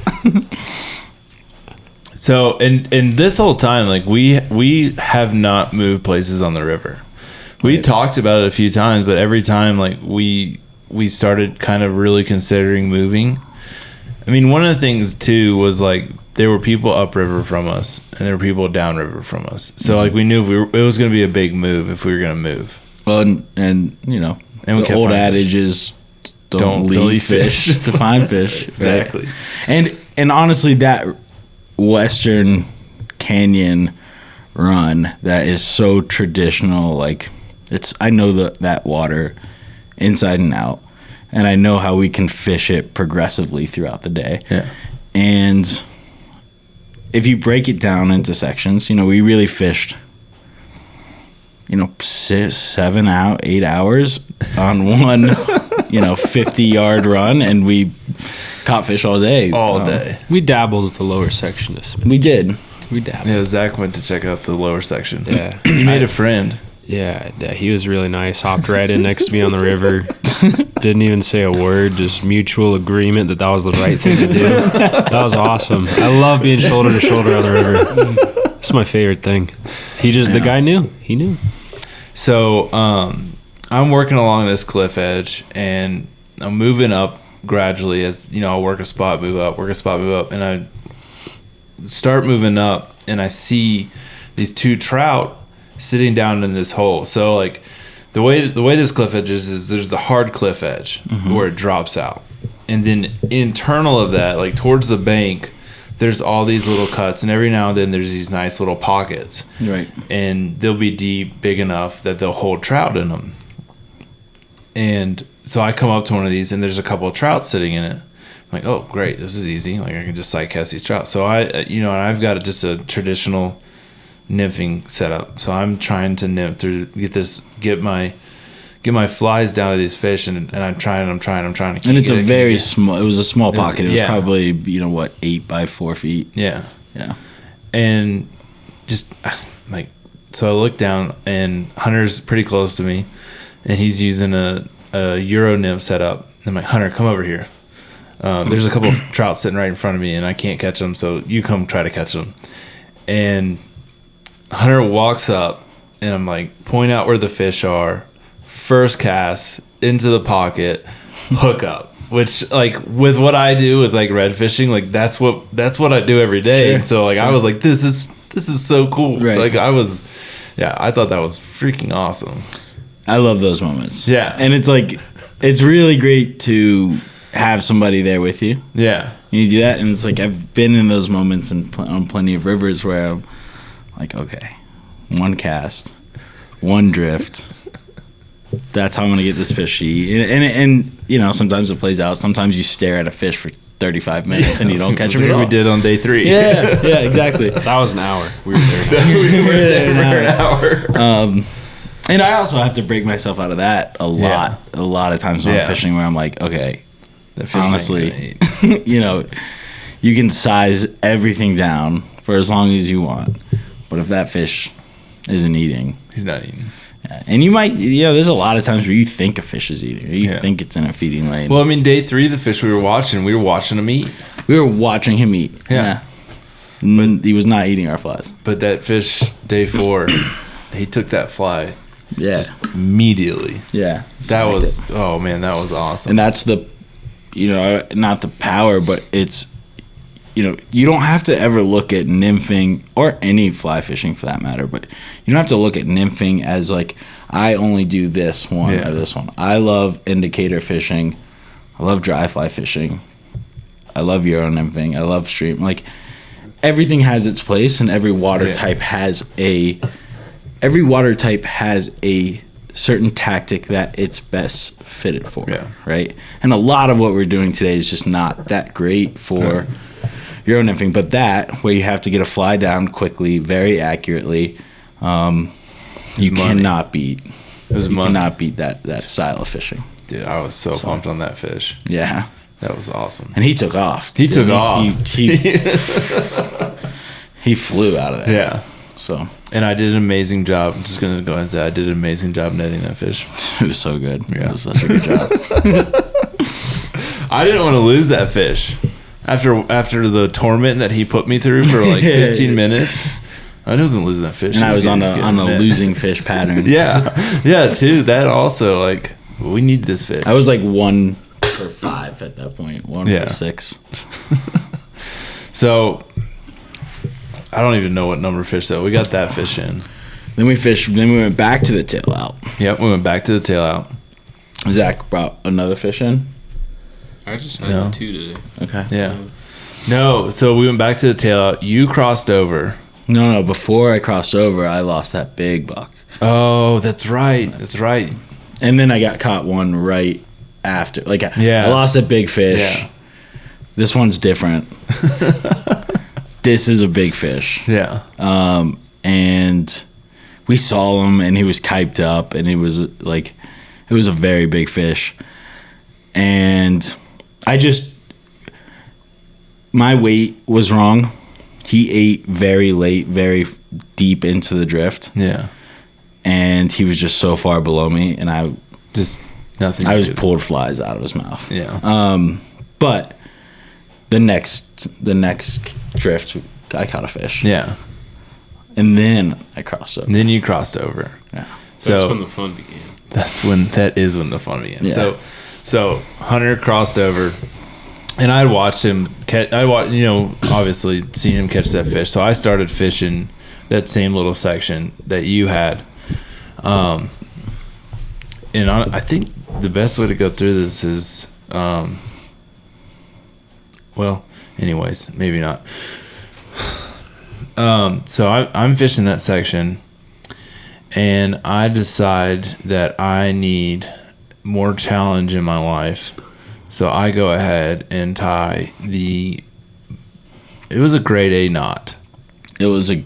So in this whole time, like we have not moved places on the river. We talked about it a few times, but every time like we started kind of really considering moving. I mean, one of the things too was like there were people upriver from us and there were people downriver from us. So like we knew it was going to be a big move if we were going to move. Well, and the old adage is don't leave fish to find fish. Exactly. Right? And honestly, that Western Canyon run that is so traditional, like I know that water inside and out, and I know how we can fish it progressively throughout the day. Yeah. And if you break it down into sections, we really fished 8 hours on one 50-yard run, and we caught fish all day. We dabbled with the lower section. We did. We dabbled. Yeah, Zach went to check out the lower section. Yeah. He made a friend. Yeah, he was really nice. Hopped right in next to me on the river. Didn't even say a word. Just mutual agreement that was the right thing to do. That was awesome. I love being shoulder to shoulder on the river. It's my favorite thing. The guy knew. He knew. So I'm working along this cliff edge, and I'm moving up gradually as, I'll work a spot, move up, and I start moving up, and I see these 2 trout sitting down in this hole. So like the way this cliff edge is there's the hard cliff edge where it drops out, and then internal of that, like towards the bank, there's all these little cuts, and every now and then there's these nice little pockets, right? And they'll be deep, big enough that they'll hold trout in them. And so I come up to one of these, and there's a couple of trout sitting in it. I'm like, oh great, this is easy, like I can just sight cast these trout. So I and I've got just a traditional nymphing setup, so I'm trying to nymph through, get my flies down to these fish, and I'm trying to keep. And it's it was a small pocket. It was probably 8 by 4 feet. Yeah. And just like, so I look down, and Hunter's pretty close to me, and he's using a Euro nymph setup. I'm like, Hunter, come over here. There's a couple of trout sitting right in front of me, and I can't catch them, so you come try to catch them. And Hunter walks up, and I'm like, point out where the fish are. First cast into the pocket, hook up. which like with what I do with like red fishing, like that's what I do every day. Sure, So like I was like, this is so cool. Right. Like I thought that was freaking awesome. I love those moments. Yeah. And it's like, it's really great to have somebody there with you. Yeah. And you do that, and it's like I've been in those moments on plenty of rivers where I'm like, okay, one cast, one drift. That's how I'm gonna get this fish to eat. And you know, sometimes it plays out. Sometimes you stare at a fish for 35 minutes and you don't catch him at all. We did on day 3. Yeah, exactly. That was an hour. We were there. we were there for an hour. And I also have to break myself out of that a lot. A lot of times when I'm fishing, where I'm like, okay, honestly, you know, you can size everything down for as long as you want, but if that fish isn't eating, he's not eating. Yeah. And you might, there's a lot of times where you think a fish is eating, or you think it's in a feeding lane. Well, I mean, day 3, the fish we were watching him eat. We were watching him eat. Yeah. But he was not eating our flies. But that fish, day 4, he took that fly. Yeah. Just immediately. Yeah. That was, oh man, that was awesome. And that's the, not the power, but it's, you don't have to ever look at nymphing, or any fly fishing for that matter, but you don't have to look at nymphing as like, I only do this one or this one. I love indicator fishing. I love dry fly fishing. I love Euro nymphing. I love stream. Like, everything has its place, and every water type has a certain tactic that it's best fitted for, right? And a lot of what we're doing today is just not that great for Euro nymphing, but that, where you have to get a fly down quickly, very accurately, you cannot beat. Cannot beat that style of fishing. Dude, I was so pumped on that fish. Yeah. That was awesome. And he took off. He took off. He flew out of there. Yeah. So. And I did an amazing job. I'm just going to go ahead and say I did an amazing job netting that fish. It was so good. Yeah. It was such a good job. I didn't want to lose that fish. After the torment that he put me through for like 15 minutes, I wasn't losing that fish. And I was on a losing fish pattern. Yeah, too. That also, like, we need this fish. I was like 1 for 5 at that point. 1 for 6. So, I don't even know what number of fish though. We got that fish in. Then we went back to the tail out. Yep, we went back to the tail out. Zach brought another fish in. I just had 2 today. Okay. Yeah. No, so we went back to the tail out. You crossed over. No. Before I crossed over, I lost that big buck. Oh, that's right. That's right. And then I got caught one right after. Like, I lost that big fish. Yeah. This one's different. This is a big fish. Yeah. And we saw him, and he was kiped up, and it was a very big fish. And my weight was wrong. He ate very late, very deep into the drift. Yeah. And he was just so far below me, and I was pulled flies out of his mouth. Yeah. But the next drift, I caught a fish. Yeah. And then I crossed over. And then you crossed over. Yeah. That's when the fun began. That is when the fun began. Yeah. So Hunter crossed over, and I watched him catch. Obviously seen him catch that fish. So I started fishing that same little section that you had. And I think the best way to go through this is, anyways, maybe not. So I'm fishing that section, and I decide that I need more challenge in my life. So I go ahead and tie it was a grade A knot. It was a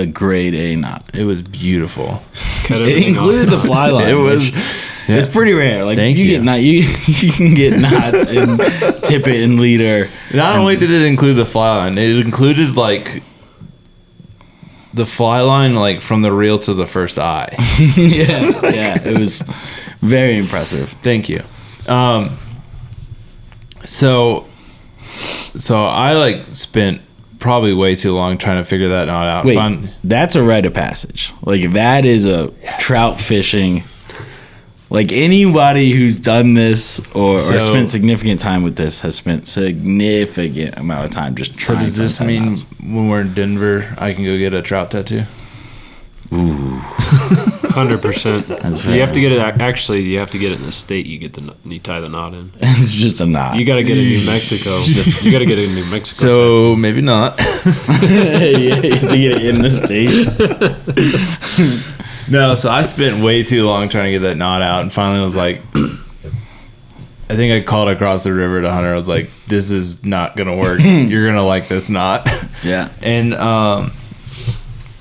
grade A knot. It was beautiful. It included the fly line. It was. It's pretty rare. Like, Thank you. Get you can get knots and tippet and leader. Not only did it include the fly line, it included like the fly line, like from the reel to the first eye. yeah. It was very impressive. Thank you. So I like spent probably way too long trying to figure that knot out. Wait, that's a rite of passage. Like, that is a trout fishing Like anybody who's done this or So- spent significant time with this has spent significant amount of time just So trying. does this to tie mean knots. when we're in Denver, I can go get a trout tattoo? 100%. That's You have to fair. get it. Actually, you have to get it in the state. You tie the knot in. It's just a knot. You got to get it in New Mexico. You got to get it in New Mexico. So maybe not. Yeah, you have to get it in the state. No, so I spent way too long trying to get that knot out, and finally was like, I think I called across the river to Hunter. I was like, this is not going to work. You're going to like this knot. Yeah. And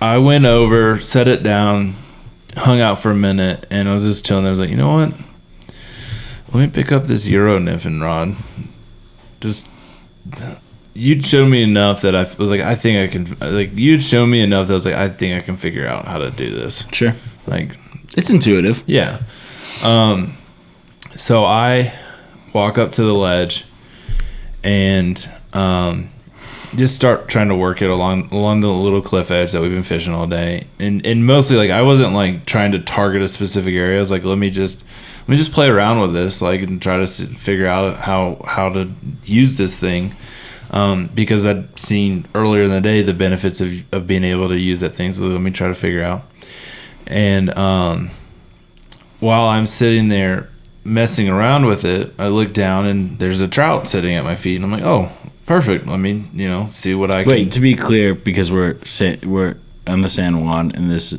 I went over, set it down, hung out for a minute, and I was just chilling. I was like, you know what? Let me pick up this Euro nymphing rod. Just, you'd show me enough that I was like, I think I can, like, you'd show me enough that I was like, I think I can figure out how to do this. Sure. Like, It's intuitive. yeah. So I walk up to the ledge and just start trying to work it along the little cliff edge that we've been fishing all day. And mostly, like, I wasn't like trying to target a specific area. I was like, let me just play around with this, like, and try to figure out how to use this thing. Because I'd seen earlier in the day the benefits of being able to use that thing. So let me try to figure out. And while I'm sitting there messing around with it, I look down and there's a trout sitting at my feet, and I'm like, oh, perfect. Let me, see what I can. Wait, to be clear, because we're on the San Juan, and this,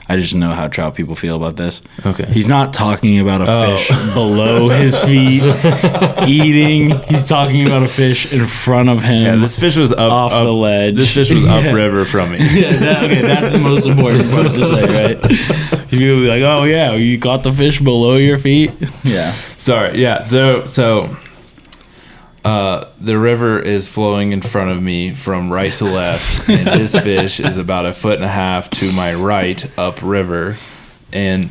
I just know how trout people feel about this. Okay. He's not talking about a fish below his feet eating. He's talking about a fish in front of him. Yeah, this fish was off the ledge. This fish was Yeah. upriver from me. Yeah, that's the most important part to say, right? People will be like, "Oh yeah, you caught the fish below your feet." Yeah. Sorry. Yeah. So the river is flowing in front of me from right to left, and this fish is about 1.5 feet to my right upriver, and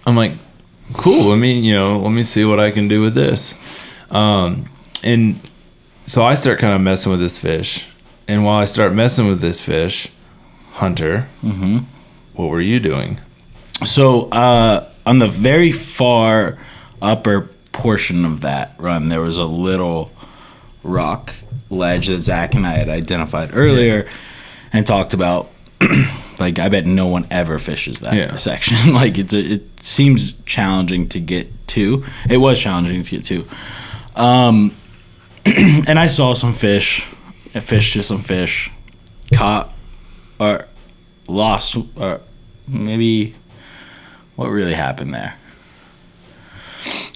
I'm like, cool. Let me see what I can do with this. And so I start kind of messing with this fish, and while I start messing with this fish, Hunter, what were you doing? So on the very far upper portion of that run, there was a little rock ledge that Zach and I had identified earlier and talked about. Like, I bet no one ever fishes that section. Like, it seems challenging to get to. It was challenging to get to. And I saw some fish. I fished just some fish. Caught or lost, or maybe what really happened there.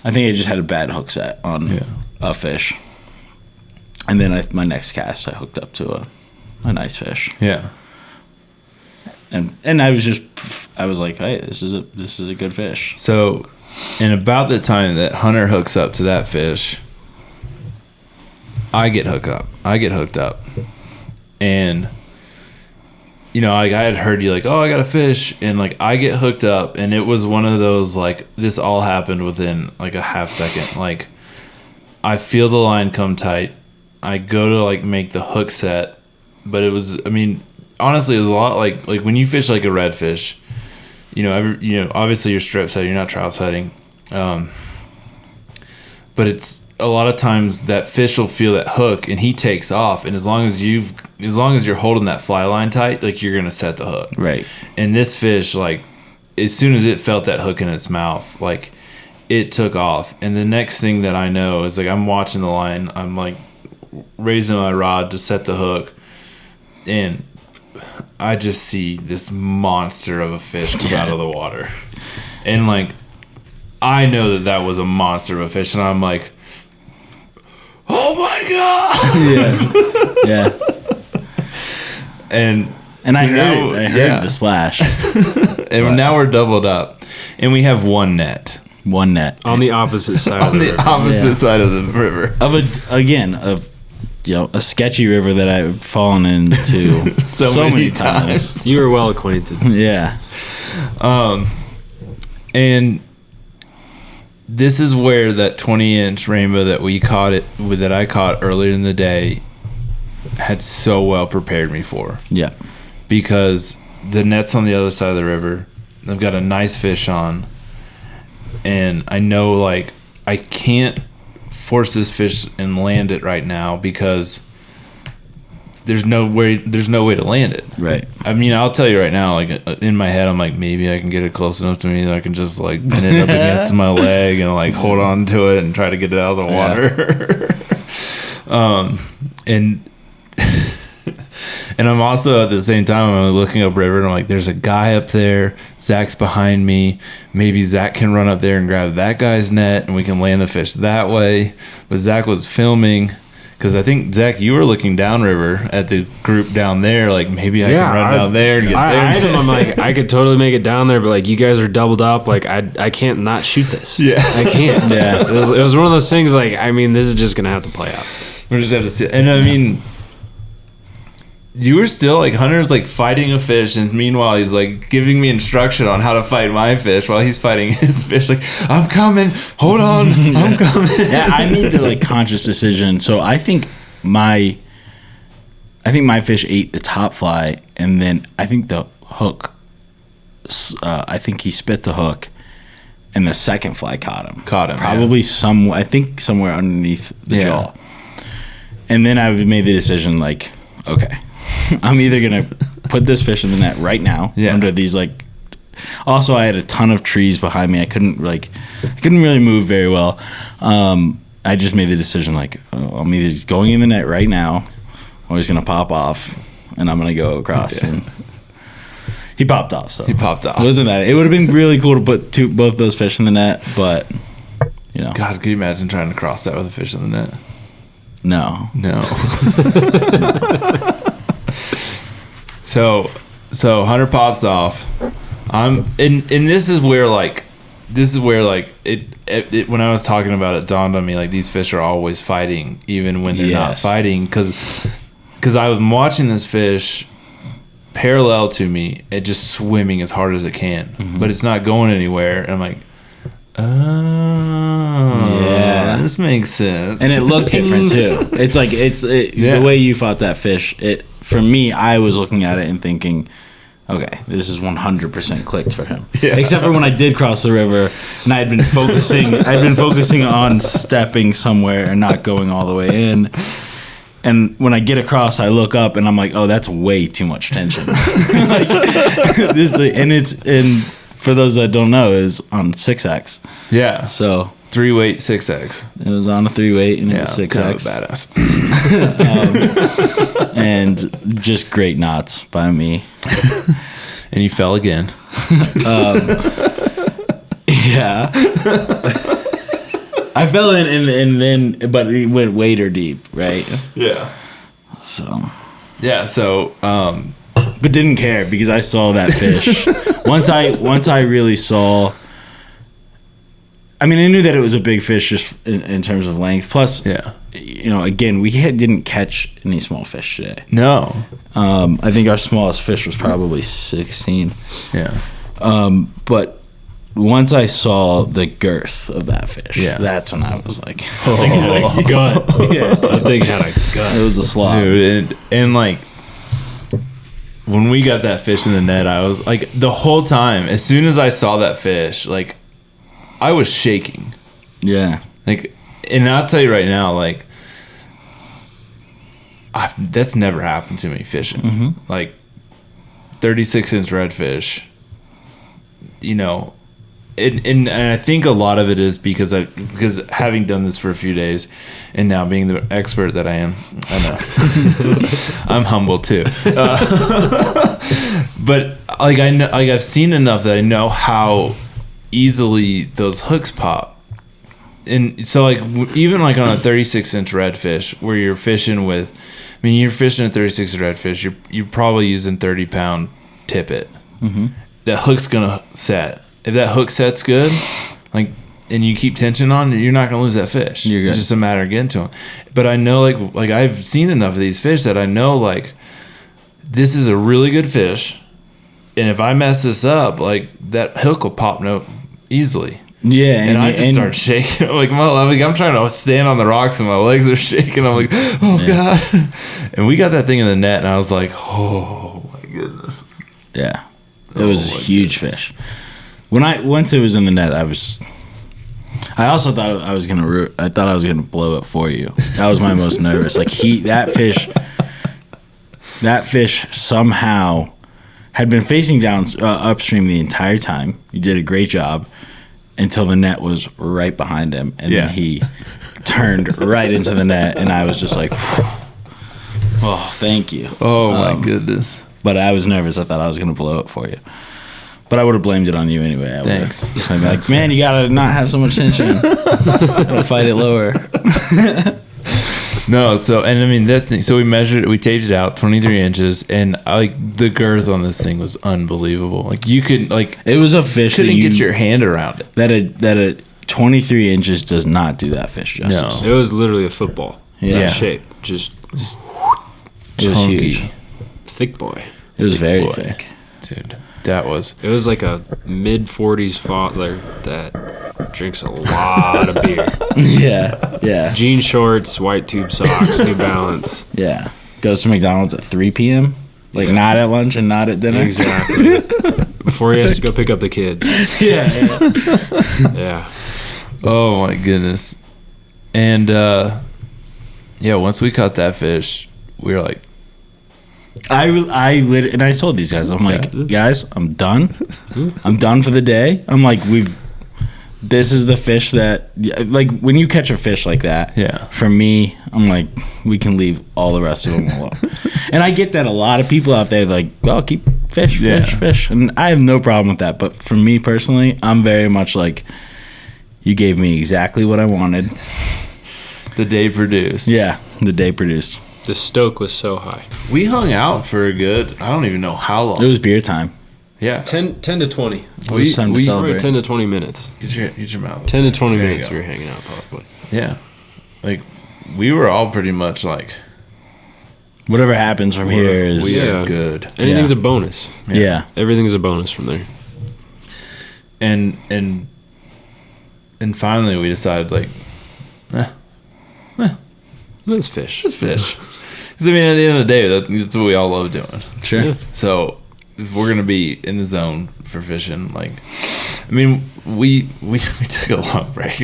I think I just had a bad hook set on a fish. And then my next cast, I hooked up to a nice fish. Yeah. And I was like, hey, this is a good fish. So, in about the time that Hunter hooks up to that fish, I get hooked up. And, I had heard you like, oh, I got a fish. And, like, I get hooked up. And it was one of those, like, this all happened within, like, a half second. Like, I feel the line come tight. I go to, like, make the hook set. But it was, honestly, it was a lot like when you fish, like, a redfish, obviously you're strip setting, you're not trout setting. But it's a lot of times that fish will feel that hook and he takes off, and as long as you're holding that fly line tight, like, you're gonna set the hook. Right. And this fish, like, as soon as it felt that hook in its mouth, like, it took off. And the next thing that I know is, like, I'm watching the line, I'm like raising my rod to set the hook, and I just see this monster of a fish come out of the water. And, like, I know that was a monster of a fish, and I'm like, oh my God. Yeah. And I so heard the splash. And now we're doubled up, and we have one net One net. On the opposite side of on the the river. opposite side of the river. Of a sketchy river that I've fallen into So many times. You were well acquainted. Yeah. And this is where that 20-inch rainbow that I caught earlier in the day had so well prepared me for. Yeah. Because the net's on the other side of the river. I've got a nice fish on. and I know like I can't force this fish and land it right now because there's no way to land it. Right. I mean, I'll tell you right now, like in my head, I'm like, maybe I can get it close enough to me that I can just like pin it up against my leg and like hold on to it and try to get it out of the water. And I'm also at the same time I'm looking upriver and I'm like, there's a guy up there. Zach's behind me. Maybe Zach can run up there and grab that guy's net and we can land the fish that way. But Zach was filming because I think, Zach, you were looking downriver at the group down there. Like, maybe I can run down there and get there. I'm like, I could totally make it down there, but like, you guys are doubled up. Like, I can't not shoot this. Yeah. I can't. Yeah. It was one of those things like, I mean, this is just going to have to play out. We're just have to see. And I mean, you were still like, Hunter's like fighting a fish, and meanwhile he's like giving me instruction on how to fight my fish while he's fighting his fish. Like, I'm coming, hold on, I'm coming. Yeah, I made the like conscious decision. So I think my fish ate the top fly, and then I think the hook. I think he spit the hook, and the second fly caught him. Probably I think somewhere underneath the jaw. And then I made the decision like, okay, I'm either going to put this fish in the net right now under these like, also I had a ton of trees behind me. I couldn't really move very well. I just made the decision like, I'm either just going in the net right now or he's going to pop off and I'm going to go across. And he popped off. So wasn't that, it would have been really cool to put both those fish in the net, but you know. God, could you imagine trying to cross that with a fish in the net? No. So Hunter pops off. And this is where it when I was talking about it dawned on me like these fish are always fighting even when they're not fighting because I was watching this fish parallel to me, it just swimming as hard as it can, but it's not going anywhere. And I'm like, oh, yeah, this makes sense. And it looked different too. It's like the way you fought that fish. For me, I was looking at it and thinking, okay, this is 100% clicked for him. Yeah. Except for when I did cross the river and I'd been focusing on stepping somewhere and not going all the way in. And when I get across, I look up and I'm like, oh, that's way too much tension. And for those that don't know, is on 6X. Yeah. So 3-weight 6X. It was on a 3-weight and it was 6X. Kind of badass. And just great knots by me. And you fell again. Yeah. I fell in and then, but it went wader deep, right? Yeah. So. Yeah. So. But didn't care because I saw that fish. Once I really saw. I mean, I knew that it was a big fish just in terms of length. Plus, you know, again, we didn't catch any small fish today. No. I think our smallest fish was probably 16. Yeah. But once I saw the girth of that fish, that's when I was like, oh, gut. Yeah. That thing had a gut. It was a slob. Dude, and like, when we got that fish in the net, I was like, the whole time, as soon as I saw that fish, like, I was shaking. Yeah. Like, and I'll tell you right now, like, that's never happened to me fishing. Mm-hmm. Like, 36-inch redfish, you know, and I think a lot of it is because having done this for a few days and now being the expert that I am, I know I'm humble too. But like I know, like I've seen enough that I know how easily those hooks pop. And so like even like on a 36-inch redfish where you're fishing with, I mean you're fishing a 36-inch redfish, you're probably using 30-pound tippet. Mm-hmm. That hook's gonna set. If that hook set's good, like, and you keep tension on, you're not gonna lose that fish. You're good. It's just a matter of getting to them. But I know, like I've seen enough of these fish that I know, like, this is a really good fish, and if I mess this up, like that hook will pop easily. Yeah, and I just start shaking. I'm trying to stand on the rocks and my legs are shaking. I'm like, oh God! And we got that thing in the net, and I was like, oh my goodness. Yeah, it was a huge fish. Once it was in the net, I was I also thought I was gonna blow it for you. That was my most nervous. Like that fish somehow had been facing down upstream the entire time. He did a great job until the net was right behind him, and then he turned right into the net, and I was just like, oh, thank you. Oh my goodness. But I was nervous. I thought I was gonna blow it for you. But I would have blamed it on you anyway. Thanks. I'd be like, man, you gotta not have so much tension. Gotta fight it lower. No, so and I mean that thing. So we measured it, we taped it out, 23 inches, and like the girth on this thing was unbelievable. Like you could it was a fish couldn't get your hand around it. That a 23 inches does not do that fish justice. It was literally a football. Yeah. Shape, just It was chunky. huge. thick boy. It was very boy. thick. Dude, that was. It was like a mid-40s father that drinks a lot of beer. Yeah. Jean shorts, white tube socks, New Balance. Yeah. Goes to McDonald's at 3 p.m. Like not at lunch and not at dinner. Exactly. Before he has to go pick up the kids. Yeah. Yeah. Oh my goodness. And once we caught that fish, we were like, I literally, and I told these guys, I'm like, guys, I'm done. I'm done for the day. I'm like, this is the fish that, like, when you catch a fish like that, for me, I'm like, we can leave all the rest of them alone. And I get that a lot of people out there, like, well, keep fish. And I have no problem with that. But for me personally, I'm very much like, you gave me exactly what I wanted. the day produced. Yeah, the day produced. The stoke was so high. We hung out for a good, I don't even know how long. It was beer time. Yeah. 10 to 20. It was time to celebrate. Probably 10 to 20 minutes. Get your mouth. 10 to 20 There you minutes go. we were hanging out probably. Yeah. Like, we were all pretty much like, Whatever happens from here is... we Yeah. are good. Anything's a bonus. Yeah. Everything's a bonus from there. And finally we decided, like, Let's fish. let's fish. Because, I mean, at the end of the day, that's what we all love doing. Sure. Yeah. So, if we're going to be in the zone for fishing, like, I mean, we took a long break.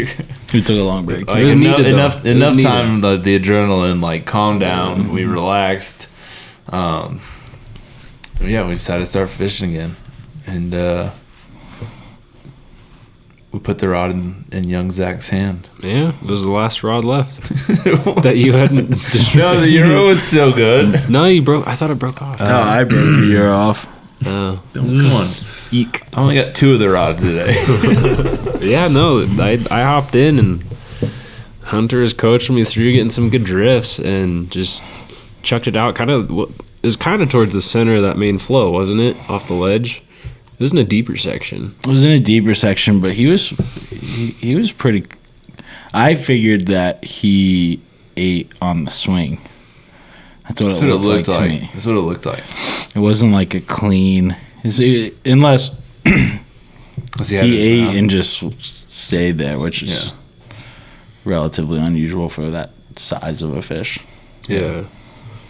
We took a long break. Like, was enough needed, though. enough, It was enough needed. time, the adrenaline, like, calmed down. We relaxed. We decided to start fishing again. And we put the rod in young Zach's hand. Yeah, it was the last rod left that you hadn't destroyed. No, the Euro was still good. No, you broke. I thought it broke off. I broke the year off. Oh. Come on. Eek. I only got 2 of the rods today. Yeah, no, I hopped in and Hunter is coaching me through getting some good drifts and just chucked it out. It was kind of towards the center of that main flow, wasn't it? Off the ledge. It was in a deeper section. It was in a deeper section, but he was pretty... I figured that he ate on the swing. That's what it looked like to me. That's what it looked like. It wasn't like a clean... Unless he ate and just stayed there, which is relatively unusual for that size of a fish. Yeah.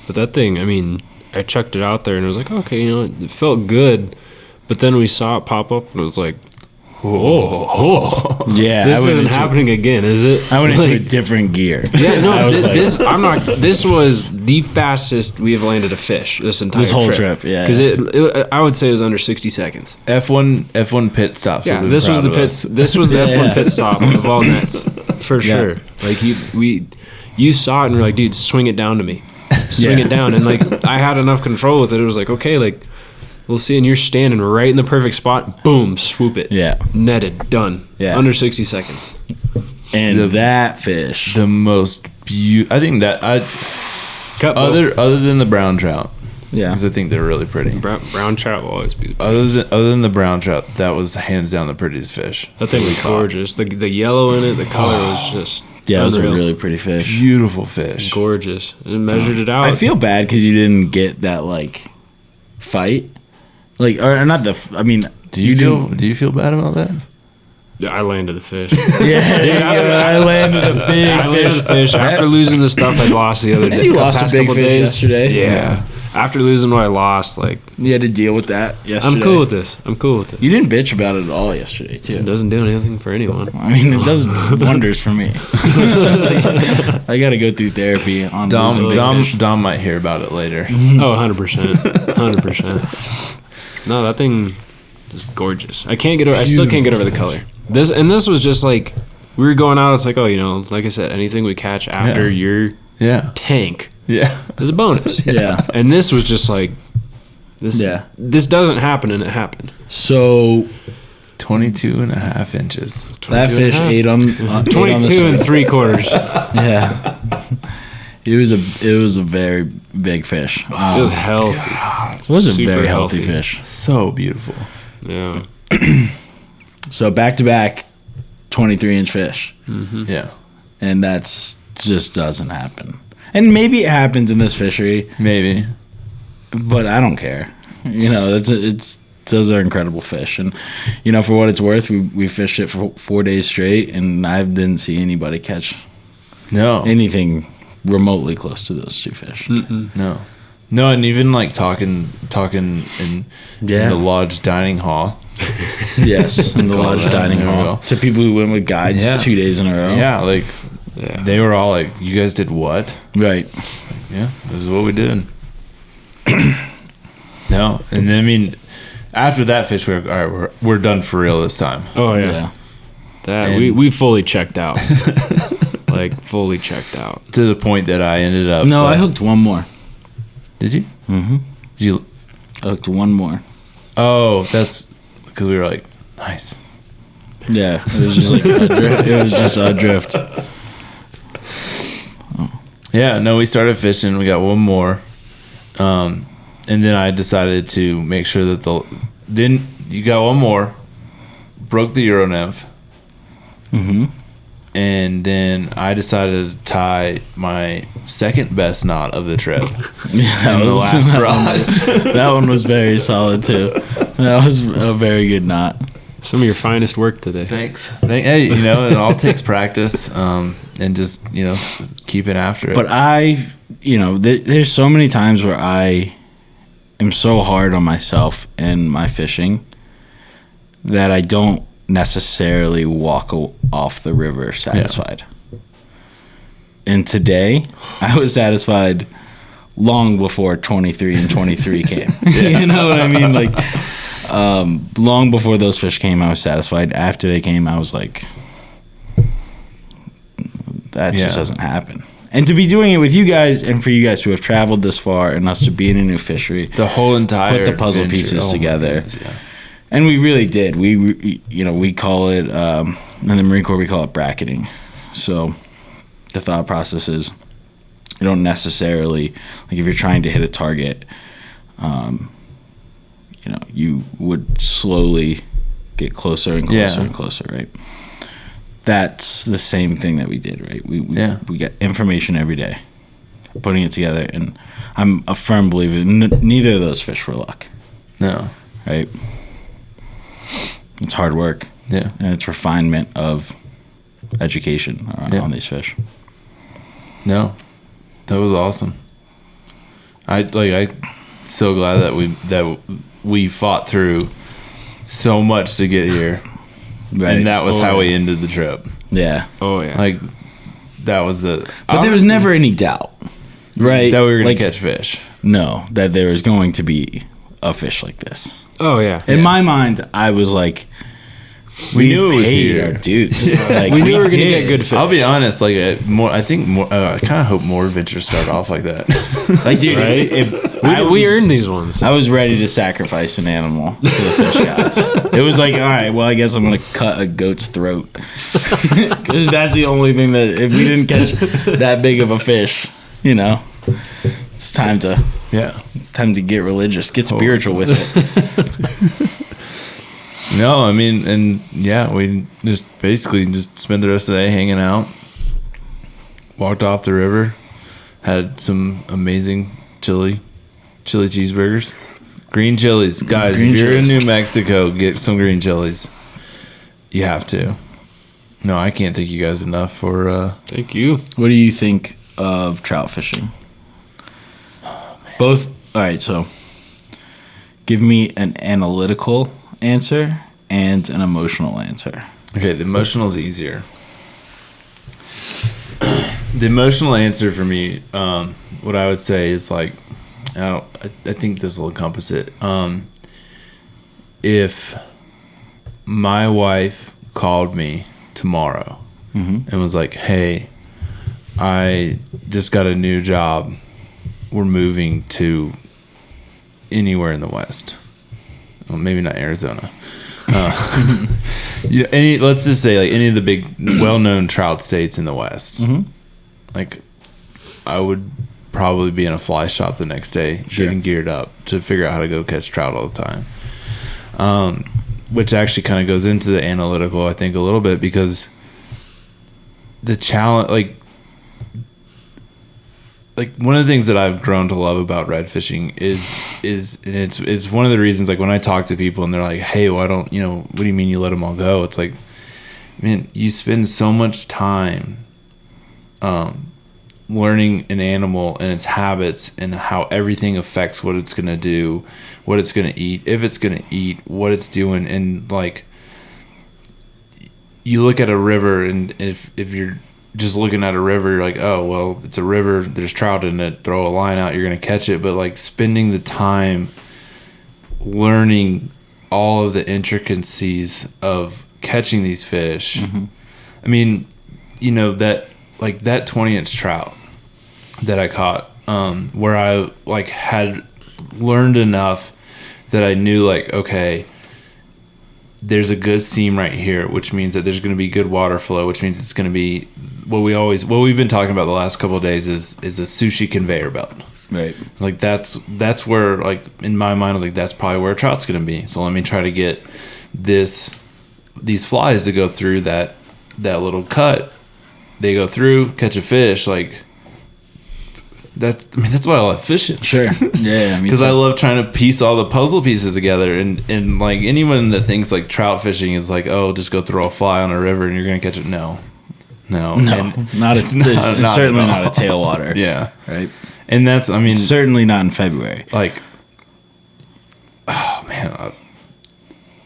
But that thing, I mean, I chucked it out there and it was like, okay, it felt good. But then we saw it pop up and it was like, whoa. Yeah, This isn't happening again, is it? I went into a different gear. Yeah, no, I was like, this was the fastest we have landed a fish this entire This whole trip, yeah. Because I would say it was under 60 seconds. F1 pit stops. Yeah, this was the F1 pit stop of all nets for sure. Like you saw it and were like, dude, swing it down to me, swing it down, and like I had enough control with it. It was like, okay, like we'll see, and you're standing right in the perfect spot. Boom, swoop it. Yeah. Netted, done. Yeah. Under 60 seconds. And that fish. The most I think that Cut other than the brown trout. Yeah. Because I think they're really pretty. brown trout will always be the Other than the brown trout, that was hands down the prettiest fish. That thing was gorgeous. The yellow in it, the color was just Yeah, it was a unreal. really pretty fish. Beautiful fish. Gorgeous. And measured it out. I feel bad because you didn't get that, like, fight. Like, or not the... I mean... Do you feel bad about that? I landed the fish. I landed a big I landed fish. the fish after losing the stuff I lost the other day. You lost a past big couple fish days. yesterday. Yeah. after losing what I lost, like You had to deal with that yesterday. I'm cool with this. You didn't bitch about it at all yesterday, too. It doesn't do anything for anyone. I mean, it does wonders for me. I got to go through therapy on losing big fish. Dom might hear about it later. Oh, 100%. 100%. No, that thing is gorgeous. I still can't get over the color. This was just like, we were going out, it's like, oh, like I said, anything we catch after your tank is a bonus. Yeah. And this was just like, this doesn't happen, and it happened. So 22.5 inches. that fish ate on 22 and 3/4. Yeah. It was a very big fish. It was healthy. It was a Super very healthy fish. So beautiful. Yeah. So back-to-back 23-inch fish. Mm-hmm. Yeah. And that's just doesn't happen. And maybe it happens in this fishery, Maybe. but I don't care. Those are incredible fish. And, for what it's worth, we fished it for 4 days straight, and I didn't see anybody catch anything remotely close to those two fish. No, and even like talking in the lodge dining hall. Yes, in the lodge dining hall. To people who went with guides 2 days in a row. Yeah, they were all like, "You guys did what?" Right. Yeah, this is what we did. No, and then, I mean, after that fish, we're all right. We're done for real this time. Oh yeah. That we fully checked out. Like fully checked out to the point that I ended up. No, I hooked one more. Did you? Mm-hmm. Did you? I hooked one more. Oh, that's because we were like, nice. Yeah, it was just like it was just adrift. Yeah, no, we started fishing. We got one more, and then I decided to make sure that then you got one more, broke the Euro nymph, and then I decided to tie my second best knot of the trip. Yeah, the last rod. That one was very solid too. That was a very good knot. some of your finest work today. Thanks. Hey, it all takes practice, and just keeping after it. But there's so many times where I am so hard on myself and my fishing that I don't necessarily walk off the river satisfied. Yeah. And today, I was satisfied long before 23 and 23 came. You know what I mean? Like, long before those fish came, I was satisfied. After they came, I was like, that just doesn't happen. And to be doing it with you guys, and for you guys to have traveled this far, and us to be in a new fishery, the whole entire put the puzzle adventure. pieces together. Goodness, yeah. And we really did. We call it, in the Marine Corps, we call it bracketing. So the thought process is, you don't necessarily, like if you're trying to hit a target, you would slowly get closer and closer and closer, right? That's the same thing that we did, right? We get information every day, putting it together, and I'm a firm believer neither of those fish were luck. No. Right? It's hard work. Yeah. And it's refinement of education on these fish. No. That was awesome. I so glad that we fought through so much to get here. Right. And that was how we ended the trip. Yeah. Oh yeah. Like that was But there was never any doubt. Right? That we were going to catch fish. No, that there was going to be a fish like this. Oh yeah. In my mind, I was like, we knew it was here, dudes. Like, we knew we were gonna get good fish. I'll be honest, I kind of hope more adventures start off like that. Like, dude, if we earned these ones. I was ready to sacrifice an animal to the fish gods. It was like, all right, well, I guess I'm gonna cut a goat's throat, because that's the only thing that if we didn't catch that big of a fish, it's time to get religious, get spiritual with it. No, I mean, and we just basically just spent the rest of the day hanging out, walked off the river, had some amazing chili cheeseburgers, green chilies. Guys, if you're in New Mexico, get some green chilies. You have to. No, I can't thank you guys enough for... Thank you. What do you think of trout fishing? Both All right, so give me an analytical answer and an emotional answer. Okay, the emotional is easier. The emotional answer for me, what I would say is like, I think this will encompass it. If my wife called me tomorrow and was like, "Hey, I just got a new job. We're moving to anywhere in the West. Well, maybe not Arizona. Let's just say like any of the big, well-known trout states in the West. Like, I would probably be in a fly shop the next day, getting geared up to figure out how to go catch trout all the time. Which actually kind of goes into the analytical, I think, a little bit, because the challenge, like one of the things that I've grown to love about red fishing is and it's one of the reasons, like when I talk to people and they're like, "Hey, why don't what do you mean you let them all go?" It's like, man, you spend so much time learning an animal and its habits and how everything affects what it's going to do, what it's going to eat, if it's going to eat, what it's doing. And like, you look at a river, and if you're just looking at a river, you're like, oh, well, it's a river, there's trout in it, throw a line out, you're going to catch it. But like, spending the time learning all of the intricacies of catching these fish. I mean, that, like, that 20-inch trout that I caught, where I like had learned enough that I knew, like, okay, there's a good seam right here, which means that there's going to be good water flow, which means it's going to be what we've been talking about the last couple of days is a sushi conveyor belt. Right. Like that's where, like, in my mind, I was like, that's probably where a trout's going to be. So let me try to get these flies to go through that little cut. They go through, catch a fish. Like, that's why I love fishing. Sure. Yeah. Because I love trying to piece all the puzzle pieces together. And like, anyone that thinks like trout fishing is like, oh, just go throw a fly on a river and you're going to catch it. No. It's certainly not a tailwater. Yeah. Right. And that's, I mean, certainly not in February. Like, oh man.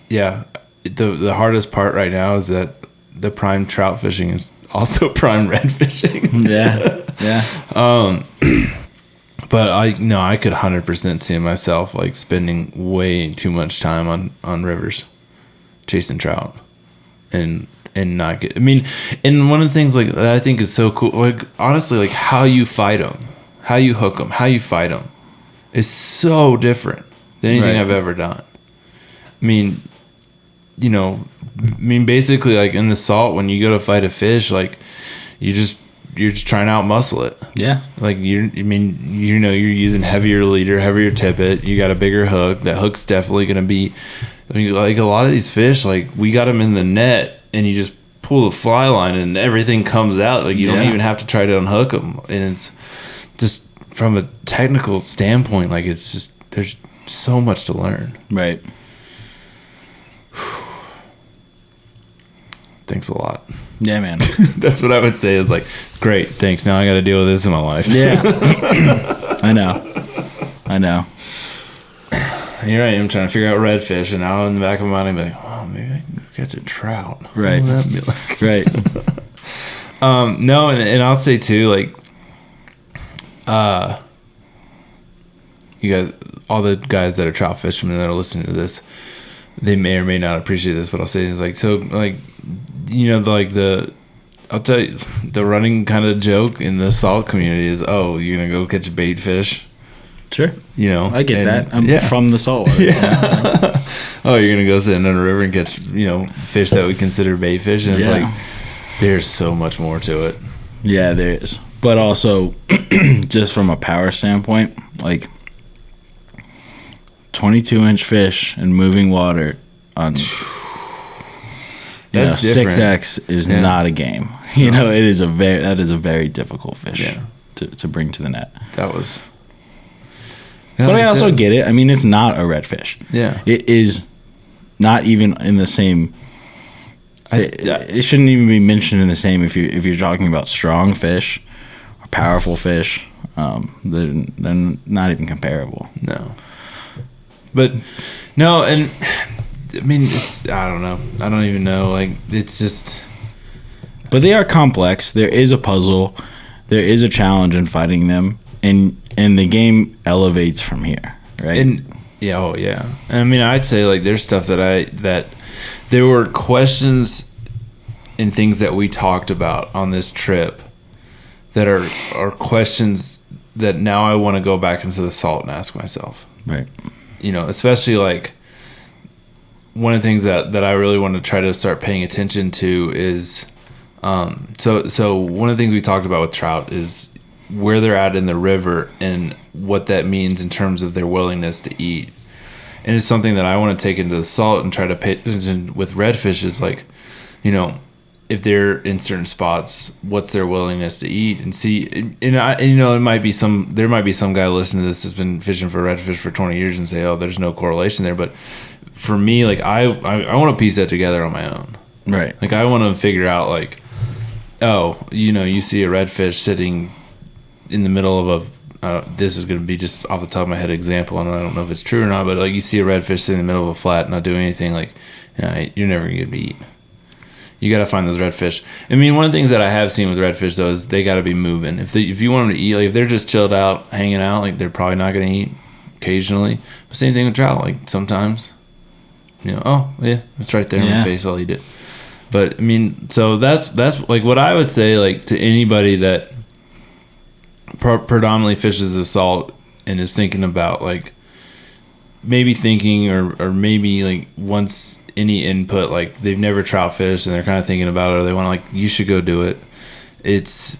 Yeah. The hardest part right now is that the prime trout fishing is also prime red fishing. Yeah. But I could 100% see myself like spending way too much time on rivers chasing trout and not get, I mean, and one of the things like that I think is so cool, like, honestly, like how you fight them, how you hook them, how you fight them is so different than anything I've ever done. I mean, basically, like in the salt, when you go to fight a fish, like you're just trying to outmuscle it. Yeah. Like you're using heavier leader, heavier tippet. You got a bigger hook. That hook's definitely going to be, I mean, like a lot of these fish, like we got them in the net and you just pull the fly line and everything comes out. Like you don't even have to try to unhook them. And it's just from a technical standpoint, like it's just, there's so much to learn. Right. Thanks a lot. Yeah, man. That's what I would say is like, great, thanks. Now I got to deal with this in my life. Yeah. I know. Here I am trying to figure out redfish, and now in the back of my mind, I'm like, oh, maybe I can go catch a trout. Right. What would that be like? Right. No, and I'll say too, like, you guys, all the guys that are trout fishermen that are listening to this, they may or may not appreciate this, but I'll say is like, so like, I'll tell you, the running kind of joke in the salt community is, oh, you're going to go catch bait fish. Sure. I get that. I'm from the saltwater. Yeah. Oh, you're going to go sit in a river and catch, fish that we consider bait fish. And it's like, there's so much more to it. Yeah, there is. But also, just from a power standpoint, like 22-inch fish and moving water on 6X is not a game. It is that is a very difficult fish to bring to the net. But I also get it. I mean, it's not a redfish. Yeah. It is not even in the same. It shouldn't even be mentioned in the same if you're talking about strong fish or powerful fish. They're not even comparable. No. But no, and I mean, I don't know. I don't even know. Like, it's just. But they are complex. There is a puzzle. There is a challenge in fighting them, and the game elevates from here, right? And yeah. I mean, I'd say like there's stuff that there were questions and things that we talked about on this trip that are questions that now I want to go back into the salt and ask myself. Right. You know, especially like one of the things that I really want to try to start paying attention to is so one of the things we talked about with trout is where they're at in the river and what that means in terms of their willingness to eat. And it's something that I want to take into the salt and try to pay attention with redfish is like, you know, if they're in certain spots, what's their willingness to eat and see. And you know, there might be some guy listening to this that's been fishing for redfish for 20 years and say, oh, there's no correlation there. But for me, like I want to piece that together on my own. Right. Like I want to figure out like, oh, you know, you see a redfish sitting in the middle of this is going to be just off the top of my head example, and I don't know if it's true or not, but like you see a redfish sitting in the middle of a flat not doing anything, like, you know, you're never going to get to eat. You got to find those redfish. I mean, one of the things that I have seen with redfish though is they got to be moving. If you want them to eat, like if they're just chilled out, hanging out, like they're probably not going to eat occasionally. But same thing with trout. Like sometimes, you know, oh yeah, it's right there in my face. I'll eat it. But I mean, so that's like what I would say, like to anybody that predominantly fishes the salt and is thinking about like maybe thinking or maybe like once any input, like they've never trout fished and they're kind of thinking about it, or they want to, like, you should go do it. It's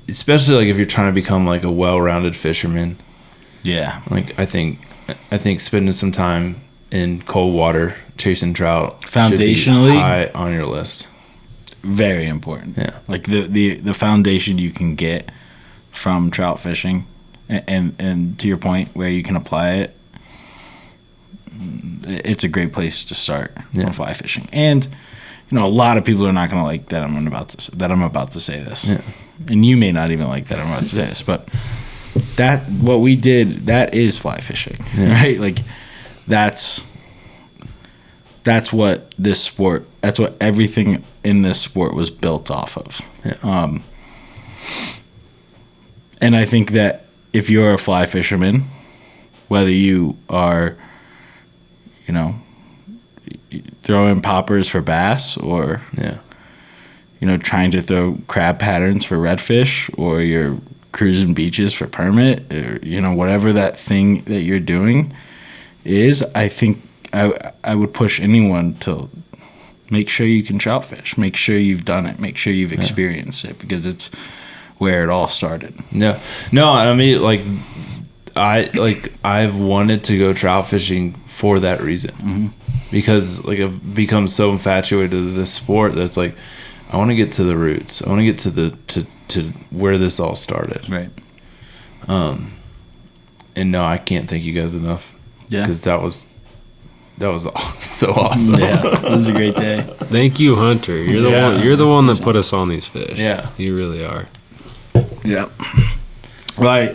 especially like if you're trying to become like a well-rounded fisherman. Yeah. Like I think spending some time in cold water chasing trout foundationally should be high on your list. Very important. Yeah. Like the foundation you can get from trout fishing and to your point where you can apply it, it's a great place to start on fly fishing. And you know, a lot of people are not going to like that I'm about to say this. Yeah. And you may not even like that I'm about to say this, but what we did, that is fly fishing. Yeah. Right? Like that's what this sport, that's what everything in this sport was built off of. Yeah. And I think that if you're a fly fisherman, whether you are, you know, throwing poppers for bass or, you know, trying to throw crab patterns for redfish, or you're cruising beaches for permit, or, you know, whatever that thing that you're doing is, I think I would push anyone to make sure you can trout fish. Make sure you've done it. Make sure you've experienced it, because it's where it all started. No, I mean, I've wanted to go trout fishing for that reason, because like I've become so infatuated with this sport that it's like I want to get to the roots. I want to get to where this all started. Right. And no, I can't thank you guys enough. Yeah. Because that was so awesome. Yeah, it was a great day. Thank you, Hunter. You're the one. You're the one that put us on these fish. Yeah, you really are. Yeah. Well,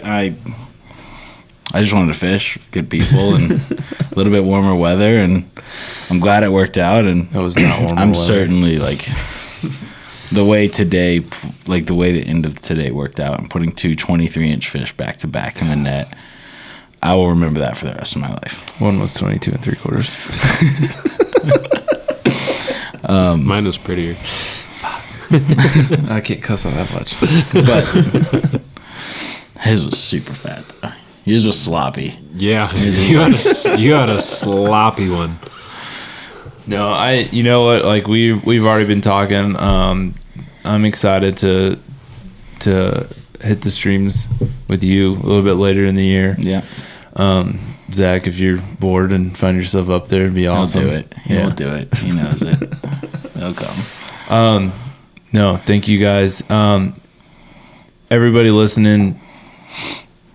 I just wanted to fish with good people and a little bit warmer weather, and I'm glad it worked out. And it was not warmer. I'm certainly like the way today, like the way the end of today worked out, and putting two 23-inch fish back to back in the net. I will remember that for the rest of my life. One was 22 3/4. Mine was prettier. I can't cuss on that much. But his was super fat, though. Yours was sloppy. Yeah, you had a sloppy one. No, you know what? Like we've already been talking. I'm excited to hit the streams with you a little bit later in the year. Yeah. Zach, if you're bored and find yourself up there, it'd be awesome. He'll do it. He'll do it. He knows it. He'll come. No, thank you guys. Everybody listening,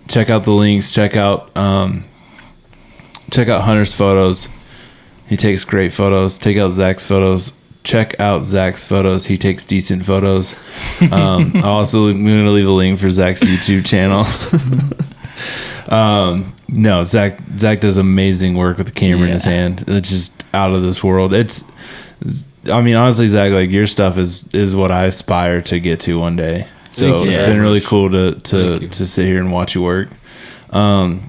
check out the links. Check out Hunter's photos. He takes great photos. Check out Zach's photos. check out Zach's photos. He takes decent photos. I'm going to leave a link for Zach's YouTube channel. No, Zach does amazing work with the camera in his hand. It's just out of this world. Honestly, Zach, like, your stuff is what I aspire to get to one day. So it's been really cool to sit here and watch you work. And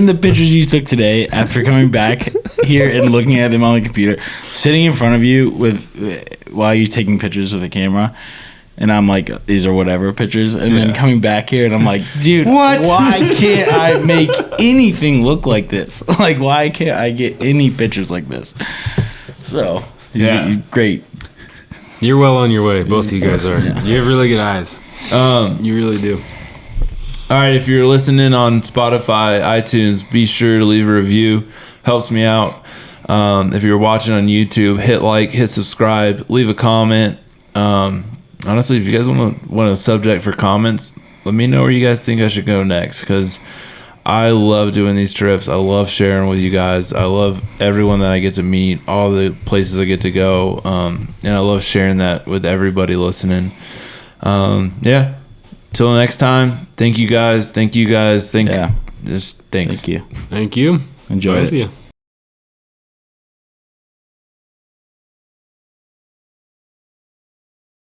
the pictures you took today after coming back here and looking at them on the computer, sitting in front of you while you're taking pictures with a camera, and I'm like, these are whatever pictures, and then coming back here and I'm like, dude, why can't I make anything look like this? Like, why can't I get any pictures like this? So he's great. You're well on your way. Both of you guys are. Yeah. You have really good eyes. You really do. All right, if you're listening on Spotify, iTunes, be sure to leave a review. Helps me out. If you're watching on YouTube, hit like, hit subscribe, leave a comment. Honestly, if you guys want a subject for comments, let me know where you guys think I should go next, because I love doing these trips. I love sharing with you guys. I love everyone that I get to meet, all the places I get to go, and I love sharing that with everybody listening. Till next time, thank you guys. Thanks. Thank you. Thank you. Enjoy it. You.